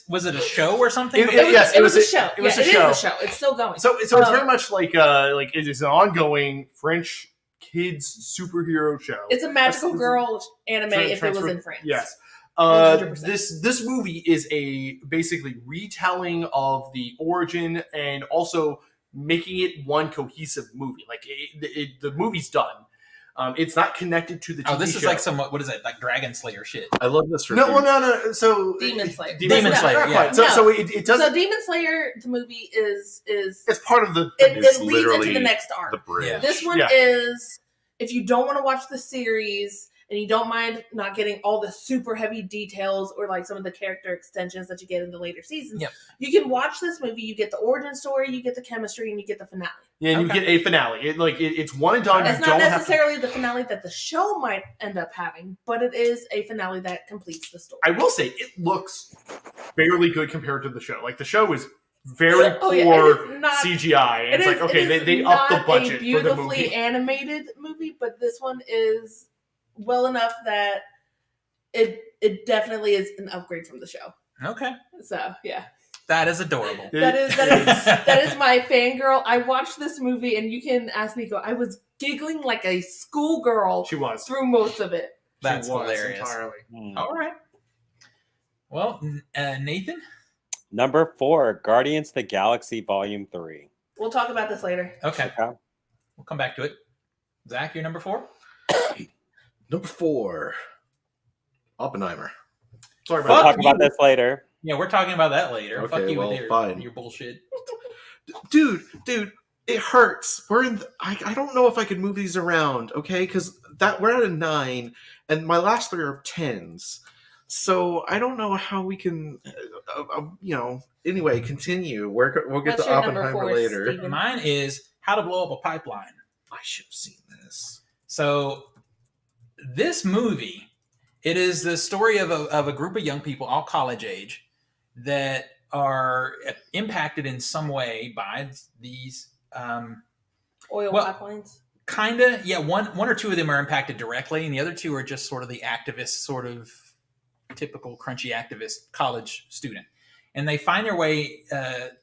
was it a show or something? Yes, It was a show. It was Yeah, a it show. is a show. It's still going. So it's very much like it is an ongoing French kids superhero show. It's a magical That's- girl anime if it was transfer- in France. Yes. 100%. This movie is a basically retelling of the origin and also making it one cohesive movie. Like the movie's done. It's not connected to the TV Oh, this is show. like some, what is it, like Dragon Slayer shit? I love this review. No. So Demon Slayer. Demon Slayer, not yeah. quite. So it does. So Demon Slayer, the movie is It's part of the. it It's leads literally into the next arc. the bridge. Yeah. This one Yeah. is, if you don't want to watch the series and you don't mind not getting all the super heavy details or like some of the character extensions that you get in the later seasons, Yep. you can watch this movie. You get the origin story, you get the chemistry, and you get the finale. Yeah, and Okay. you get a finale. It's one and done. It's You not don't necessarily the finale that the show might end up having, but it is a finale that completes the story. I will say it looks fairly good compared to the show. Like the show is very Oh, yeah, poor it is not- CGI, and it's like okay, it is they upped the not budget a for the beautifully movie. animated movie, but this one is well enough that it definitely is an upgrade from the show. Okay. So yeah, That is adorable. that is my fangirl. I watched this movie, and you can ask Nico. I was giggling like a schoolgirl She was. through most of it. That's She was hilarious. entirely. All right. Well, Nathan? Number 4, Guardians of the Galaxy Volume 3. We'll talk about this later. Okay. Okay. We'll come back to it. Zach, you're number 4? Number 4, Oppenheimer. Sorry We'll about talk about this later. Yeah, we're talking about that later. Okay, Fuck you well, with your, fine. your bullshit. Dude, it hurts. I don't know if I could move these around, okay? Because we're at a 9, and my last 3 are 10s. So I don't know how we can, anyway, continue. We'll get What's to your number Oppenheimer 4, later. Steven? Mine is How to Blow Up a Pipeline. I should have seen this. So this movie, it is the story of a group of young people, all college age, that are impacted in some way by these Oil well, pipelines. kind of, yeah, one or two of them are impacted directly, and the other two are just sort of the activist, sort of typical crunchy activist college student. And they find their way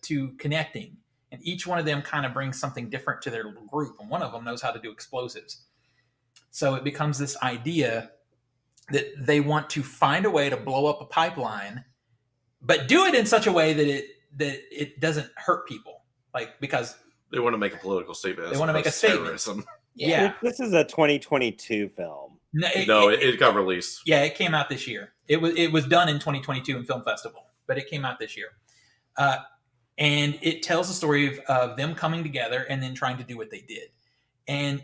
to connecting, and each one of them kind of brings something different to their little group, and one of them knows how to do explosives. So it becomes this idea that they want to find a way to blow up a pipeline, but do it in such a way that it doesn't hurt people, like, because They want to make a political statement. They want to make a statement. Terrorism. yeah. This is a 2022 film. No, It got released. Yeah, it came out this year. It was done in 2022 in Film Festival, but it came out this year. And it tells the story of them coming together and then trying to do what they did. And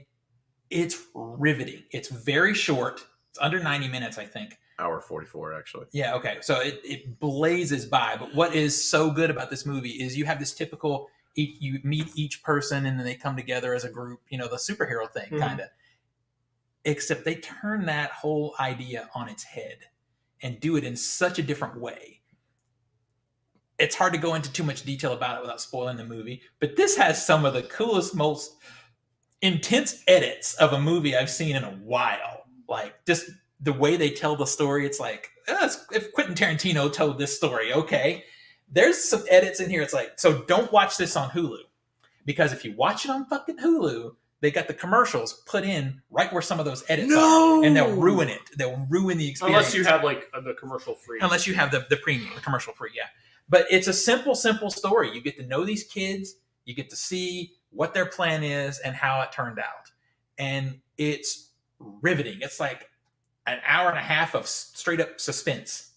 it's riveting. It's very short. It's under 90 minutes, I think. Hour 44, actually. Yeah, okay. So it blazes by. But what is so good about this movie is you have this typical, you meet each person and then they come together as a group, the superhero thing, Mhm. kind of. Except they turn that whole idea on its head and do it in such a different way. It's hard to go into too much detail about it without spoiling the movie, but this has some of the coolest, most intense edits of a movie I've seen in a while. Like, just the way they tell the story, it's like, if Quentin Tarantino told this story, okay. There's some edits in here. It's like, so don't watch this on Hulu, because if you watch it on fucking Hulu, they got the commercials put in right where some of those edits are, and they'll ruin it. They'll ruin the experience. Unless you have like the commercial free. Unless you have the premium, the commercial free, yeah. But it's a simple story. You get to know these kids. You get to see what their plan is and how it turned out. And it's riveting. It's like an hour and a half of straight up suspense.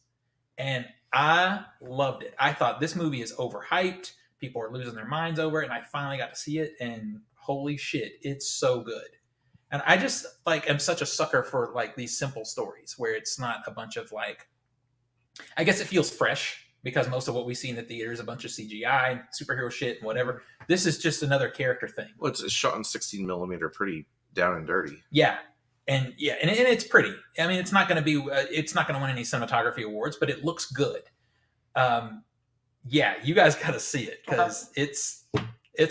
And I loved it. I thought this movie is overhyped. People are losing their minds over it. And I finally got to see it. And holy shit, it's so good. And I just am such a sucker for these simple stories where it's not a bunch of I guess it feels fresh, because most of what we see in the theater is a bunch of CGI, superhero shit, and whatever. This is just another character thing. Well, it's shot in 16 millimeter, pretty down and dirty. Yeah, and it's pretty. I mean, it's not going to win any cinematography awards, but it looks good. Yeah, you guys got to see it because it's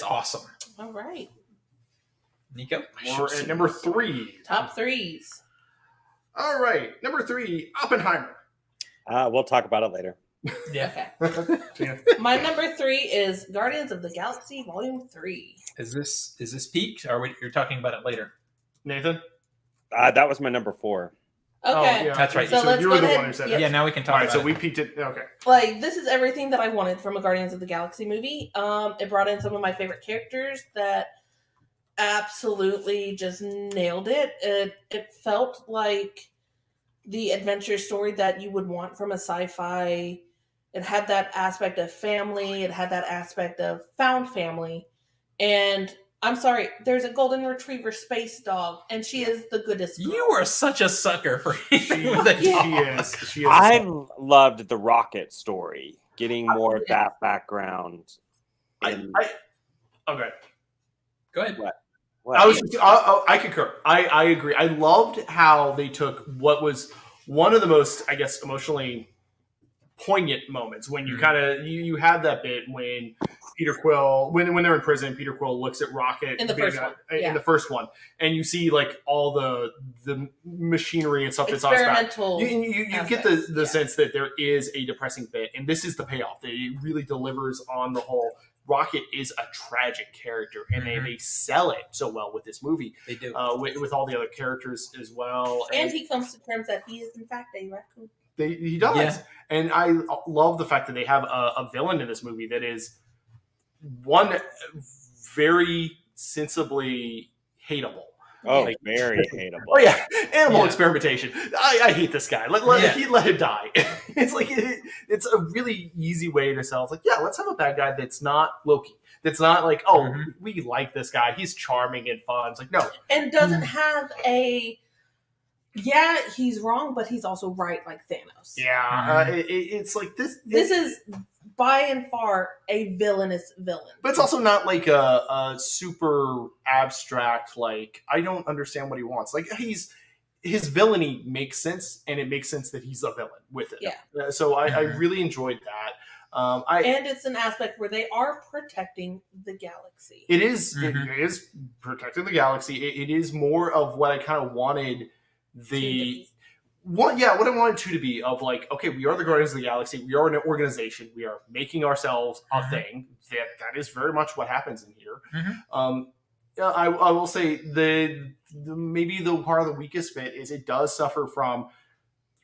awesome. All right. Nico, We're at number 3. Top threes. All right, number 3, Oppenheimer. We'll talk about it later. yeah, Okay. My number 3 is Guardians of the Galaxy Volume 3. is this peak, or you're talking about it later? Nathan. That was my number 4. Okay. Oh, yeah. That's right. So let's you were go the ahead. one who said Yeah. it. Yeah, now we can talk All right, about so it. we peaked it. Okay. This is everything that I wanted from a Guardians of the Galaxy movie. It brought in some of my favorite characters that absolutely just nailed it. It felt like the adventure story that you would want from a sci-fi. It had that aspect of family, it had that aspect of found family. And I'm sorry, there's a golden retriever space dog, and she is the goodest girl. You are such a sucker for anything She, with a she dog. is. She is. I loved the Rocket story, getting more of that background. In, Okay. Go ahead. what? I concur. I agree. I loved how they took what was one of the most, I guess, emotionally poignant moments when you Mhm. kind of you had that bit when Peter Quill when they're in prison. Peter Quill looks at Rocket In the first one, in yeah. the first one, and you see like all the machinery and stuff that's on his back. Experimental. You get aspects, the yeah. sense that there is a depressing bit, and this is the payoff. That it really delivers on the whole. Rocket is a tragic character, and they sell it so well with this movie. They do. With all the other characters as well. And he comes to terms that he is in fact a raccoon. He does. Yeah. And I love the fact that they have a villain in this movie that is one very sensibly hateable. Oh, Yeah. very hateable. Oh yeah, animal Yeah. experimentation. I hate this guy. Let him die. It's like it's a really easy way to sell. It's like, yeah, let's have a bad guy that's not Loki. That's not like, oh, Mhm. we like this guy. He's charming and fun. It's like, no, And doesn't have a he's wrong, but he's also right, like Thanos. yeah, it's like this. This is by and far a villainous villain. But it's also not like a super abstract, like, I don't understand what he wants. Like, his villainy makes sense, and it makes sense that he's a villain with it. Yeah. So I really enjoyed that. And it's an aspect where they are protecting the galaxy. It is Mhm. it is protecting the galaxy. It is more of what I kind of wanted what I wanted to be of, like, okay, we are the Guardians of the Galaxy. We are an organization. We are making ourselves a thing. That is very much what happens in here. I will say the maybe the part of the weakest bit is it does suffer from,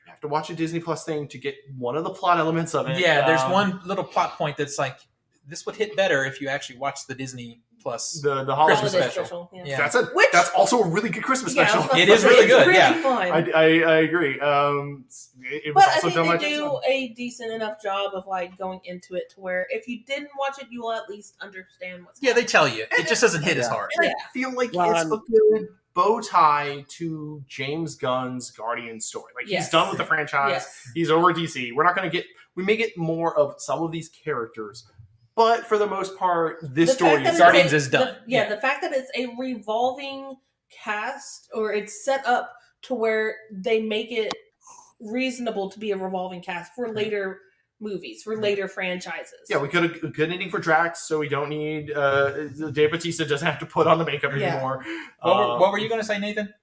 you have to watch a Disney Plus thing to get one of the plot elements of it. Yeah, there's one little plot point that's like, this would hit better if you actually watched the Disney Plus the Christmas Holiday special. Yeah. Yeah. That's also a really good Christmas special. It is really good, It's yeah. really fun. I agree. It was But I also think done they by do a decent enough job of like going into it to where if you didn't watch it, you will at least understand what's Yeah, they tell you. It just doesn't hit as hard. And I feel like Well, it's a good bow tie to James Gunn's Guardian story. Like, Yes. he's done with the franchise. Yes. He's over DC. We're not going to we may get more of some of these characters, but for the most part, this The story fact that is it's Guardians is done. The fact that it's a revolving cast, or it's set up to where they make it reasonable to be a revolving cast for later movies, for later franchises. Yeah, we could have a good ending for Drax, so we don't need Dave Bautista doesn't have to put on the makeup Yeah. anymore. What were you going to say, Nathan?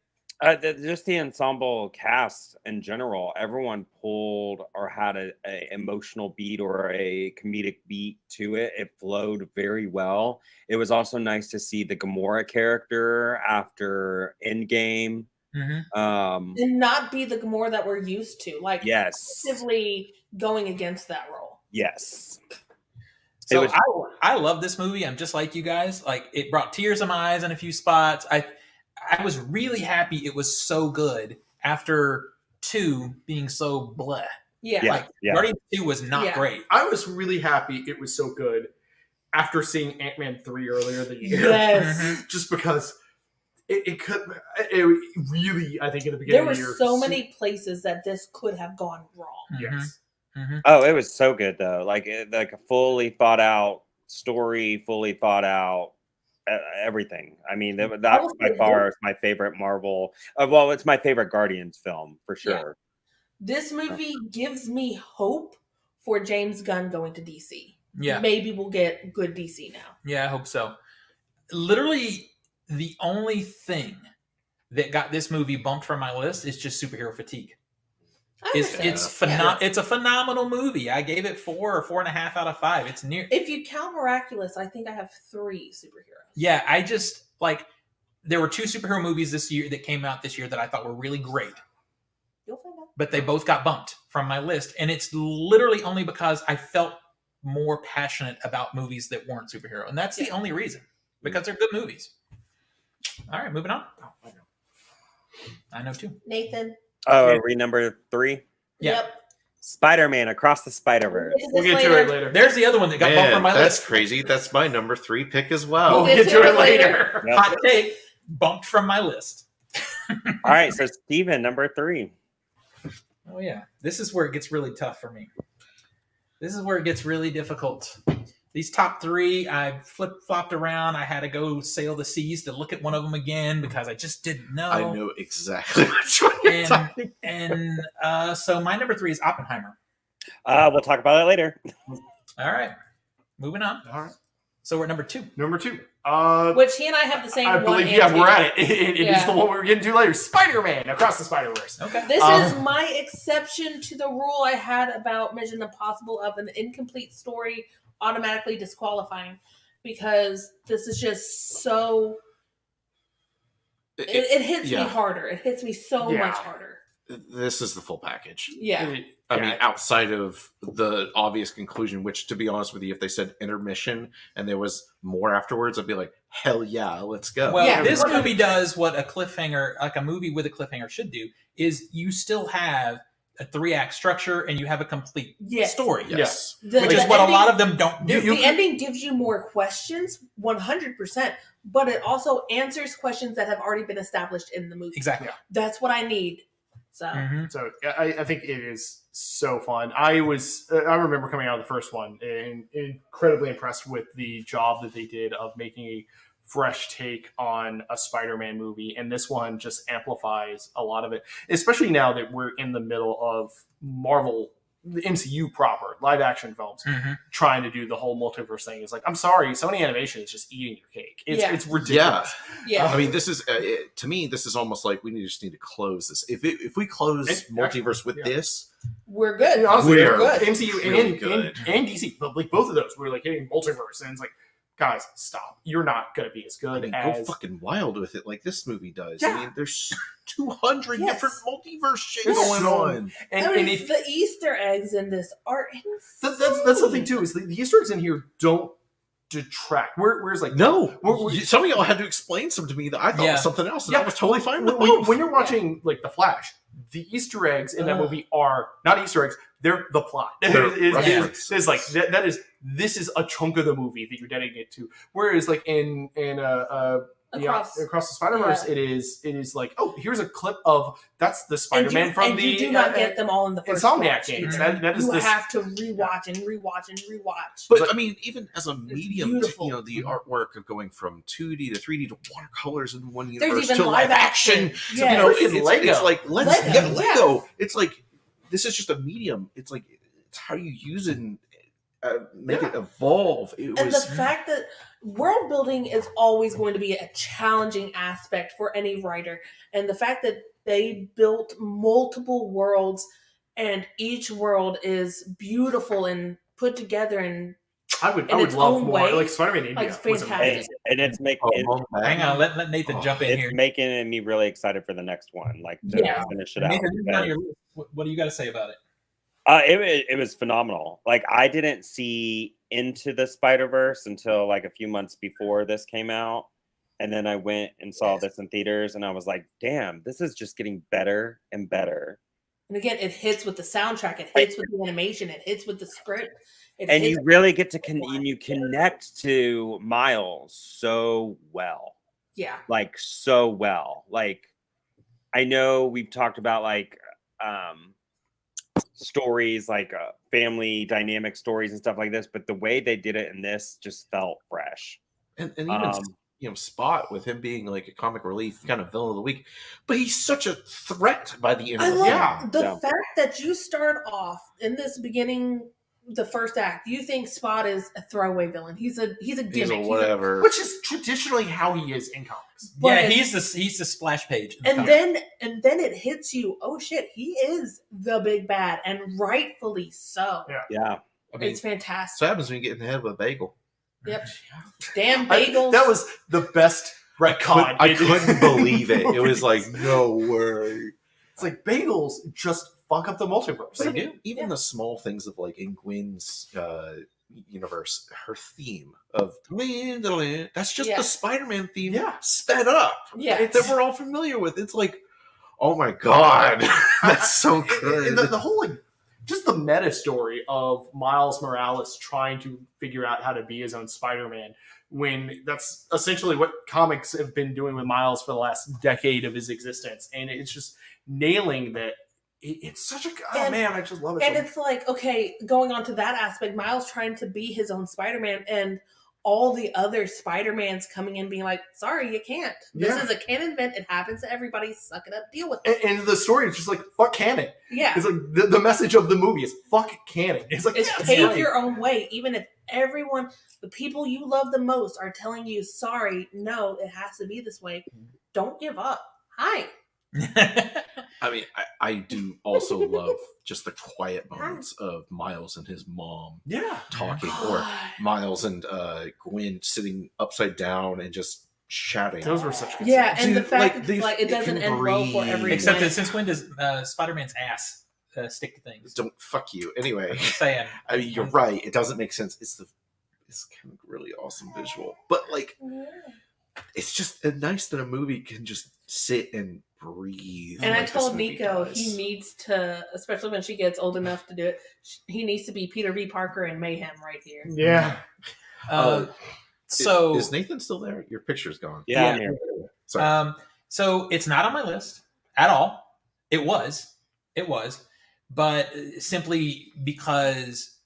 Just the ensemble cast in general, everyone pulled or had a emotional beat or a comedic beat to it. It flowed very well. It was also nice to see the Gamora character after Endgame. And not be the Gamora that we're used to. Like, Yes. actively going against that role. Yes. So I love this movie. I'm just like you guys. Like, it brought tears to my eyes in a few spots. I was really happy it was so good after 2 being so bleh. Yeah. Like, Guardians 2 was not great. I was really happy it was so good after seeing Ant-Man 3 earlier in the year. Yes. Just because it really, I think, in the beginning There were of the year. so many places that this could have gone wrong. Yes. Oh, it was so good though. Like a fully thought out story, fully thought out everything. I mean, that by far is my favorite Marvel. Well, it's my favorite Guardians film for sure. This movie gives me hope for James Gunn going to DC. Yeah. Maybe we'll get good DC now. Yeah, I hope so. Literally, the only thing that got this movie bumped from my list is just superhero fatigue. It's a phenomenal movie. I gave it 4 or 4.5 out of 5. It's near. If you count Miraculous, I think I have 3 superheroes. Yeah, I just like, there were 2 superhero movies this year that came out this year that I thought were really great, You'll find out. but they both got bumped from my list, and it's literally only because I felt more passionate about movies that weren't superhero, and that's the only reason, because they're good movies. All right, moving on. I know too. Nathan. Oh, are we number 3? Yeah. Yep. Spider-Man Across the Spider-Verse. We'll get to it later. There's the other one that got bumped Man, from my that's list. crazy. That's my number 3 pick as We'll well. get to it later. Yep. Hot take, bumped from my list. All right, so Steven, number 3. Oh yeah, this is where it gets really tough for me. This is where it gets really difficult. These top 3, I flip-flopped around. I had to go sail the seas to look at one of them again because I just didn't know. I know exactly which one you're talking. And so my number 3 is Oppenheimer. We'll talk about it later. All right, moving on. All right. So we're at number 2. Number 2. Which he and I have the same I one. believe, and yeah, two. we're at it. It is Yeah. the one we're getting to later. Spider-Man Across the Spider-Verse. Okay. This is my exception to the rule I had about Mission Impossible of an incomplete story automatically disqualifying, because this is just so. It hits me harder. It hits me so much harder. This is the full package. Yeah. I mean, outside of the obvious conclusion, which, to be honest with you, if they said intermission and there was more afterwards, I'd be like, hell yeah, let's go. Well, Yeah, this 100%. movie does what a cliffhanger, like a movie with a cliffhanger should do, is you still have a 3-act structure and you have a complete Yes. story. Yes. Which is what a lot of them don't do. The ending gives you more questions, 100%, but it also answers questions that have already been established in the movie. Exactly. That's what I need. So Mhm. So I think it is so fun. I remember coming out of the first one and incredibly impressed with the job that they did of making a fresh take on a Spider-Man movie, and this one just amplifies a lot of it, especially now that we're in the middle of Marvel, the MCU proper live action films, Mhm. trying to do the whole multiverse thing. It's like, I'm sorry, Sony Animation is just eating your cake. It's ridiculous. yeah. I mean, this is to me. This is almost like we just need to close this. If we close multiverse with this, We're good. And honestly, We're good. MCU really good. and DC, but like both of those, we're like hitting multiverse, and it's like, guys, stop! You're not going to be as good I mean, as. go fucking wild with it, like this movie does. Yeah. I mean, there's 200 Yes. different multiverse shit Yes. going on. and, I mean, and if, the Easter eggs in this are that's the thing too, is the Easter eggs in here don't detract. Whereas like No, We're- some of y'all had to explain some to me that I thought Yeah. was something else, and I was totally fine with when, both. when you're watching like The Flash, the Easter eggs in that movie are not Easter eggs; they're the plot. They're It's like that is this is a chunk of the movie that you're dedicating it to. Whereas like in across. Across the Spider-Verse, it is like, oh, here's a clip of that's the Spider-Man from and the you do not get them all in the first Insomniac watch. games. Mhm. That is You this. have to rewatch and rewatch and rewatch. But I mean, even as a medium, beautiful. you know, the artwork of going from 2D to 3D to watercolors in one There's universe even to live action, Yes. you know, Freaking it's Lego. like let's Lego, get yeah. Lego. It's like this is just a medium. It's like it's how you use it and make it evolve. It And was the fact that world building is always going to be a challenging aspect for any writer. And the fact that they built multiple worlds and each world is beautiful and put together and I in would its love own more. way, Like Spider-Man India like, was fantastic. amazing. And it's making Hang on, let Nathan jump in here. it's making me really excited for the next one, like to Yeah. finish it out. Nathan, this is on your list. What do you got to say about it? It was phenomenal. Like I didn't see Into the Spider-Verse until like a few months before this came out, and then I went and saw this in theaters, and I was like, "Damn, this is just getting better and better." And again, it hits with the soundtrack, it hits with the animation, it hits with the script. It And hits you really get to you connect to Miles so well. yeah. Like so well. Like I know we've talked about like stories like family dynamic stories and stuff like this, but the way they did it in this just felt fresh. and even you know, Spot with him being like a comic relief kind of villain of the week, but he's such a threat by the end I of the love film. the Yeah. fact that you start off in this beginning, the first act, you think Spot is a throwaway villain. He's a gimmick. He's a whatever. Which is traditionally how he is in comics. But- Yeah, he's the splash page. in the And comic. then it hits you. Oh shit, he is the big bad, and rightfully so. Yeah. I mean, It's fantastic. so happens when you get in the head with a bagel. Yep. Damn bagels. That was the best retcon. I couldn't believe it. It was like, no way. It's like bagels just fuck up the multiverse. But I They mean, even the small things of like in Gwen's universe, her theme of that's just Yeah. the Spider-Man theme Yeah. sped up. Yeah. That we're all familiar with. It's like, oh my god, that's so good. And the whole like just the meta story of Miles Morales trying to figure out how to be his own Spider-Man, when that's essentially what comics have been doing with Miles for the last decade of his existence, and it's just nailing that. It's such a I just love it. And it's like, okay, going on to that aspect, Miles trying to be his own Spider-Man, and all the other Spider-Mans coming in being like, sorry, you can't. This is a canon event. It happens to everybody. Suck it up. Deal with it. And the story is just like, fuck canon. Yeah. It's like the message of the movie is fuck canon. It's like, It's yeah, pave right. your own way. Even if everyone, the people you love the most are telling you, sorry, no, it has to be this way. Don't give up. Hi. I mean, I do also love just the quiet moments of Miles and his mom Yeah. talking, or Miles and Gwen sitting upside down and just chatting. Those were such good Yeah, scenes. and the Dude, fact like, that it's like it doesn't can end well for breathe. everyone. Except that since when does Spider-Man's ass stick to things? Don't fuck you. Anyway, I'm just saying. I mean, you're right. It doesn't make sense. It's kind of really awesome visual, but like, it's just nice that a movie can just sit and breathe. And I like this told movie Nico does. he needs to, especially when she gets old enough to do it, he needs to be Peter V. Parker and Mayhem right here. Yeah. So is Nathan still there? Your picture's gone. Yeah, Yeah. I'm here. Sorry. So it's not on my list at all. It was, but simply because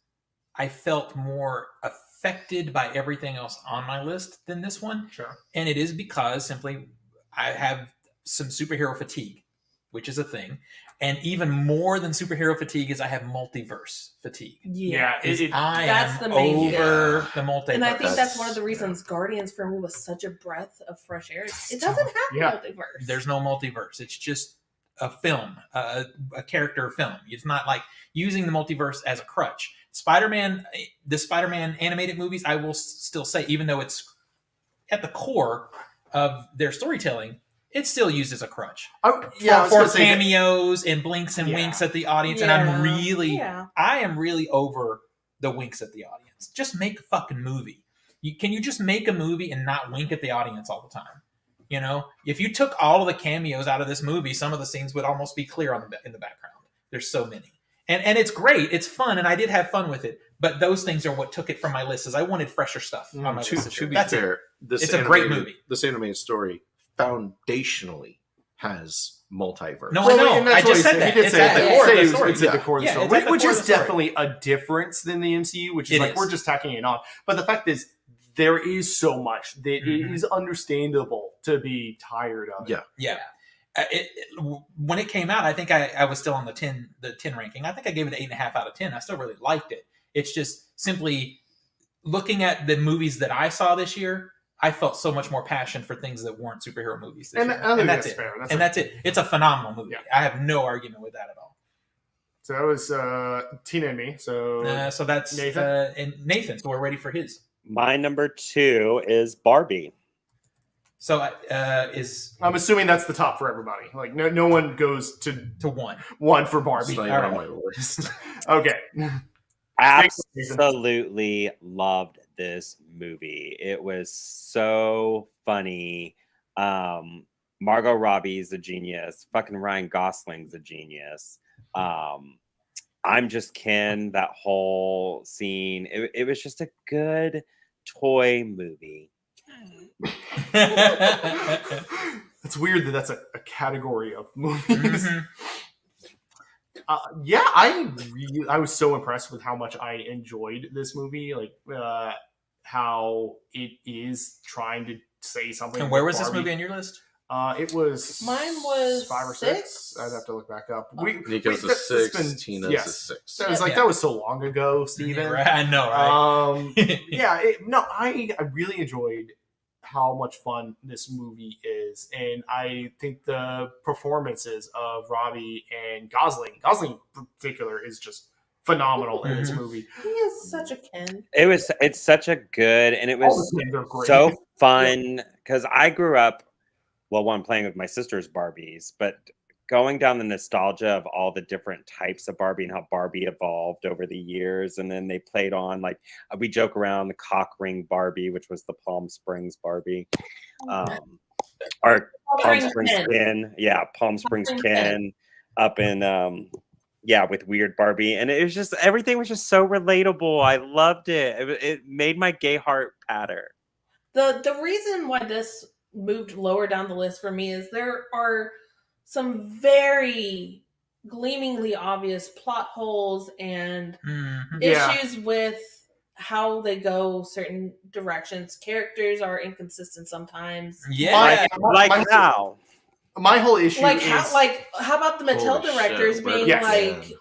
I felt more affected by everything else on my list than this one. Sure. And it is because simply I have some superhero fatigue, which is a thing. And even more than superhero fatigue is I have multiverse fatigue. Yeah. I That's am the main over thing. the multiverse. And I think that's That's- one of the reasons Guardians for me was such a breath of fresh air. It doesn't have Yeah. multiverse. There's no multiverse. It's just a film, a character film. It's not like using the multiverse as a crutch. The Spider-Man animated movies, I will still say, even though it's at the core of their storytelling, it's still used as a crutch. For cameos and blinks and winks at the audience. And I am really over the winks at the audience. Just make a fucking movie. Can you just make a movie and not wink at the audience all the time? You know, if you took all of the cameos out of this movie, some of the scenes would almost be clear in the background. There's so many. And it's great. It's fun. And I did have fun with it. But those things are what took it from my list, is I wanted fresher stuff on my list. To be That's fair, it. this It's a great movie. This animated story foundationally has multiverse. No, I know. I just said that. He did It's say at the that. core of the It's story. at the core of the Yeah, story. it's at the Which core of is the story. definitely a difference than the MCU, which is It like is. we're just tacking it on. But the fact is, there is so much that Mhm. it is understandable to be tired of. Yeah. Yeah. When it came out, I think I was still on the 10 ranking. I think I gave it an 8.5 out of 10. I still really liked it. It's just simply looking at the movies that I saw this year, I felt so much more passion for things that weren't superhero movies this And year. I think And that's that's it. fair. That's it. It's a phenomenal movie. Yeah. I have no argument with that at all. So that was Tina and me. So So that's Nathan? and Nathan. So we're ready for his. My number 2 is Barbie. So is I'm assuming that's the top for everybody. Like no one goes to to one. one for It's Barbie. not even All on right. my list. Okay. Absolutely loved this movie. It was so funny. Margot Robbie's a genius. Fucking Ryan Gosling's a genius. I'm Just Ken, that whole scene. It was just a good toy movie. It's weird that that's a category of movies. Mhm. Yeah, I was so impressed with how much I enjoyed this movie. Like how it is trying to say something. And where with was this Barbie. movie on your list? It was Mine was 5 or 6. I'd have to look back up. Nico's a that's 6, been- Tina's yes. a 6. So it was like Yeah. that was so long ago, Steven. Right, I know, right? Yeah, I really enjoyed how much fun this movie is, and I think the performances of Robbie and Gosling in particular, is just phenomenal in this Mhm. movie. He is such a Ken. It's such a good, and it All was the scenes are great. so fun because I grew up, well, one, playing with my sister's Barbies, but going down the nostalgia of all the different types of Barbie and how Barbie evolved over the years. And then they played on, like, we joke around the cock ring Barbie, which was the Palm Springs Barbie. Or Palm Springs Ken. Yeah, Palm Springs Ken up in, with Weird Barbie. And it was just, everything was just so relatable. I loved it. It made my gay heart patter. The reason why this moved lower down the list for me is there are some very gleamingly obvious plot holes and issues with how they go certain directions. Characters are inconsistent sometimes. Yeah. Like how? My whole issue Like is how about the Mattel Holy directors shit, being where like,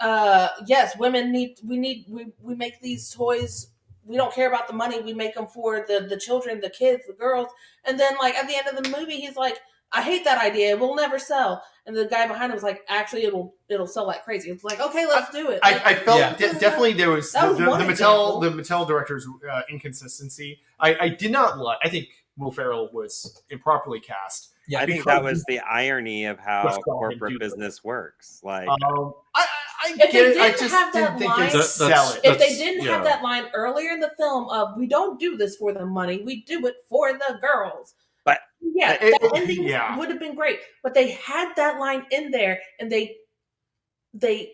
yes, women we make these toys. We don't care about the money. We make them for the children, the kids, the girls. And then, like, at the end of the movie, he's like, I hate that idea. It will never sell. And the guy behind him was like, actually, it'll sell like crazy. It's like, okay, let's do it. I felt definitely there was the example. Mattel director's inconsistency. I did not like. I think Will Ferrell was improperly cast. Yeah, I think that was the irony of how corporate business works. Like, I if get they it. I didn't just have didn't that think line, they sell it. if they didn't have that line earlier in the film of we don't do this for the money, we do it for the girls. But that ending would have been great. But they had that line in there, and they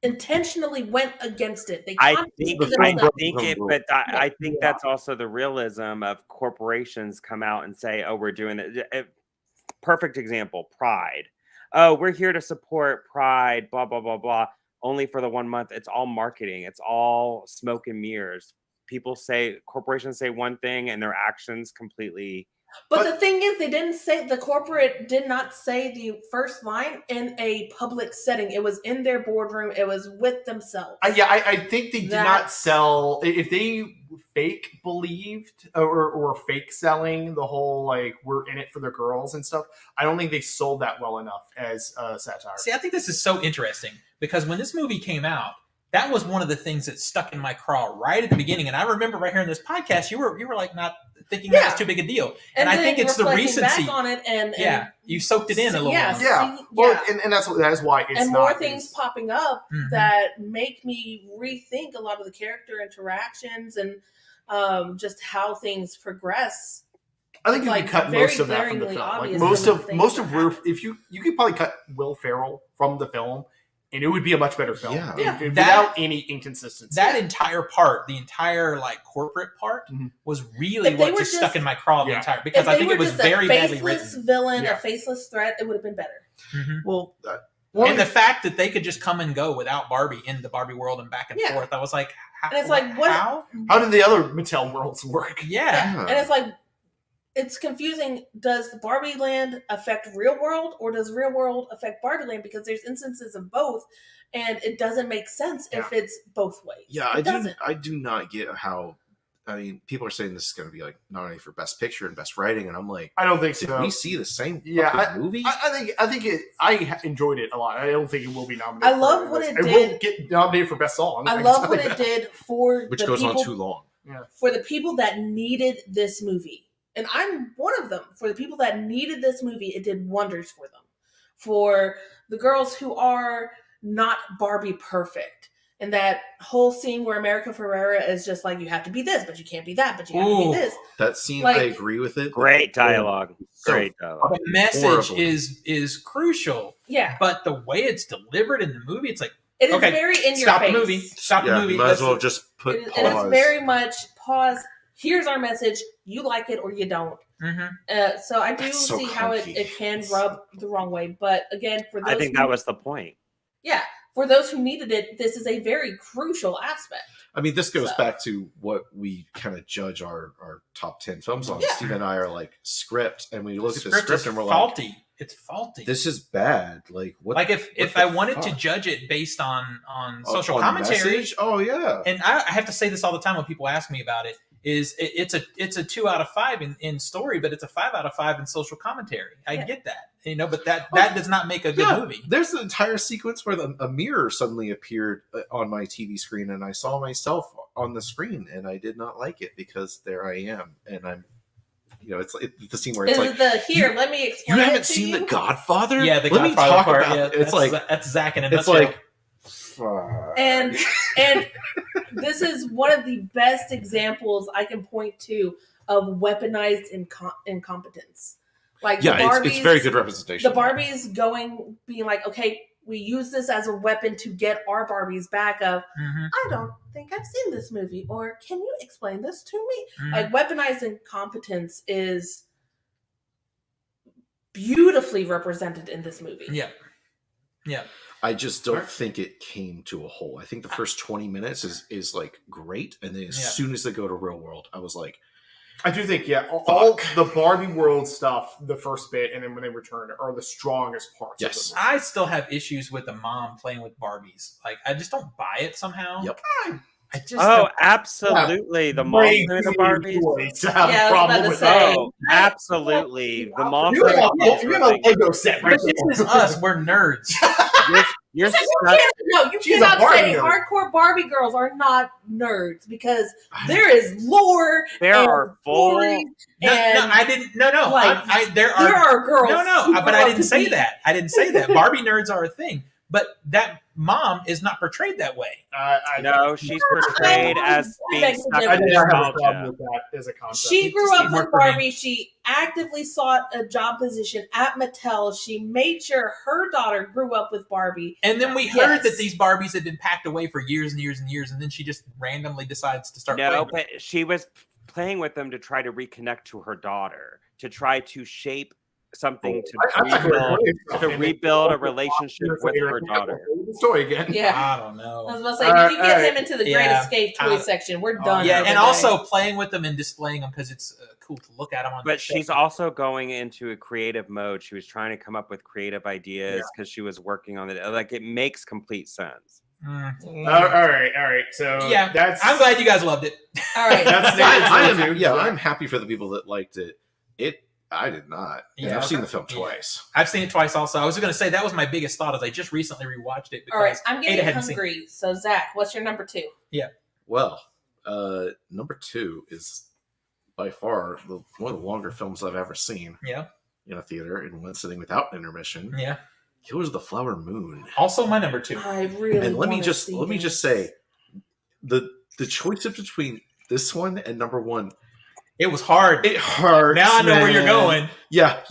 intentionally went against it. I think that's also the realism of corporations come out and say, "Oh, we're doing it." Perfect example, Pride. Oh, we're here to support Pride, blah, blah, blah, blah. Only for the 1 month. It's all marketing. It's all smoke and mirrors. Corporations say one thing and their actions completely. But the thing is, the corporate did not say the first line in a public setting. It was in their boardroom. It was with themselves. I think they did not sell. If they fake believed or fake selling the whole, like, we're in it for the girls and stuff, I don't think they sold that well enough as satire. See, I think this is so interesting because when this movie came out, that was one of the things that stuck in my craw right at the beginning. And I remember right here in this podcast, you were like not thinking that was too big a deal. And I think it's the recency. Back on it and you soaked it in a little more. Well, and that is why it's and not. more things popping up that make me rethink a lot of the character interactions and just how things progress. I think you can cut most of that from the film. Like most of if you could probably cut Will Ferrell from the film, and it would be a much better film. Without any inconsistency. That entire part, the entire like corporate part, was really what just stuck in my craw the entire, because I think it was very badly written. A faceless villain, a faceless threat, it would have been better. Well, and the fact that they could just come and go without Barbie in the Barbie world and back and forth, I was like, how? And it's like, how did the other Mattel worlds work? And it's like, it's confusing. Does Barbie Land affect real world, or does real world affect Barbie Land? Because there's instances of both, and it doesn't make sense if it's both ways. Yeah, I do not get how. I mean, people are saying this is going to be like nominated for Best Picture and Best Writing, and I'm like, I don't think so. Did we see the same movie? I enjoyed it a lot. I don't think it will be nominated. I love what it did. It will get nominated for Best Song. I love what it did for which goes on too long. For the people that needed this movie. And I'm one of them. For the people that needed this movie, it did wonders for them. For the girls who are not Barbie perfect. And that whole scene where America Ferrera is just like, you have to be this, but you can't be that, but you have to be this. That scene, like, I agree with it. Great dialogue. Great dialogue. The message is crucial. Yeah. But the way it's delivered in the movie, it's like, it is very in your face. Stop the movie. Stop the movie. Might as well just put pause. And it's very much pause. Here's our message. You like it or you don't. So I do see how it can rub the wrong way. But again, for those I think that was the point. Yeah. For those who needed it, this is a very crucial aspect. I mean, this goes back to what we kind of judge our top 10 films on. Steve and I are like script, and we look at the script and we're faulty. Like, it's faulty. This is bad. Like what? Like if I wanted to judge it based on social commentary. Message? Oh yeah. And I have to say this all the time when people ask me about it. It's a 2 out of 5 in story, but it's a 5 out of 5 in social commentary. I get that, but that does not make a good movie. There's an entire sequence where a mirror suddenly appeared on my TV screen, and I saw myself on the screen, and I did not like it because there I am, and I'm it's the scene where it's Is like, it the here? Let me you explain. haven't it to seen you? The Godfather? Yeah, the Let me Godfather talk part. about Yeah, it. It's like that's Zach in a it's nutshell. like, fuck. And this is one of the best examples I can point to of weaponized incompetence. Like the yeah, Barbies, it's very good representation. The Barbies being like, okay, we use this as a weapon to get our Barbies back. I don't think I've seen this movie, or can you explain this to me? Like weaponized incompetence is beautifully represented in this movie. Yeah. I just don't think it came to a whole. I think the first 20 minutes is like great, and then as soon as they go to real world, I was like, I do think, all the Barbie world stuff, the first bit, and then when they return, are the strongest parts. Yes. Of the I still have issues with the mom playing with Barbies. Like, I just don't buy it somehow. Yep. I just Oh, absolutely. The mom Way playing the too many Barbies. toys to have Yeah, I a was problem about to with say. that. Oh, absolutely. The mom You playing have the Barbies. you have a Lego set right But this is us. We're nerds. You're You stuck. She's a cannot Barbie say nerd. hardcore Barbie girls are not nerds because there is lore. There and are full. stories No, and I didn't. No. like, There there are. are girls. No, who but grow I up didn't to say be- that. I didn't say that. Barbie nerds are a thing, but that mom is not portrayed that way. No, she's portrayed as being stuck I in did not have a problem nostalgia. with that as a concept. She grew It up just with worked for me. Barbie. She actively sought a job position at Mattel. She made sure her daughter grew up with Barbie. And then we Yes. heard that these Barbies had been packed away for years and years and years, and then she just randomly decides to start No, playing. but she was playing with them to try to reconnect to her daughter, to try to shape something to rebuild a relationship with her daughter. The story again. Yeah. I don't I was know. about to say, if you get Alright. him into the Great Yeah. Escape toy section, we're done. Yeah, for and the day. also playing with them and displaying them because it's cool to look at them on. But she's also going into a creative mode. She was trying to come up with creative ideas because she was working on it. Like, it makes complete sense. All right. So Yeah, I'm glad you guys loved it. All right. That's I'm happy for the people that liked it. I did not. And Yeah. I've seen the film twice. I've seen it twice also. I was going to say that was my biggest thought as I just recently rewatched it. All right. Because I'm Ada getting hadn't seen hungry. So, Zach, what's your number 2? Well, number 2 is by far one of the longer films I've ever seen Yeah. in a theater in one sitting without intermission. Yeah. Killers of the Flower Moon. Also my number 2. I really And let me wanna just see say the choices between this one and number 1, It was hard. it hurts. Now I know where you're man. going. Yeah,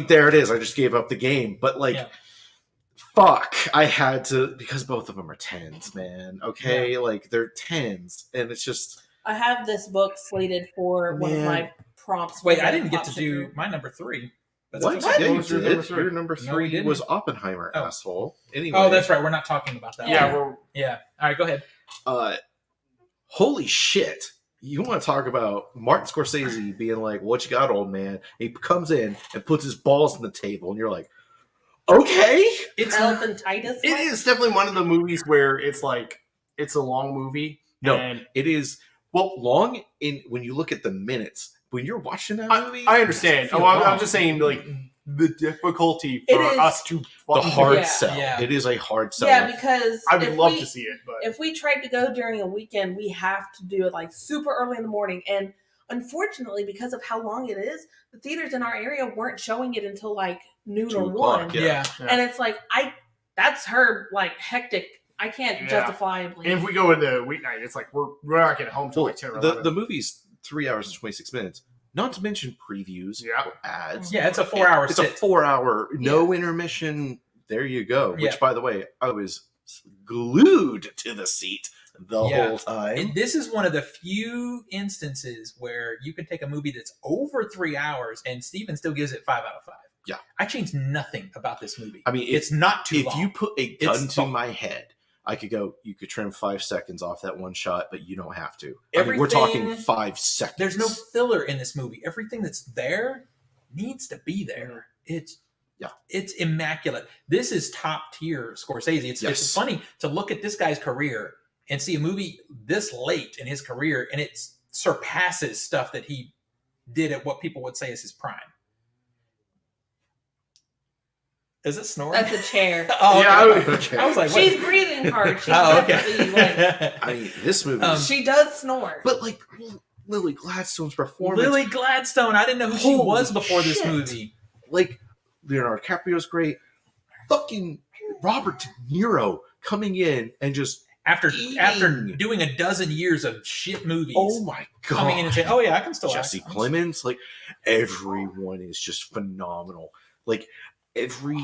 there it is. I just gave up the game. But fuck, I had to, because both of them are 10s, man. Okay, like they're 10s, and it's just. I have this book slated for one of Man. my prompts. for Wait, the I didn't get to option do group. my number 3. That's What? okay. Yeah, you What was your did. number 3? Your number No, we 3 didn't. was Oppenheimer, Oh. asshole. Anyway. Oh, that's right. We're not talking about that. Yeah, one. Yeah. All right, go ahead. Holy shit. You want to talk about Martin Scorsese being like, what you got, old man? He comes in and puts his balls on the table, and you're like, okay. It's Elephantitis. It is definitely one of the movies where it's like it's a long movie. No, and it is long in when you look at the minutes. When you're watching that movie, I understand. it doesn't Oh, feel I'm long. just saying, like the difficulty It for is us to the fucking- hard Yeah. sell. Yeah. It is a hard sell. Yeah, because I would if love we- to see it, but If we tried to go during a weekend, we have to do it like super early in the morning. And unfortunately, because of how long it is, the theaters in our area weren't showing it until like noon 2 or o'clock, 1. yeah. And it's like that's her like hectic. I can't Yeah. justifiably. and if we go into weeknight, it's like we're not getting home till Well, like 10 or the 11. movie's 3 hours and 26 minutes. Not to mention previews Yeah. or ads. Yeah, it's a 4-hour It's sit. a 4-hour, no intermission. There you go. Yeah. Which, by the way, I was glued to the seat the Yeah. whole time. And this is one of the few instances where you can take a movie that's over 3 hours and Steven still gives it 5 out of 5. Yeah. I changed nothing about this movie. I mean, it's not too if long. you put a gun It's to fun. my head, I could go, you could trim 5 seconds off that one shot, but you don't have to. I mean, we're talking Everything- 5 seconds. There's no filler in this movie. Everything that's there needs to be there. It's immaculate. This is top tier Scorsese. It's Yes. funny to look at this guy's career and see a movie this late in his career, and it surpasses stuff that he did at what people would say is his prime. Is it snoring? That's a chair. Oh, okay. Yeah, Okay. I was like, She's what? breathing hard. She's Oh, definitely like I mean, this movie. Um, she does snore. but like, Lily Gladstone's performance. Lily Gladstone. I didn't know who she Holy was before this shit. movie. Like, Leonardo DiCaprio's great. Fucking Robert De Niro coming in and just After eating. doing a dozen years of shit movies, Oh my god! coming in and saying, "Oh yeah, I can still Jesse act." Plemons, like everyone is just phenomenal. Like every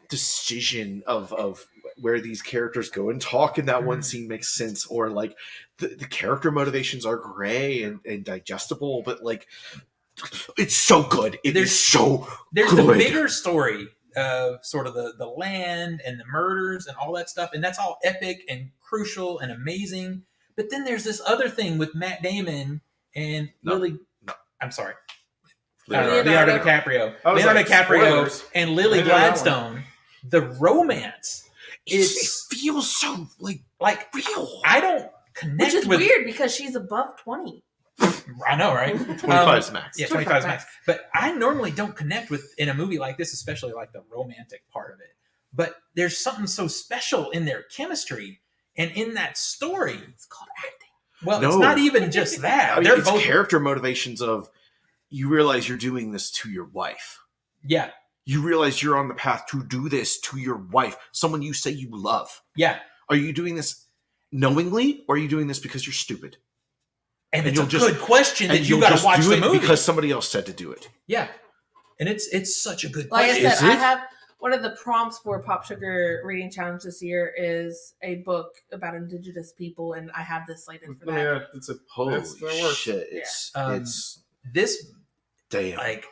decision of where these characters go and talk in that one scene makes sense, or like the character motivations are gray and digestible, but like it's so good. There's There's good. the bigger story of sort of the land and the murders and all that stuff, and that's all epic and crucial and amazing. But then there's this other thing with Matt Damon and Lily. No. I'm sorry, Leonardo. Leonardo DiCaprio. I was Leonardo like, DiCaprio spoilers. and Lily I didn't know that Gladstone. The romance, It feels so like real. I don't connect Which is with. weird because she's above 20. I know, right? 25's max. Yeah, 25 is max. But I normally don't connect with in a movie like this, especially like the romantic part of it. But there's something so special in their chemistry and in that story. It's called acting. Well, No. it's not even just that. I mean, They're it's both, character motivations of you realize you're doing this to your wife. yeah, You realize you're on the path to do this to your wife, someone you say you love. yeah. Are you doing this knowingly, or are you doing this because you're stupid? And And it's a you'll just- good question that And you you'll got just to watch do the it movie. because somebody else said to do it. Yeah. And it's such a good Like I question. said, Is I it? have one of the prompts for Pop Sugar Reading Challenge this year is a book about Indigenous people, and I have this slated for I mean, that. it's a Holy that works. shit! It's This, damn. like,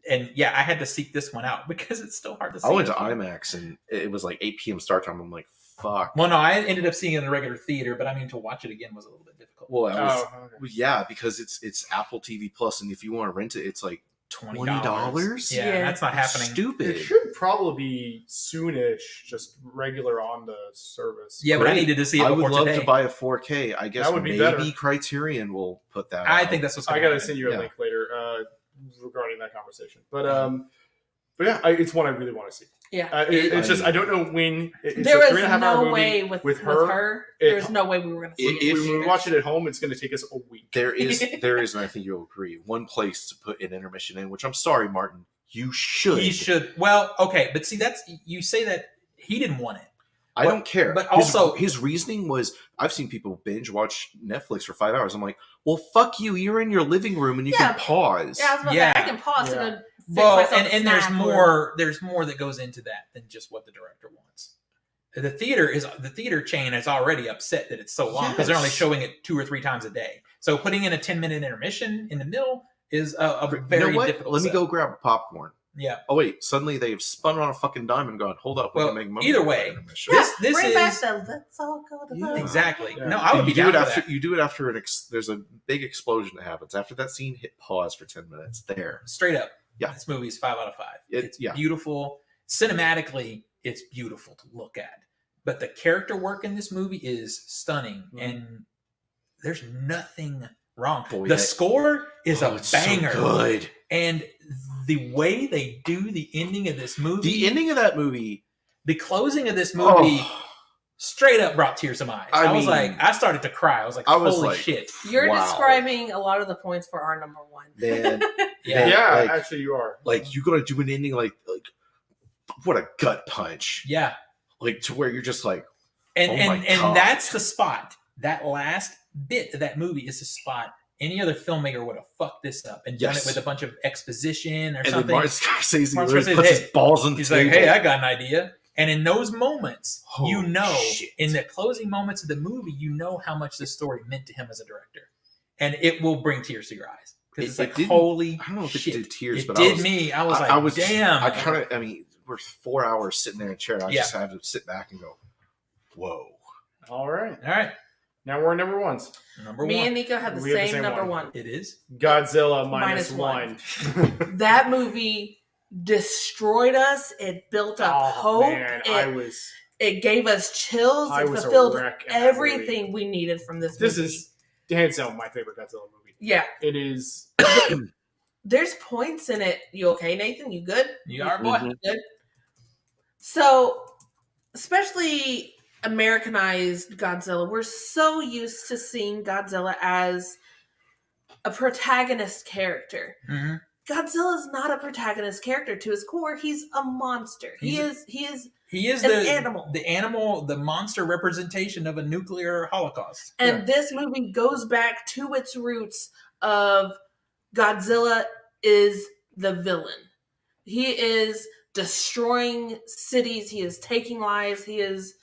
and yeah, I had to seek this one out because it's still hard to see. I went to this one. IMAX and it was like 8 p.m. start time. I'm like, fuck. Well, no, I ended up seeing it in a regular theater, but I mean, to watch it again was a little bit difficult. Well, I was, Oh, okay. yeah, because it's Apple TV Plus, and if you want to rent it, it's like $20? Yeah, Yeah. that's not happening. It stupid. should probably be soonish, just regular on the service. Yeah, but I Great. needed to see it I before would love today. to buy a 4K. I guess That would be maybe better. Criterion will put that. I out. think that's what's I going gotta to send you a Yeah. link later regarding that conversation. But yeah, it's one I really want to see. Yeah. It's just I don't know when. It's There a was 3.5 hour no movie. way with her. it- There was no way we were going to see it. If When we watch it at home, it's going to take us a week. There is, and I think you'll agree, one place to put an intermission in. Which I'm sorry, Martin, you should. He should. Well, okay, but see, that's you say that he didn't want it. I don't care. but also- his reasoning was, I've seen people binge watch Netflix for 5 hours. I'm like, well, fuck you. You're in your living room and you Yeah. can pause. Yeah, I was about Yeah. to say, I can pause Yeah. and fix Well, myself a and there's snack there's more that goes into that than just what the director wants. The theater chain is already upset that it's so long because they're only Yes. showing it 2 or 3 times a day. So putting in a 10-minute intermission in the middle is a You very know what? difficult. Let me set. go grab popcorn. Yeah. Oh wait, suddenly they've spun on a fucking dime and gone, hold up, we Well, can make money. either off that way, intermission. Yeah, This bring is back the let's all go to Yeah. the exactly. Yeah. No, I would And be you do down it for after that. you do it after there's a big explosion that happens. After that scene, hit pause for 10 minutes. There. Straight up. Yeah. This movie is 5 out of 5. It's Yeah. beautiful. Cinematically, it's beautiful to look at. But the character work in this movie is stunning, and there's nothing wrong. Boy, the that- score is a it's so banger, good. and the way they do the ending of this movie, The ending of that movie. the closing of this movie, Oh, straight up brought tears to my eyes. I I was mean, like, I started to cry. I was like, I was holy like, shit! You're wow. describing a lot of the points for our number one. Man, Yeah. Yeah, like- actually, you are. like you're gonna do an ending like what a gut punch. Yeah. Like to where you're just like, And Oh my and God. that's the spot. That last bit of that movie is the spot. Any other filmmaker would have fucked this up and done Yes. it with a bunch of exposition or and then something. Martin Scorsese Martin literally Scorsese, puts hey, his balls on the He's table. like, "Hey, I got an idea." And in those moments, you Holy know, shit. in the closing moments of the movie, you know how much this story meant to him as a director, and it will bring tears to your eyes because it's It like, didn't- holy I don't know if shit. it did tears, It but did I was, me. I was like, I was, damn. I kind of, I mean, we're 4 hours sitting there in a chair. I Yeah. just had to sit back and go, whoa. All right. All right, Now we're number ones. number Me one. and Nico have the We have the same same number one. one. It is. Godzilla Minus -1. That movie destroyed us. It built up Oh hope. man, It gave us chills. I It was a fulfilled wreck in that everything we needed from this movie. This is hands down my favorite Godzilla movie. yeah. It is. There's points in it. You okay, Nathan? You good? You are, boy. Mhm. Good. So, especially Americanized Godzilla, we're so used to seeing Godzilla as a protagonist character. Mm-hmm. Godzilla's not a protagonist character to his core. He's a monster. He is an animal. The monster representation of a nuclear holocaust. And this movie goes back to its roots of Godzilla is the villain. He is destroying cities. He is taking lives. He is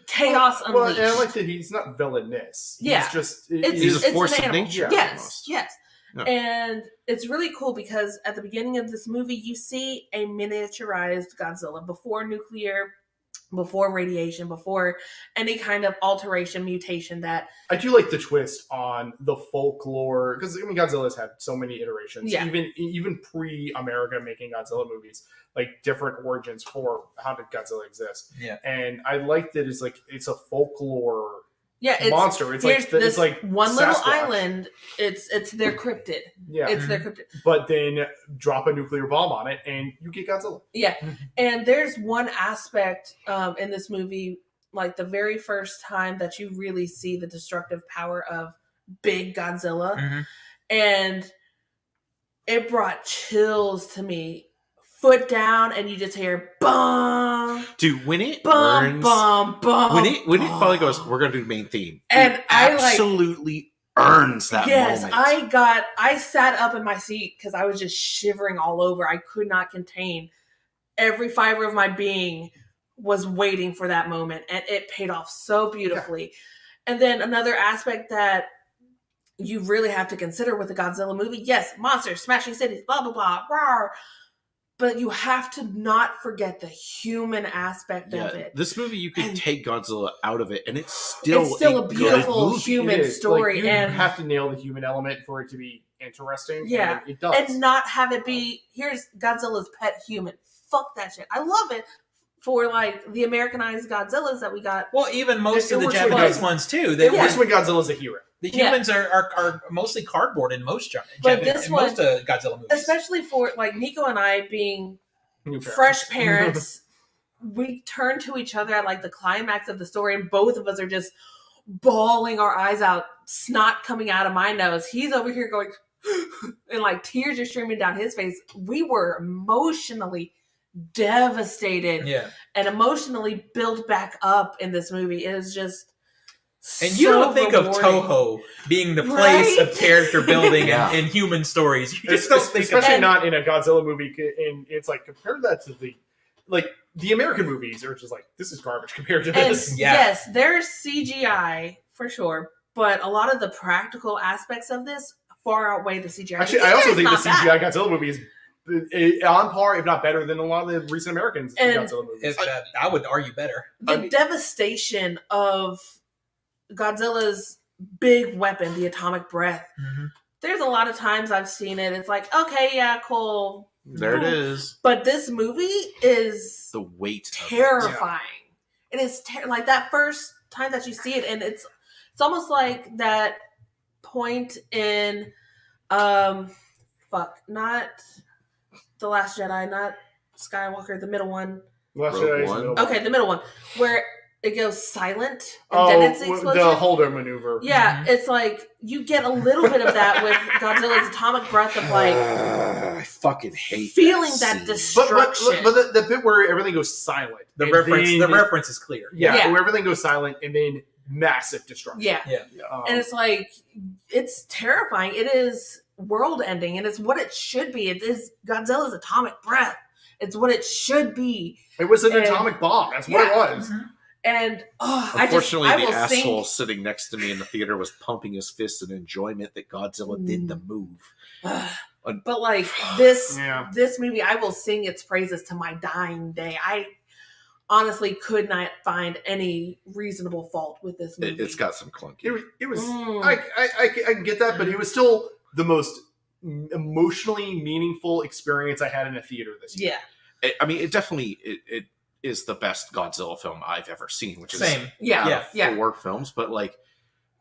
chaos unleashed. And I like that he's not villainous. Yeah. He's just... He's a force an of animal. nature. Yes, almost. yes. Yeah. And it's really cool because at the beginning of this movie, you see a miniaturized Godzilla before nuclear, before radiation, before any kind of alteration, mutation that... I do like the twist on the folklore, because I mean Godzilla's had so many iterations. Yeah. Even pre-America making Godzilla movies, like different origins for how did Godzilla exist. Yeah. And I like that it's a folklore it's monster. It's here's like this it's like one little Sasquatch. island. It's their cryptid. Yeah. It's their cryptid. But then drop a nuclear bomb on it and you get Godzilla. Yeah. And there's one aspect in this movie, like the very first time that you really see the destructive power of big Godzilla. Mm-hmm. And it brought chills to me. Foot down, and you just hear bum, Dude, when it bum, burns, bum, bum. when it finally goes, we're gonna do the main theme. And it I absolutely earns that yes, moment. I sat up in my seat because I was just shivering all over. I could not contain. Every fiber of my being was waiting for that moment, and it paid off so beautifully. Yeah. And then another aspect that you really have to consider with the Godzilla movie, yes, monsters, smashing cities, blah, blah, blah, rawr. But you have to not forget the human aspect of it. This movie, you could take Godzilla out of it, and it's still a beautiful human story. Like, you and have to nail the human element for it to be interesting. Yeah, and it does. And not have it be, here's Godzilla's pet human. Fuck that shit. I love it for like the Americanized Godzillas that we got. Well, even most It of the works Japanese with ones too. It works when Godzilla's a hero. The humans are mostly cardboard in most But this one, most Godzilla movies. Especially for like Nico and I being fresh parents, we turn to each other at like the climax of the story, and both of us are just bawling our eyes out, snot coming out of my nose. He's over here going, and like tears are streaming down his face. We were emotionally devastated, and emotionally built back up in this movie. It is just. And you don't think of Toho being the place of character building and human stories. You just don't think especially of not in a Godzilla movie. And it's like, compare that to the American movies are just like, this is garbage compared to this. Yes, there's CGI for sure, but a lot of the practical aspects of this far outweigh the CGI. Actually, I also think the CGI Godzilla movie is on par, if not better, than a lot of the recent American Godzilla movies. I would argue better. The devastation of Godzilla's big weapon, the atomic breath. Mm-hmm. There's a lot of times I've seen it. It's like, okay, yeah, cool. There it is. But this movie is the weight terrifying. It is like that first time that you see it, and it's almost like that point in not The Last Jedi, not Skywalker, the middle one. Okay, the middle one, where it goes silent, and then it's the explosion. The holder maneuver. Yeah, it's like you get a little bit of that with Godzilla's atomic breath of like I fucking hate feeling that destruction. But the bit where everything goes silent, the reference is clear. Yeah, where everything goes silent, and then massive destruction. Yeah. And it's like it's terrifying. It is world ending, and it's what it should be. It is Godzilla's atomic breath. It's what it should be. It was an atomic bomb. That's what it was. Mm-hmm. And unfortunately, the asshole sitting next to me in the theater was pumping his fist in enjoyment that Godzilla did the move. But like this movie, I will sing its praises to my dying day. I honestly could not find any reasonable fault with this movie. It's got some clunky. It was. I can get that, but it was still the most emotionally meaningful experience I had in a theater this year. Yeah, I mean, it definitely it is the best Godzilla film I've ever seen, which is four films. But like,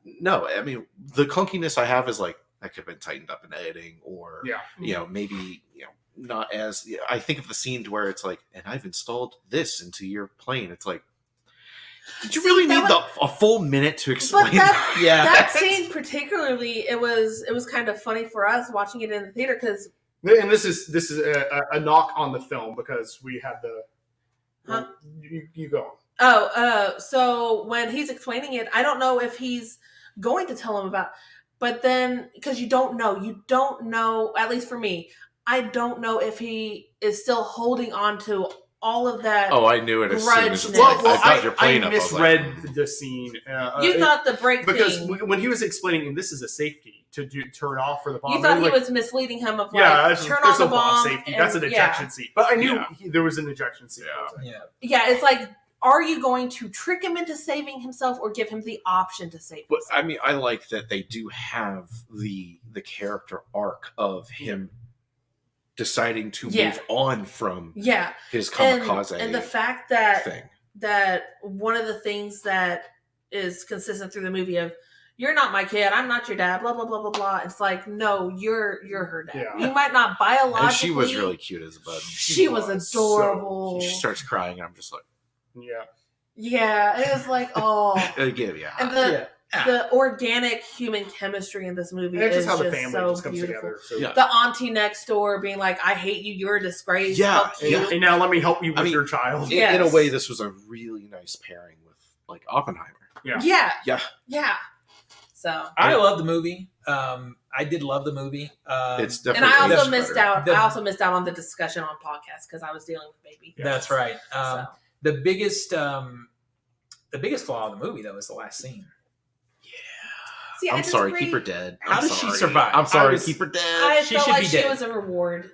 no, I mean, the clunkiness I have is like that could have been tightened up in editing, or maybe not as. I think of the scene where it's like, and I've installed this into your plane. It's like, Did you really need that a full minute to But explain that, Yeah. that scene particularly, it was kind of funny for us watching it in the theater because And this is a knock on the film because we had the. Huh? You go. so when he's explaining it, I don't know if he's going to tell him about, but then because you don't know, at least for me, I don't know if he is still holding on to all of that. Oh, I knew it as soon as it's Grudginess. like, I got your plane up. I was like, misread the scene. You thought the break because thing. when he was explaining, this is a safety to turn off for the bomb. You thought and he like, was misleading him of yeah, like turn on the bomb. safety. That's an and- ejection seat. But I knew Yeah. there was an ejection seat. Yeah. Yeah, it's like, are you going to trick him into saving himself or give him the option to save But himself? I mean, I like that they do have the character arc of him deciding to Yeah. move on from Yeah, his kamikaze and the fact that thing. that one of the things that is consistent through the movie of you're not my kid, I'm not your dad, blah blah blah blah blah. It's like, no, you're her dad. Yeah. You might not biologically. And she was really cute as a bud. She was adorable. She starts crying, and I'm just like, Yeah. Yeah, it was like, oh, give you a and hug. the organic human chemistry in this movie And it's is just how the just family so just comes beautiful. together. So. Yeah. The auntie next door being like, "I hate you. You're a disgrace." Yeah, Fuck you." And now let me help you with I mean, your child. Yeah. In a Yes. way, this was a really nice pairing with like Oppenheimer. Yeah. Yeah. Yeah. So, I love the movie. I did love the movie. It's and definitely I also much missed better. out. The- I also missed out on the discussion on podcast because I was dealing with baby. That's right. So. The biggest flaw of the movie though is the last scene. See, I I'm sorry, disagree. keep her dead. How I'm does she sorry. survive? I'm sorry, I was- keep her dead. I She felt should like be she dead. was a reward.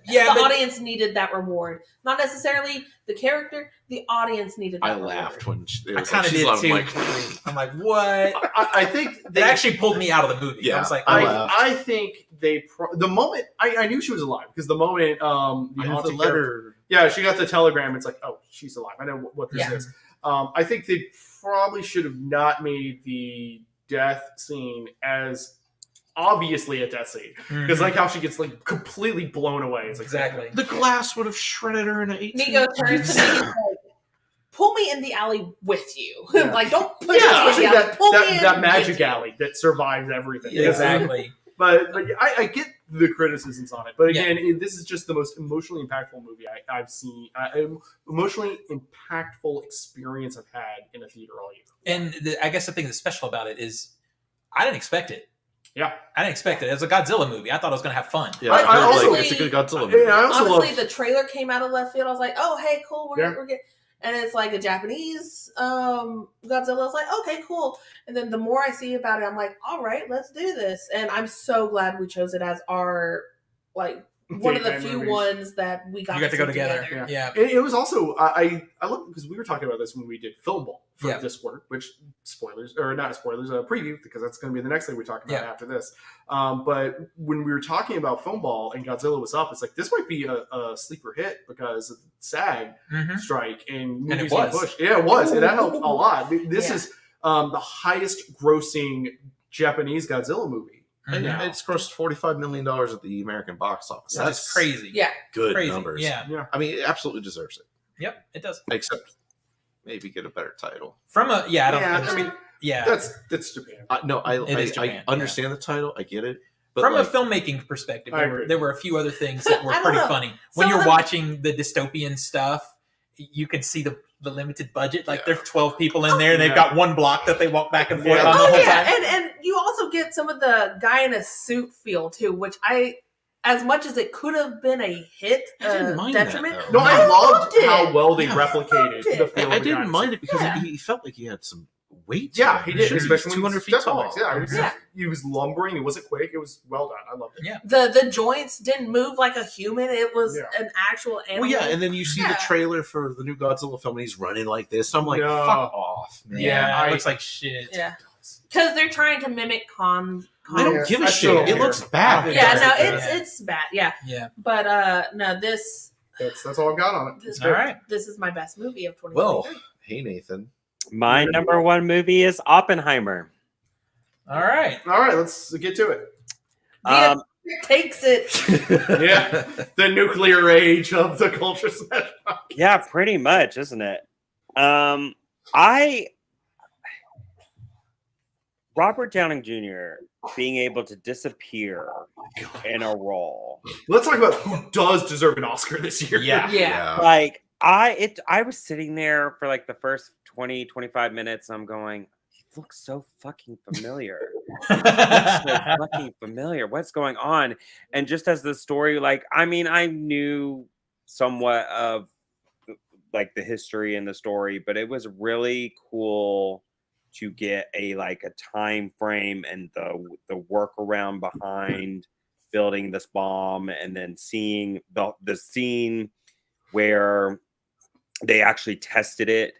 Yeah, the but- audience needed that reward, not necessarily the character. The audience needed. That I reward. laughed when it I was kind like, of she's did alive. too. I'm like, I'm like, what? I think It they actually pulled me out of the movie. Yeah. I was like, I oh, laughed. I think they the moment I knew she was alive because the moment the I have the auntie letter. yeah, she got the telegram. It's like, oh, she's alive. I know what this Yeah. is. I think they probably should have not made the death scene as obviously a death scene because mhm. like how she gets like completely blown away. It's like Exactly. The glass would have shredded her in an 18. Nico turns to me and is like, "Pull me in the alley with you. Yeah. Like, don't push Yeah, me in the alley. that, Pull me that, in that with magic you." alley that survives everything. Yeah, exactly. But I get the criticisms on it. But Yeah. again, this is just the most emotionally impactful movie I've seen. Emotionally impactful experience I've had in a theater all year. And I guess the thing that's special about it is I didn't expect it. Yeah. I didn't expect it. As a Godzilla movie, I thought I was going to have fun. Yeah, I I heard, also- like, it's a good Godzilla movie. And I also Honestly, love the trailer came out of left field. I was like, "Oh, hey, cool. Yeah. We're getting." And it's like a Japanese Godzilla. I was like, "Okay, cool." And then the more I see about it, I'm like, "All right, let's do this." And I'm so glad we chose it as our like one of the gateway few movies. ones that we got, You got to go see together. Yeah. It was also I love because we were talking about this when we did Film Ball for Yeah. Discord, which spoilers or not spoilers, a preview because that's going to be the next thing we talk about Yeah. after this. But when we were talking about Film Ball and Godzilla was up, it's like this might be a sleeper hit because of SAG Mhm. strike and And it movies being was. pushed. Yeah, it was, and that helped a lot. This Yeah. is the highest grossing Japanese Godzilla movie. And Mhm. it's grossed $45 million at the American box office. That's That's crazy. Yeah. good Crazy. numbers. Yeah. I mean, it absolutely deserves it. Yep. It does. Except maybe get a better title. From a I don't. Yeah, I I mean, yeah. that's Japan. No, It is I Japan, understand the title. I get it. But From like, a filmmaking perspective, I agree. there were a few other things that were I don't pretty know. funny. When Some you're of them- watching the dystopian stuff, you can see the limited budget. Like Yeah. there's 12 people in there, and they've Yeah. got one block that they walk back and forth Yeah. on the Oh whole yeah, time. and you also get some of the guy in a suit feel too, which as much as it could have been a hit, I didn't mind that, detriment. though. No, I I loved loved it. how well they Yeah. replicated Loved it. the film. I of the didn't guy. mind it because Yeah. he felt like he had some weight. to Yeah, him. he did, He was especially 200 feet step tall. bikes. Yeah, Yeah. he was lumbering. It wasn't quick. It was well done. I loved it. Yeah. The joints didn't move like a human; it was Yeah. an actual animal. Well, yeah, and then you see the Yeah. trailer for the new Godzilla film, and he's running like this. I'm like, No. fuck off, man. Yeah, I- it looks like shit. yeah, because they're trying to mimic I don't Yeah, give a I shit. still don't It care. looks bad. Yeah, no, Yeah. it's bad. Yeah, Yeah. but no, this That's all I've got on it. this, All right. this is my best movie of 2023. Well, hey Nathan. My number one movie is Oppenheimer. All right. All right, let's get to it. Yeah. Um, It takes it. Yeah. The nuclear age of the culture smash. yeah, pretty much, isn't it? Robert Downing Jr. being able to disappear in a role. Let's talk about who does deserve an Oscar this year. Yeah. Like I was sitting there for like the first 20, 25 minutes. And I'm going, he looks so fucking familiar. He looks so fucking familiar. What's going on? And just as the story, like, I mean, I knew somewhat of like the history and the story, but it was really cool to get a time frame and the workaround behind building this bomb, and then seeing the scene where they actually tested it,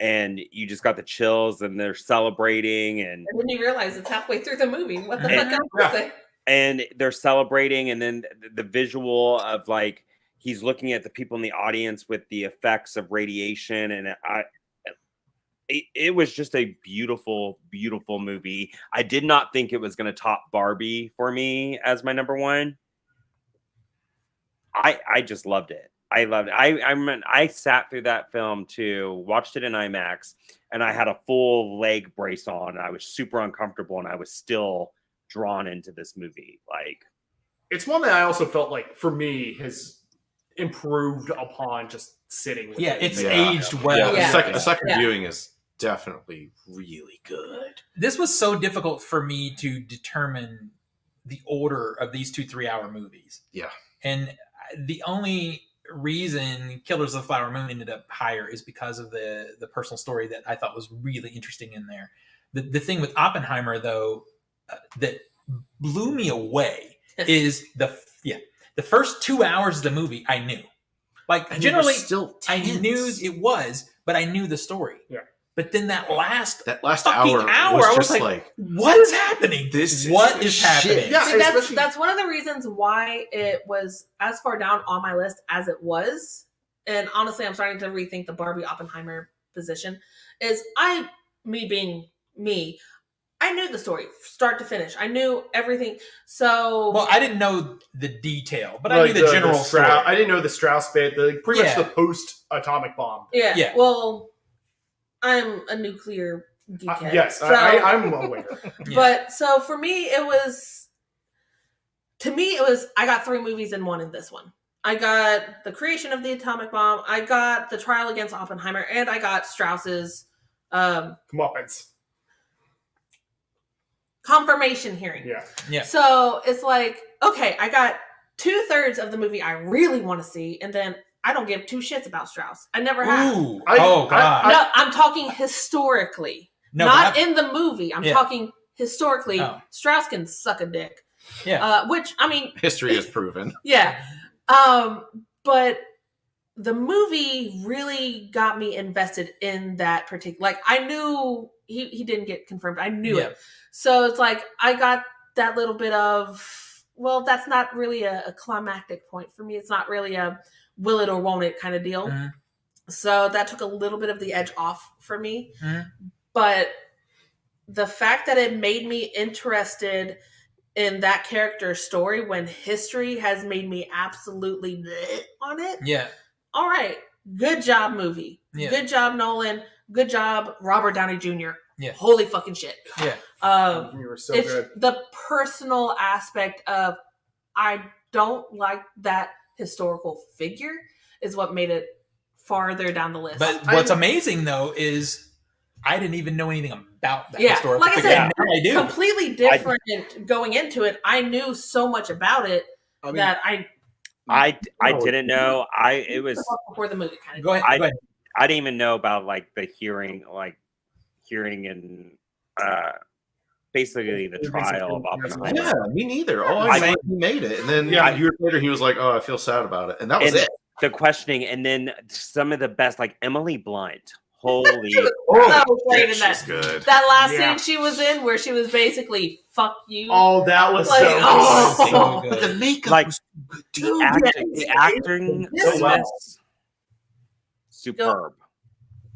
and you just got the chills, and they're celebrating, and then you realize it's halfway through the movie. What the fuck else is and they're celebrating, and then the visual of like he's looking at the people in the audience with the effects of radiation, and it was just a beautiful, beautiful movie. I did not think it was going to top Barbie for me as my number one. I just loved it. I loved it. I sat through that film too, watched it in IMAX, and I had a full leg brace on. And I was super uncomfortable, and I was still drawn into this movie. Like, it's one that I also felt like for me has improved upon just sitting with it. It's aged well. The second viewing is definitely really good. This was so difficult for me to determine the order of these 2 3-hour movies. Yeah. And the only reason Killers of the Flower Moon ended up higher is because of the personal story that I thought was really interesting in there. The thing with Oppenheimer, though, that blew me away is the first 2 hours of the movie I knew. Like, And generally, still I knew it was, but I knew the story. Yeah. But then that last fucking hour I I was was just like, what is happening? What is happening? Yeah, See, that's one of the reasons why it was as far down on my list as it was. And honestly, I'm starting to rethink the Barbie Oppenheimer position. Me being me, I knew the story start to finish. I knew everything. So Well, I didn't know the detail, but I knew the general story. I didn't know the Strauss bit, pretty much the post-atomic bomb. Yeah. Well, I'm a nuclear geekhead. Yes, so, I'm aware. But so for me, it was I got 3 movies in one in this one. I got the creation of the atomic bomb, I got the trial against Oppenheimer, and I got Strauss's Comeuppance. confirmation hearing. Yeah. So it's like, okay, I got 2/3 of the movie I really want to see, and then I don't give 2 shits about Strauss. I never have. Ooh. God. No, I'm talking historically. No, not in the movie. I'm Yeah. talking historically. Oh. Strauss can suck a dick. Yeah. Which, I mean... history has proven. Yeah. But the movie really got me invested in that particular... Like, I knew... He didn't get confirmed. I knew it. So it's like, I got that little bit of... Well, that's not really a climactic point for me. It's not really a will it or won't it kind of deal. Mm-hmm. So that took a little bit of the edge off for me. Mm-hmm. But the fact that it made me interested in that character's story when history has made me absolutely bleh on it. Yeah. All right. Good job, movie. Yeah. Good job, Nolan. Good job, Robert Downey Jr. Yeah. Holy fucking shit. Yeah. You were so It's good. the personal aspect of I don't like that historical figure is what made it farther down the list. But what's amazing, though, is I didn't even know anything about that Yeah, historical like I figure. said, Now I do. completely different going into it. I knew so much about it that I didn't know. It was before the movie kind of. Go ahead. I didn't even know about like the hearing and basically the trial of Oppenheimer. Yeah, me neither. All I know, he made it, and then years later, he was like, "Oh, I feel sad about it," and that was it. The questioning, and then some of the best, like Emily Blunt. Holy! She's good. That last scene she was in, where she was basically "fuck you." Oh, that was Like, so oh. But the makeup Like, was good, the dude. acting was superb.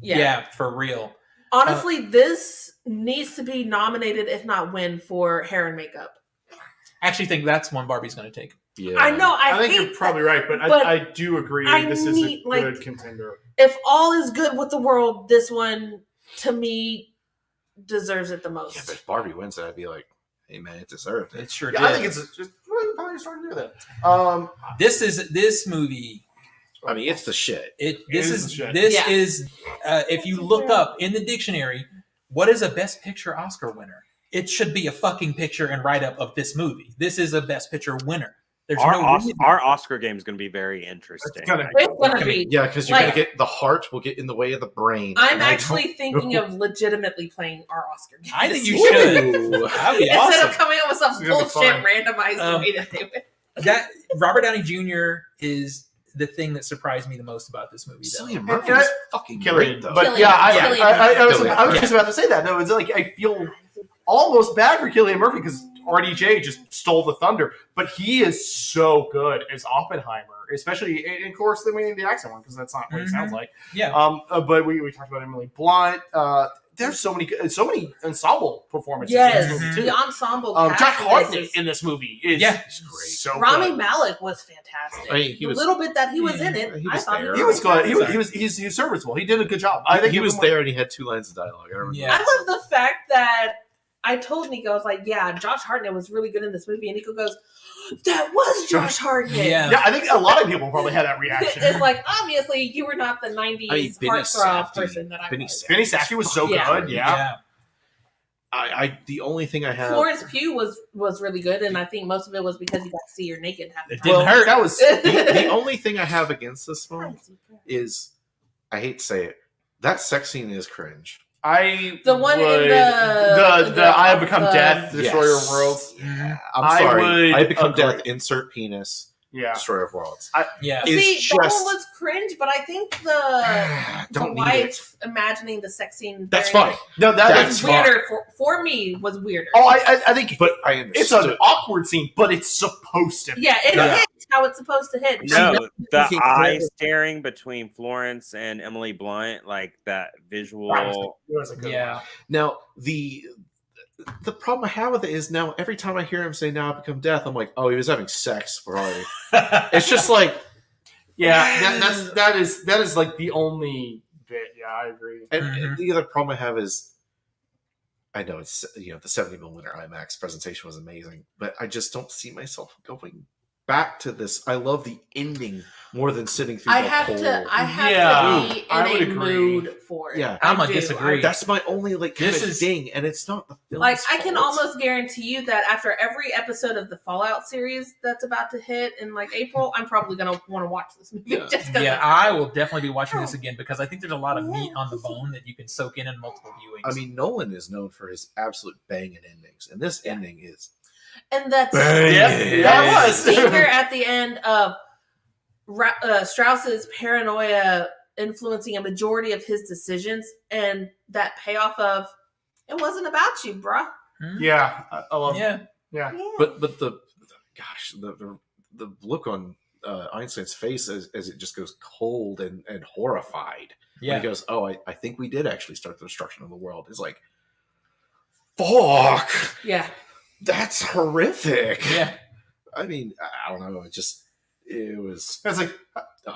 Yeah, for real. Honestly, this needs to be nominated, if not win, for hair and makeup. I actually think that's one Barbie's going to take. Yeah. I know. I think hate you're probably right, but but I do agree I this is need, a like- good contender. If all is good with the world, this one to me deserves it the most. Yeah, but if Barbie wins it, I'd be like, hey man, it deserved it. It sure Yeah, did. I think it's just probably starting to do that. This movie. I mean, it's the shit. This is the shit. Yeah. is if you look up in the dictionary, what is a Best Picture Oscar winner? It should be a fucking picture and write up of this movie. This is a Best Picture winner. There's no reason. Our Oscar game is going to be very interesting. It's gonna be. Yeah, because you're Like- gonna get the heart will get in the way of the brain. I'm and I actually don't thinking know. of legitimately playing our Oscar game. I think you this year. should. Ooh. That'd be Instead awesome. of coming up with some It's gonna be bullshit fun. randomized way to do it. That Robert Downey Jr. is the thing that surprised me the most about this movie. Though. Cillian Murphy And I- is fucking Killian, great though. but Killian. yeah, I was Killian. just about to say that. No, it's like I feel almost bad for Cillian Murphy because RDJ just stole the thunder, but he is so good as Oppenheimer, especially, and of course, we need the accent one because that's not what he sounds like. Yeah. But we talked about Emily Blunt. There's so many ensemble performances. Yes, in this movie the too. ensemble. Josh cast Hartnett is- in this movie is Yeah. He's great. so Rami good. Malek was fantastic. I mean, he the was- little bit that he was in Yeah, it, he I was thought there. He was good. Sorry. He's serviceable. He did a good job. I think he was there and he had 2 lines of dialogue. I remember. Yeah. I love the fact that I told Nico, I was like, yeah, Josh Hartnett was really good in this movie. And Nico goes, that was Josh Hartnett. Yeah. Yeah, I think a lot of people probably had that reaction. It's like, obviously, you were not the 90s I mean, Benny heartthrob Safdie- person that I Benny was. Benny Safdie was so Yeah. good. Yeah. I the only thing I have. Florence Pugh was really good, and I think most of it was because you got to see her naked half the It time. didn't hurt. That was the only thing I have against this film is, I hate to say it, that sex scene is cringe. The one in would- the I have become the- death, destroyer Yes. of worlds. Yeah, I I'm sorry. would I become agree. death. Insert penis. Yeah. Destroyer of worlds. Yeah. It's See, the just- one was cringe, but I think the Don't need wife imagining the sex scene. That's very- fine. No, That's that's Weirder for me was weirder. Oh, I think But I it's understood. an awkward scene, but it's supposed to. Be. Yeah, it Yeah. hits how it's supposed to hit. No, the Looking eye good. staring between Florence and Emily Blunt, like that visual. It was a good Yeah. one. Now the problem I have with it is now every time I hear him say "now I become death," I'm like, oh, he was having sex, probably. It's just like, Yeah, that is like the only bit. Yeah, I agree. and Mhm. the other problem I have is, I know it's the 70mm IMAX presentation was amazing, but I just don't see myself going back to this. I love the ending more than sitting through I the have whole. to Yeah, be in I would a agree. mood for it. Yeah. I'm I gonna do. disagree. That's my only like kind This of is- ding, and it's not the film. Like I can almost guarantee you that after every episode of the Fallout series that's about to hit in like April, I'm probably gonna want to watch this movie. Yeah. Just 'cause Yeah, it's- I will definitely be watching this again because I think there's a lot of meat on the bone that you can soak in multiple viewings. I mean, Nolan is known for his absolute banging endings, and this Yeah. ending is And that's banging. Yeah, that it was. stinger at the end of Strauss's paranoia influencing a majority of his decisions, and that payoff of it wasn't about you, bruh. Yeah, I love. yeah, Yeah. But the gosh, the look on Einstein's face as it just goes cold and horrified. When yeah. he goes, "Oh, I think we did actually start the destruction of the world." It's like, fuck, Yeah. that's horrific. Yeah. I mean, I don't know. It was. It's like,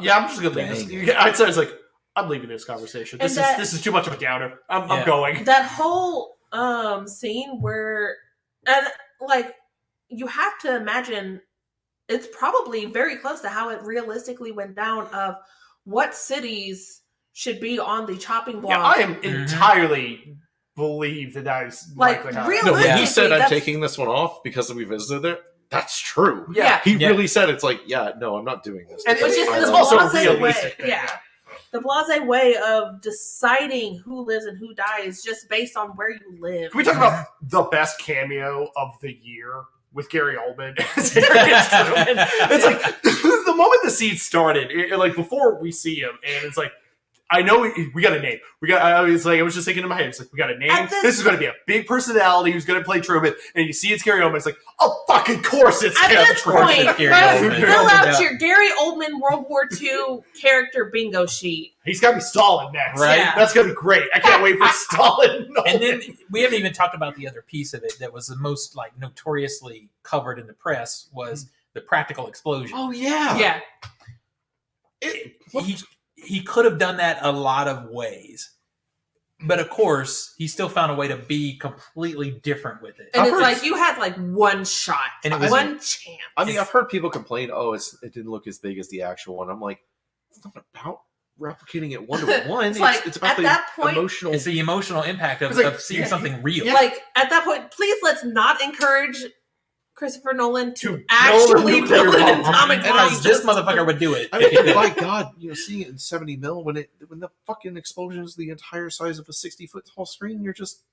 yeah, I'm just gonna leave Bang. this. I'd say it's like I'm leaving this conversation. And This is too much of a downer. I'm Yeah. going. That whole scene where, and like you have to imagine it's probably very close to how it realistically went down of what cities should be on the chopping block. Yeah, I am entirely believe that is Like, likely how- real- No, when he Realistically, said I'm that's- taking this one off because we visited there, that's true. Yeah. He Yeah. really said it's like, yeah, no, I'm not doing this. And It's just I the love also it. blase realistic way. thing, Yeah. The blase way of deciding who lives and who dies just based on where you live. Can we talk about the best cameo of the year with Gary Oldman as Harriet Truman? It's like the moment the scene started, like before we see him, and it's like, I know we got a name. I was just thinking in my head, it's like we got a name. At This, this- is going to be a big personality who's going to play Truman, and you see it's Gary Oldman. It's like, oh fucking course it's At Gary this Truman. point, Gary fill Oldman. out Yeah. your Gary Oldman World War II character bingo sheet. He's got to be Stalin next, Right. Yeah. That's going to be great. I can't wait for Stalin. And then we haven't even talked about the other piece of it that was the most like notoriously covered in the press was the practical explosion. Oh yeah. Yeah. He could have done that a lot of ways. But of course, he still found a way to be completely different with it. And I've it's heard- like you had like one shot, And it was- one chance. I mean, I've heard people complain, "Oh, it didn't look as big as the actual one." I'm like, it's not about replicating it one to one. It's like, it's about at the that point- emotional. It's the emotional impact of, It's like- of seeing something real. Like at that point, please let's not encourage Christopher Nolan to build a actually nuclear build an bomb. atomic bomb. Because this motherfucker would do it. I if he mean, could. by God, seeing it in 70 mil when the fucking explosion is the entire size of a 60-foot tall screen, you're just,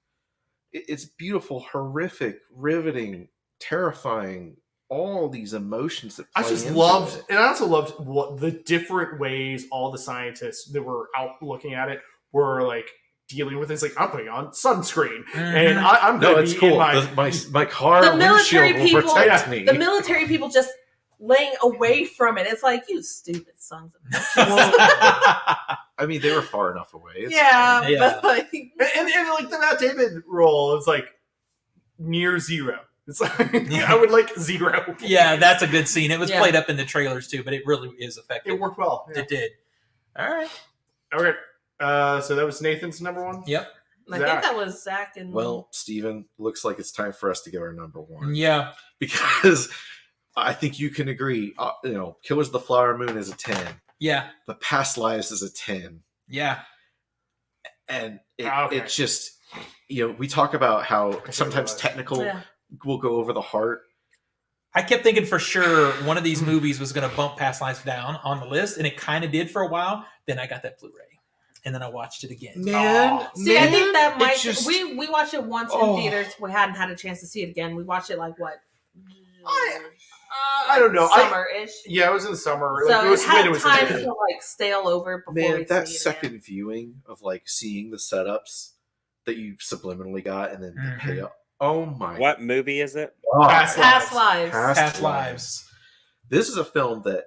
it's beautiful, horrific, riveting, terrifying. All these emotions that I play just into loved, it. and I also loved what the different ways all the scientists that were out looking at it were like dealing with it. It's like, I'm putting on sunscreen, and I'm No, going it's to be cool. in my car The military windshield will people- protect Yeah. me. The military people just laying away from it. It's like, you stupid sons of bitches. I mean, they were far enough away. Yeah, Yeah. but like, and like the Matt Damon role, it's like near zero. It's like I would like zero. Yeah, that's a good scene. It was Yeah. played up in the trailers too, but it really is effective. It worked well. Yeah. It did. All right. Okay, so that was Nathan's number one. Yep. I Zach. think that was Zach and Well, Steven, looks like it's time for us to give our number one. Yeah. Because I think you can agree, Killers of the Flower Moon is a 10. Yeah. The Past Lives is a 10. Yeah. And Okay. it's just, we talk about how sometimes realize. technical Yeah. will go over the heart. I kept thinking for sure one of these movies was going to bump Past Lives down on the list, and it kind of did for a while. Then I got that Blu-ray, and then I watched it again. Man, See, I think that might it's just- we watched it once Oh. in theaters. We hadn't had a chance to see it again. We watched it like what? I don't know. Summer-ish. Yeah, it was in the summer. So Like, it was it when had it was time in to like stale over before we Man, that see it second again. viewing of like seeing the setups that you subliminally got and then the Mhm. payoff. Oh my What movie is it? God. Past lives. Past Lives. This is a film that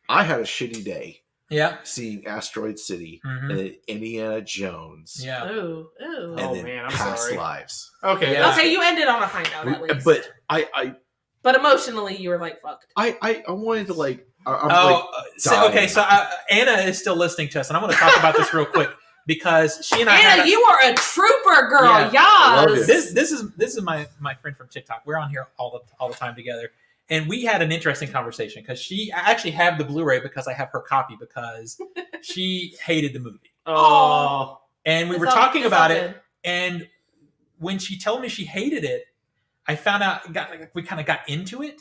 I had a shitty day Yeah. seeing Asteroid City Mhm. and then Indiana Jones Yeah. Ooh, ooh. and Oh, then man, I'm Past sorry. Lives. Okay, Yeah. Okay, you ended on a high note at least. But I emotionally, you were like, fucked. wanted to like. I'm Oh, dying. okay. So Anna is still listening to us, and I want to talk about this real quick because she and I. Anna, had a- you are a trooper, girl. Yeah, I love Yes. it. this is my friend from TikTok. We're on here all the time together, and we had an interesting conversation because I actually have the Blu-ray because I have her copy because she hated the movie, Oh, and we It's were all- talking it's all about it. good. And when she told me she hated it, I found out we kind of got into it.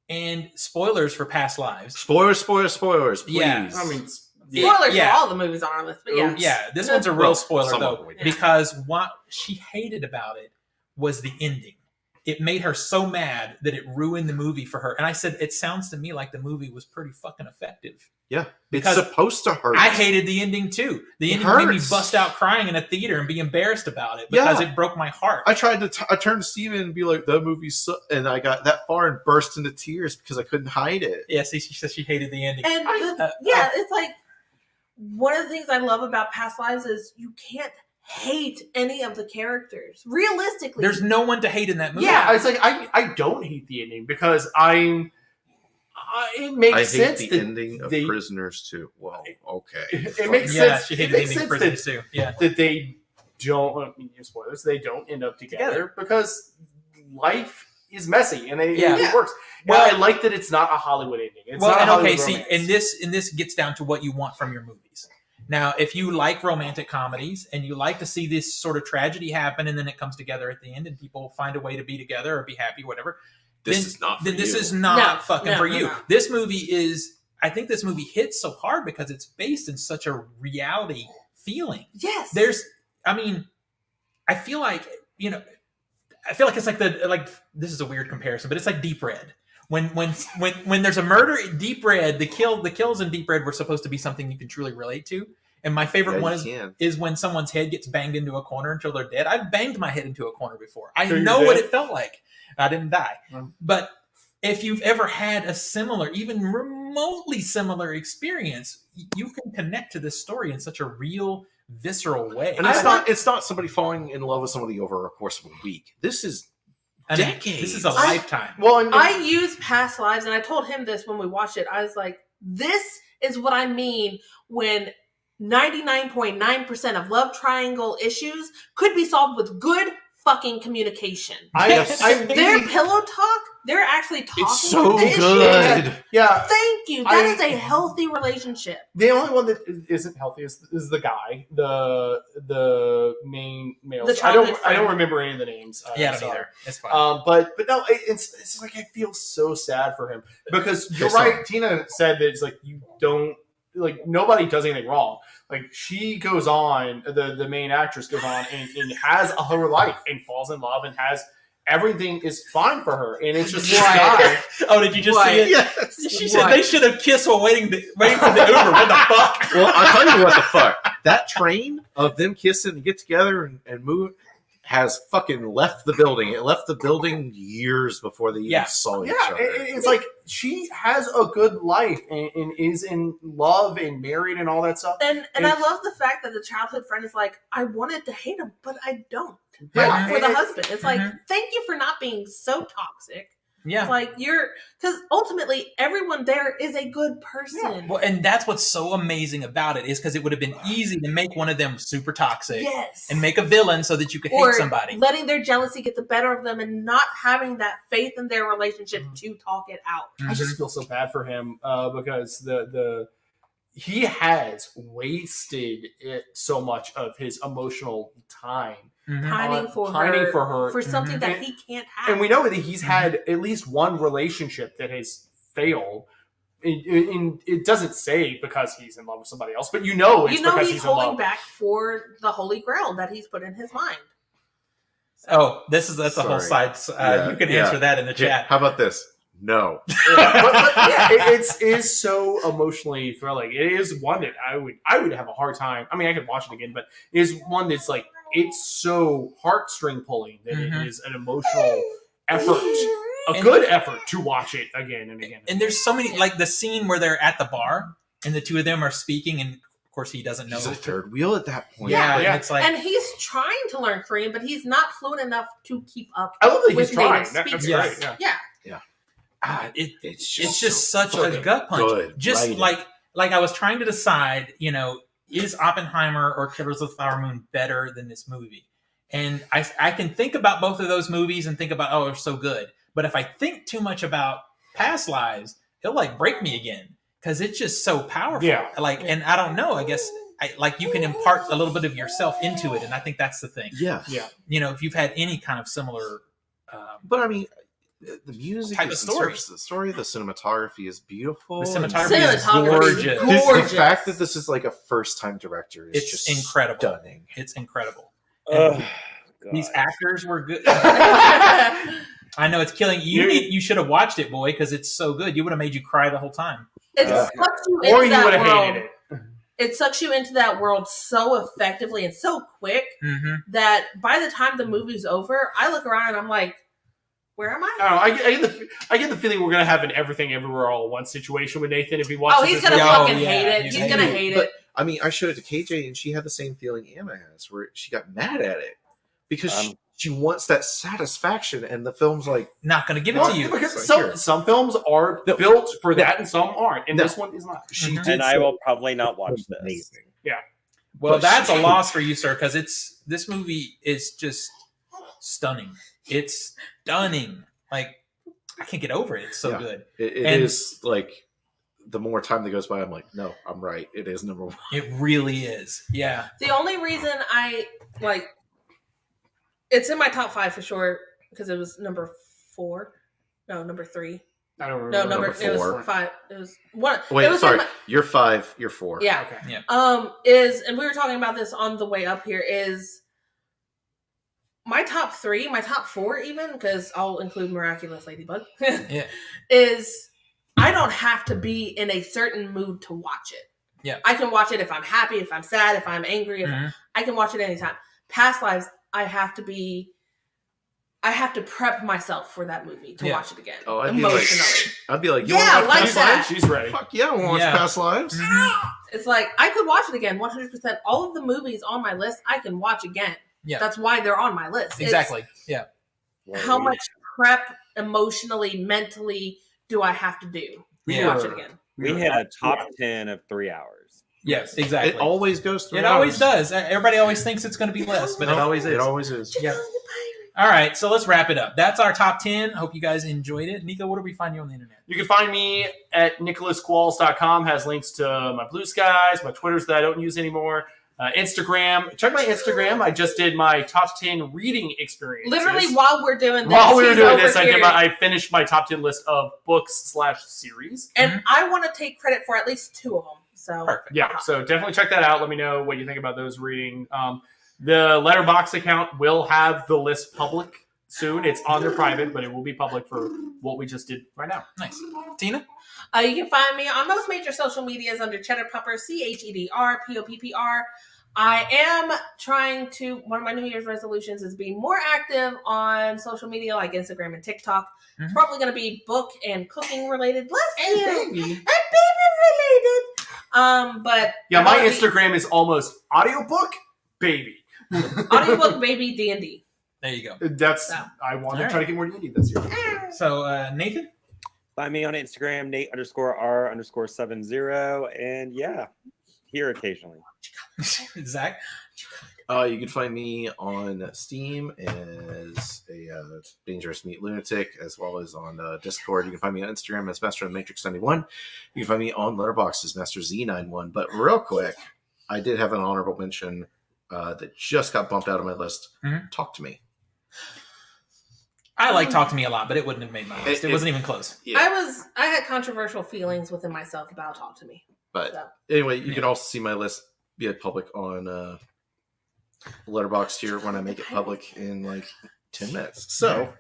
And spoilers for Past Lives. spoilers, please. Yeah, I mean, Spoilers Yeah. for all the movies on our list, but yeah. Yeah, this one's a real Well, spoiler some of though, them we did. because what she hated about it was the ending. It made her so mad that it ruined the movie for her. And I said, it sounds to me like the movie was pretty fucking effective. Yeah, Because it's supposed to hurt. I hated the ending too. The It ending made me hurts. bust out crying in a theater and be embarrassed about it because Yeah. it broke my heart. I tried to. I turned to Steven and be like, "The movie's," and I got that far and burst into tears because I couldn't hide it. Yeah, see, she said she hated the ending. And it's like one of the things I love about Past Lives is you can't hate any of the characters. Realistically, There's no one to hate in that movie. Yeah. it's like I don't hate the ending because it makes I hate sense the that ending of they- Prisoners too. Well, okay. It makes Yeah, sense. she It hated the makes ending of sense Prisoners too. Yeah. that they don't. I mean, spoilers. They don't end up together because life is messy and Yeah. it works. Well- Well, I like that it's not a Hollywood ending. It's Well, not a and Hollywood okay, see, romance. and this gets down to what you want from your movies. Now, if you like romantic comedies and you like to see this sort of tragedy happen and then it comes together at the end and people find a way to be together or be happy, whatever, This then, is not. For then this you. is not No, fucking no, for no, you. no. This movie is, I think this movie hits so hard because it's based in such a reality feeling. yes. I mean, I feel like it's like this is a weird comparison, but it's like Deep Red. When there's a murder in Deep Red, the kills in Deep Red were supposed to be something you can truly relate to. And my favorite Yeah, one you can. is when someone's head gets banged into a corner until they're dead. I've banged my head into a corner before. I Till you're know what dead? it felt like. I didn't die. Mm. But if you've ever had a similar, even remotely similar experience, you can connect to this story in such a real, visceral way. And it's not somebody falling in love with somebody over a course of a week. This is Decades. This is a lifetime. Well, and I use past lives, and I told him this when we watched it. I was like, this is what I mean when 99.9% of love triangle issues could be solved with good fucking communication. Their pillow talk, they're actually talking. It's so to good. yeah. Thank you. That is a healthy relationship. The only one that isn't healthy is the guy, the main male. The I don't childhood friend. remember any of the names. Yeah, I don't sorry. either. It's fine. But no, it's like I feel so sad for him because you're right. Tina said that it's like you don't like nobody does anything wrong. Like she goes on, the main actress goes on and has her life and falls in love and has everything is fine for her, and it's just this guy. Oh, did you just see it? Yes. She said they should have kissed while waiting for the Uber. What the fuck? Well, I'll tell you what the fuck. That train of them kissing and get together and move has fucking left the building. It left the building years before they even saw each other. It's like she has a good life and is in love and married and all that stuff. And I love the fact that the childhood friend is like, I wanted to hate him, but I don't. Yeah. For the husband. It's like, thank you for not being so toxic. Yeah. It's like because ultimately everyone there is a good person. Yeah. Well, and that's what's so amazing about it is because it would have been easy to make one of them super toxic and make a villain so that you could hate somebody. Letting their jealousy get the better of them and not having that faith in their relationship to talk it out. I just feel so bad for him because he has wasted so much of his emotional time pining for her for something that he can't have. And we know that he's had at least one relationship that has failed. And it doesn't say because he's in love with somebody else, but it's because he's holding back for the holy grail that he's put in his mind. Oh, that's a whole side. You can answer that in the chat. How about this? No. It is so emotionally thrilling. It is one that I would have a hard time. I mean, I could watch it again, but it is one that's like it's so heartstring pulling that it is an emotional effort, good effort to watch it again and again. And there's so many, like the scene where they're at the bar and the two of them are speaking, and of course he doesn't know. He's a third wheel at that point. Yeah. And it's like, and he's trying to learn Korean, but he's not fluent enough to keep up. I love that with he's trying. native That's speakers. great. Yeah. It's just such a gut punch. Just like I was trying to decide, is Oppenheimer or Killers of the Flower Moon better than this movie? And I can think about both of those movies and think about, oh, they're so good. But if I think too much about Past Lives, it'll like break me again because it's just so powerful. Yeah. And I don't know. I guess you can impart a little bit of yourself into it, and I think that's the thing. Yeah. If you've had any kind of similar, but I mean, the music type of story. The story, the cinematography is beautiful. The cinematography is gorgeous. The fact that this is like a first-time director is just incredible. Stunning. It's incredible. Oh, these actors were good. I know it's killing you. You should have watched it, boy, because it's so good. You would have made you cry the whole time. It sucks you or into you would that have world. hated it. It sucks you into that world so effectively and so quick that by the time the movie's over, I look around and I'm like, where am I? I don't know. I get the feeling we're gonna have an Everything Everywhere All at Once situation with Nathan if he watches. Oh, he's gonna fucking hate it. He's gonna hate it. I mean, I showed it to KJ, and she had the same feeling Anna has, where she got mad at it because she wants that satisfaction, and the film's like not going to give it to you. Because some films are built for that, and some aren't, and this one is not. And I will probably not watch this. Amazing. Yeah. Well, that's a loss for you, sir, because this movie is just stunning. It's stunning. Like I can't get over it. It's so good. It is like. The more time that goes by, I'm like, no, I'm right. It is number one. It really is. Yeah. The only reason it's in my top 5 for sure because it was number 4. No, number 3. I don't remember. No, number it was 4. 5. It was 1. Wait, it was sorry. You're 5. You're 4. Yeah. Okay. Yeah. And we were talking about this on the way up here is my top 3, my top 4 even, because I'll include Miraculous Ladybug. Is I don't have to be in a certain mood to watch it. Yeah. I can watch it if I'm happy, if I'm sad, if I'm angry. I can watch it anytime. Past Lives, I have to prep myself for that movie to watch it again. Oh, emotionally. I'd be like, you want Past that. Lives? She's ready. Fuck yeah, I want to watch Past Lives. It's like, I could watch it again, 100%. All of the movies on my list, I can watch again. Yeah. That's why they're on my list. Exactly. Yeah. How much prep emotionally, mentally do I have to do to watch it again? We hit a top 10 of 3 hours. Yes, exactly. It always goes through. It always does. Everybody always thinks it's going to be less, but it always is. It always is. Yeah. All right, so let's wrap it up. That's our top 10. Hope you guys enjoyed it. Nico, where do we find you on the internet? You can find me at nicholasqualls.com. Has links to my Blue Skies, my Twitters that I don't use anymore, Instagram. Check my Instagram. I just did my top 10 reading experiences. Literally, while we're doing this, While we were doing this, here. I finished my top 10 list of books/series. And I want to take credit for at least 2 of them. So Perfect. Yeah, so definitely check that out. Let me know what you think about those reading. The Letterboxd account will have the list public soon. It's on their private, but it will be public for what we just did right now. Nice. Tina? you can find me on most major social medias under Cheddar Popper, CheddarPoppr. I am trying to, one of my New Year's resolutions is being more active on social media like Instagram and TikTok. It's probably going to be book and cooking related. And baby related. But yeah, my Instagram is almost audiobook baby. Audiobook baby D&D. There you go. That's I want to try to get more D&D this year. So, Nathan? Find me on Instagram, Nate_R_70. And yeah, here occasionally. Zach? You can find me on Steam as a Dangerous Meat Lunatic, as well as on Discord. You can find me on Instagram as Master of the Matrix 91. You can find me on Letterboxd as Master Z91. But real quick, I did have an honorable mention that just got bumped out of my list. Talk to Me. I like Talk to Me a lot, but it wouldn't have made my list. It wasn't even close. Yeah. I had controversial feelings within myself about Talk to Me. But anyway, you can also see my list be public on Letterboxd here when I make it public in like 10 minutes. So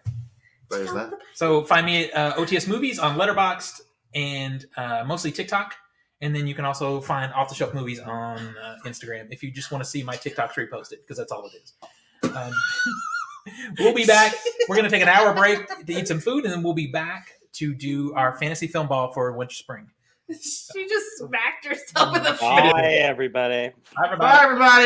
there's that. So find me at OTS Movies on Letterboxd and mostly TikTok. And then you can also find Off the Shelf Movies on Instagram if you just want to see my TikTok tree posted, because that's all it is. We'll be back. We're going to take an hour break to eat some food, and then we'll be back to do our fantasy film ball for winter spring. She just smacked herself in the face. Bye, everybody. Bye, everybody. Bye, everybody.